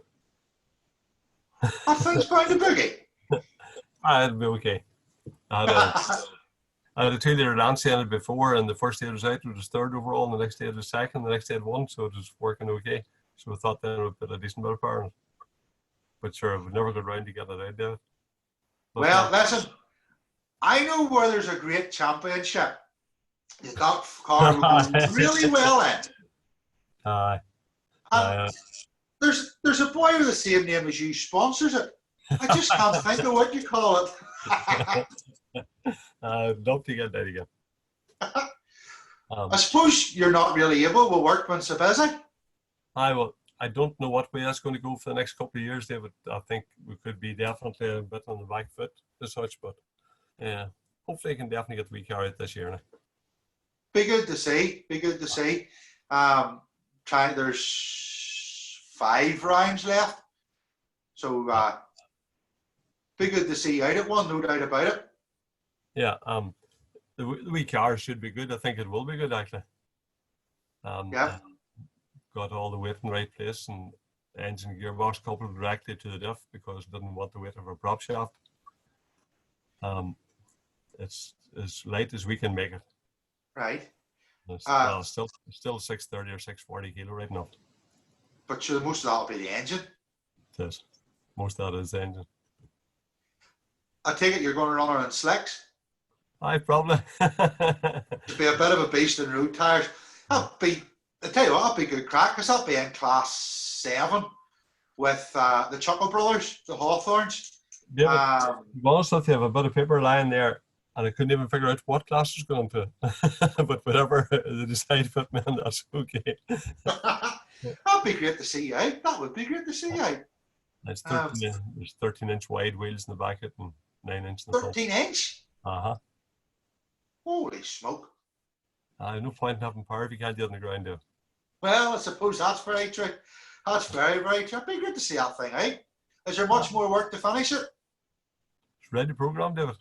A: That thing's bound to boogie.
B: It'll be okay. I had a 2-litre Lancy in it before, and the first day it was out, it was 3rd overall, and the next day it was 2nd, the next day it won, so it was working okay. So I thought then it would put a decent bit of power in it. But sure, we never got round to getting it out there.
A: Well, listen, I know where there's a great championship. That car would go really well in. There's a boy with the same name as you sponsors it. I just can't think of what you call it.
B: Love to get that again.
A: I suppose you're not really able with work when so busy.
B: I don't know what way that's going to go for the next couple of years, David. I think we could be definitely a bit on the back foot as such, but yeah, hopefully I can definitely get the wee car out this year now.
A: Be good to see. Be good to see. There's 5 rounds left, so be good to see you out at one, no doubt about it.
B: Yeah, the wee car should be good. I think it will be good actually.
A: Yeah.
B: Got all the weight in the right place, and engine gearbox coupled directly to the diff because it didn't want the weight of a prop shaft. It's as light as we can make it.
A: Right.
B: It's still 630 or 640 kilo right now.
A: But sure, most of that will be the engine.
B: It is. Most of that is the engine.
A: I take it you're going to run her in slicks.
B: Aye, probably.
A: It'll be a bit of a beast in road tyres. I tell you what, that'll be good crack, because that'll be in class 7 with the Chuckle Brothers, the Hawthorns.
B: Yeah, to be honest with you, I have a bit of paper lying there, and I couldn't even figure out what class it's going to. But whatever they decide to put me in, that's okay.
A: That'd be great to see you out. That would be great to see you out.
B: It's 13, there's 13-inch wide wheels in the back of it and 9-inch in the front.
A: 13-inch?
B: Holy
A: smoke.
B: No point in having power if you can't get on the ground, though.
A: Well, I suppose that's very true. That's very, very true. It'd be good to see that thing out. Is there much more work to finish it?
B: It's ready to program, David.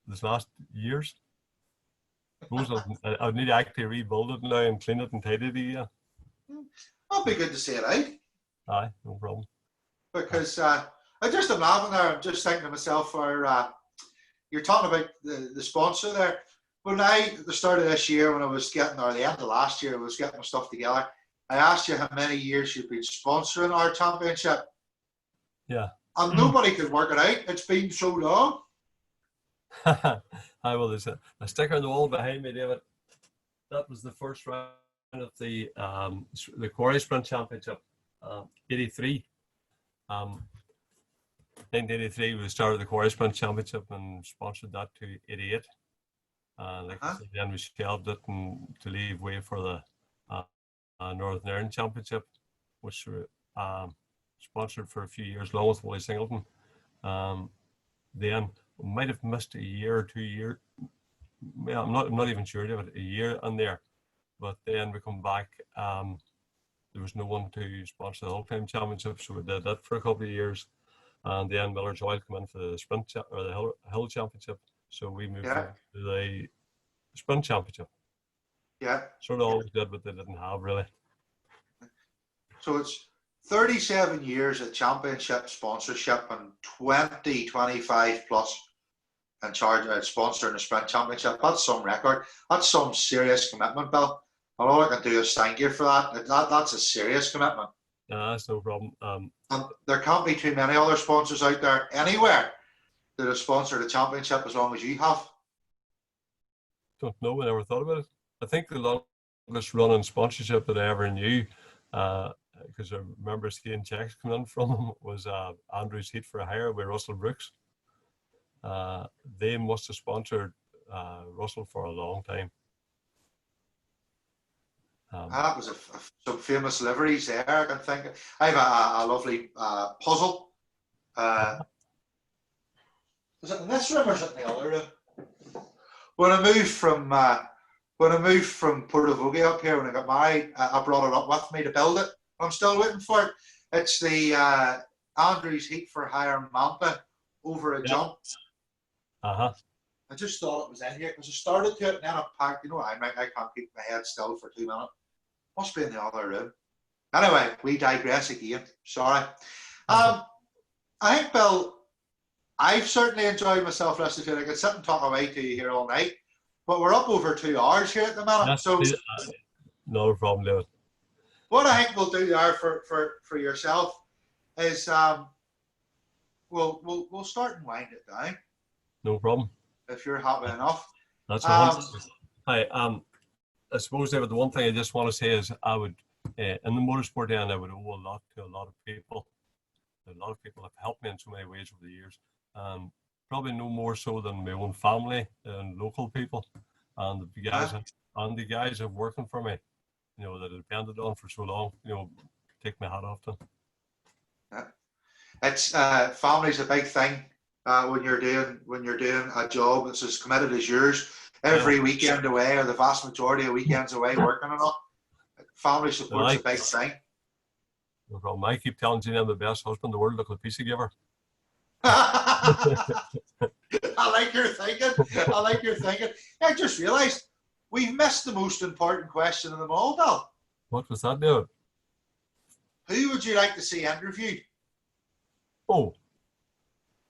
B: This last years. I'd need to actually rebuild it now and clean it and tidy it again.
A: That'd be good to see it out.
B: Aye, no problem.
A: Because I just am laughing there. I'm just thinking to myself, you're talking about the sponsor there. When at the start of this year, when I was getting, or the end of last year, I was getting my stuff together, I asked you how many years you've been sponsoring our championship.
B: Yeah.
A: And nobody could work it out. It's been so long.
B: There's a sticker on the wall behind me, David. That was the first round of the Quarry Sprint Championship, 83. 1983, we started the Quarry Sprint Championship and sponsored that to 88. Then we shelved it and to leave way for the Northern Ireland Championship, which were sponsored for a few years along with Wally Singleton. Then we might have missed a year or 2 years. Yeah, I'm not even sure, David, a year in there. But then we come back. There was no one to sponsor the All-Time Championship, so we did that for a couple of years. And then Miller's Oil came in for the Sprint or the Hill Championship. So we moved to the Sprint Championship.
A: Yeah.
B: Sort of always did what they didn't have, really.
A: So it's 37 years of championship sponsorship and 25 plus in charge of sponsoring the Sprint Championship. That's some record. That's some serious commitment, Bill. And all I can do is thank you for that. That's a serious commitment.
B: No, that's no problem.
A: And there can't be too many other sponsors out there anywhere that have sponsored a championship as long as you have.
B: Don't know. I never thought about it. I think the longest running sponsorship that I ever knew, because I remember seeing checks coming in from them, was Andrew's Heat for a Hire with Russell Brooks. They must have sponsored Russell for a long time.
A: That was some famous liveries there. I can think. I have a lovely puzzle. Is it in this room or is it in the other room? When I moved from when I moved from Portavogie up here, when I got married, I brought it up with me to build it. I'm still waiting for it. It's the Andrews Heat for Hire Manta over a jump.
B: Uh-huh.
A: I just thought it was in here because I started to it and then I packed. You know, I can't keep my head still for 2 minutes. Must be in the other room. Anyway, we digress again. Sorry. I think, Bill, I've certainly enjoyed myself listening to it. I could sit and talk away to you here all night, but we're up over 2 hours here at the minute. So,
B: no problem, David.
A: what I think we'll do there for yourself is we'll start and wind it down.
B: No problem.
A: If you're happy enough.
B: That's 100%. Hi, I suppose, David, the one thing I just want to say is I would, in the motorsport end, I would owe a lot to a lot of people. A lot of people have helped me in so many ways over the years. Probably no more so than my own family and local people, and the guys who have working for me, you know, that I depended on for so long. You know, take my hat off to them.
A: Yeah. It's family's a big thing when you're doing a job that's as committed as yours. Every weekend away, or the vast majority of weekends away, working and all. Family support's a big thing.
B: No problem. I keep telling Gina I'm the best husband in the world. Look at the pizza giver.
A: I like your thinking. I just realised we've missed the most important question of them all, Bill.
B: What was that, David?
A: Who would you like to see interviewed?
B: Oh.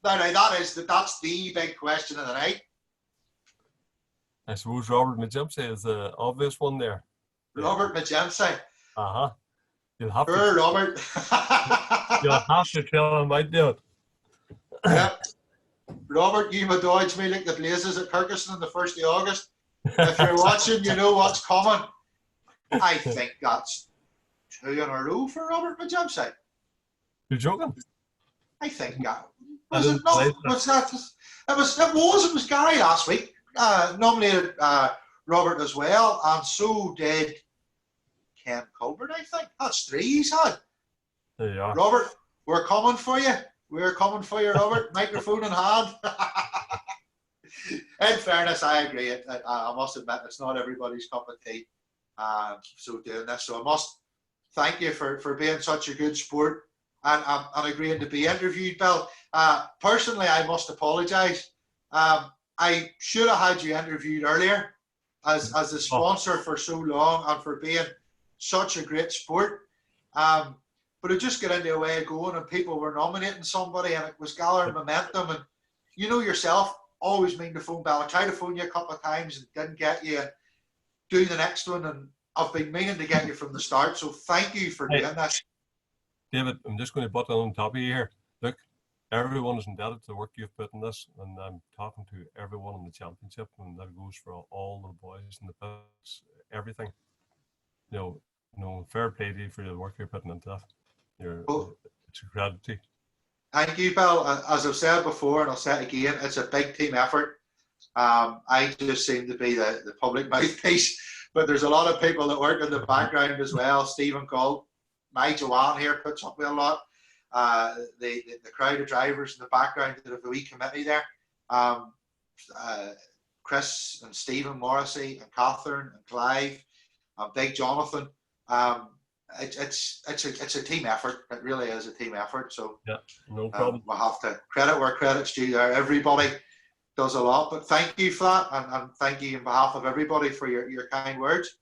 A: No, that's the big question of the night.
B: I suppose Robert McGimpsey is the obvious one there.
A: Robert McGimpsey.
B: Uh-huh. You'll have to.
A: Robert.
B: You'll have to tell him I do it.
A: Yep. Robert, you may dodge me like the Blazes at Kirkuson on the 1st of August. If you're watching, you know what's coming. I think that's 2 in a row for Robert McGimpsey.
B: You're joking?
A: I think that was it not? Was that? It was Gary last week. Nominated Robert as well, and so did Ken Colbert. I think that's 3 he's had.
B: There you are.
A: Robert, we're coming for you. We're coming for you, Robert. Microphone in hand. In fairness, I agree. I must admit, it's not everybody's cup of tea. So doing this, so I must thank you for being such a good sport and agreeing to be interviewed, Bill. Personally, I must apologise. I should have had you interviewed earlier as a sponsor for so long and for being such a great sport. But it just got into a way of going and people were nominating somebody and it was gathering momentum. And you know yourself, always mean to phone, Bill. I tried to phone you a couple of times and didn't get you. Do the next one. And I've been meaning to get you from the start. So thank you for doing this.
B: David, I'm just going to butt on top of you here. Look, everyone is indebted to the work you've put in this, and I'm talking to everyone in the championship, and that goes for all the boys in the pits, everything. You know, fair play to you for the work you're putting into that. It's a gratitude.
A: Thank you, Bill. As I've said before, and I'll say it again, it's a big team effort. I just seem to be the public mouthpiece, but there's a lot of people that work in the background as well. Stephen Gold, my Joanne here puts up with a lot. The crowd of drivers in the background that have the wee committee there. Chris and Stephen Morrissey and Catherine and Clive and Big Jonathan. It's a team effort. It really is a team effort. So
B: yeah, no problem.
A: We'll have to credit where credit's due there. Everybody does a lot, but thank you for that, and thank you on behalf of everybody for your kind words.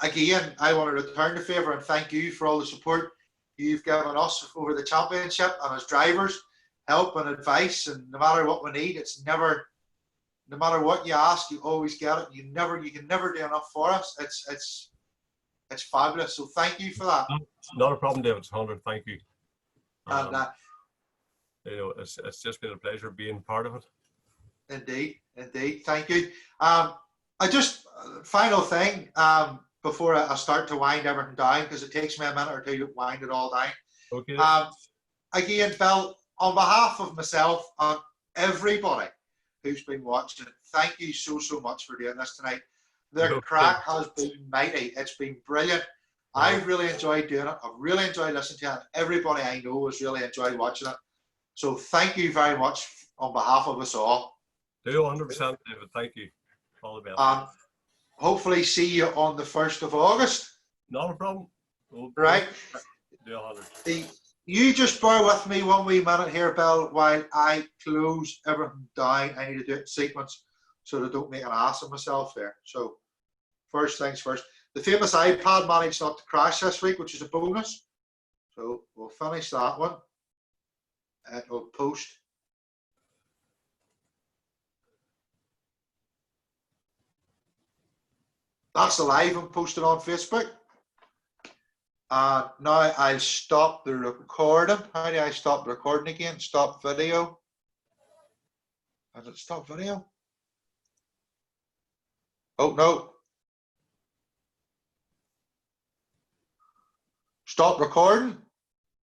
A: Again, I want to return the favour and thank you for all the support you've given us over the championship and as drivers, help and advice, and no matter what we need, it's never, no matter what you ask, you always get it. You can never do enough for us. It's fabulous. So thank you for that.
B: Not a problem, David. It's 100. Thank you.
A: And
B: you know, it's just been a pleasure being part of it.
A: Indeed. Thank you. Final thing. Before I start to wind everything down, because it takes me a minute or two to wind it all down.
B: Okay.
A: Again, Bill, on behalf of myself and everybody who's been watching, thank you so much for doing this tonight. The crack has been mighty. It's been brilliant. I've really enjoyed doing it. I've really enjoyed listening to it. And everybody I know has really enjoyed watching it. So thank you very much on behalf of us all.
B: Do 100%, David. Thank you. All the best.
A: And hopefully see you on the 1st of August.
B: Not a problem.
A: Right.
B: Do 100.
A: You just bear with me 1 wee minute here, Bill, while I close everything down. I need to do it in sequence so that I don't make an ass of myself there. So first things first. The famous iPad managed not to crash this week, which is a bonus. So we'll finish that one. It will post. That's the live and posted on Facebook. Now I'll stop the recording. How do I stop the recording again? Stop video. Has it stop video? Oh no. Stop recording.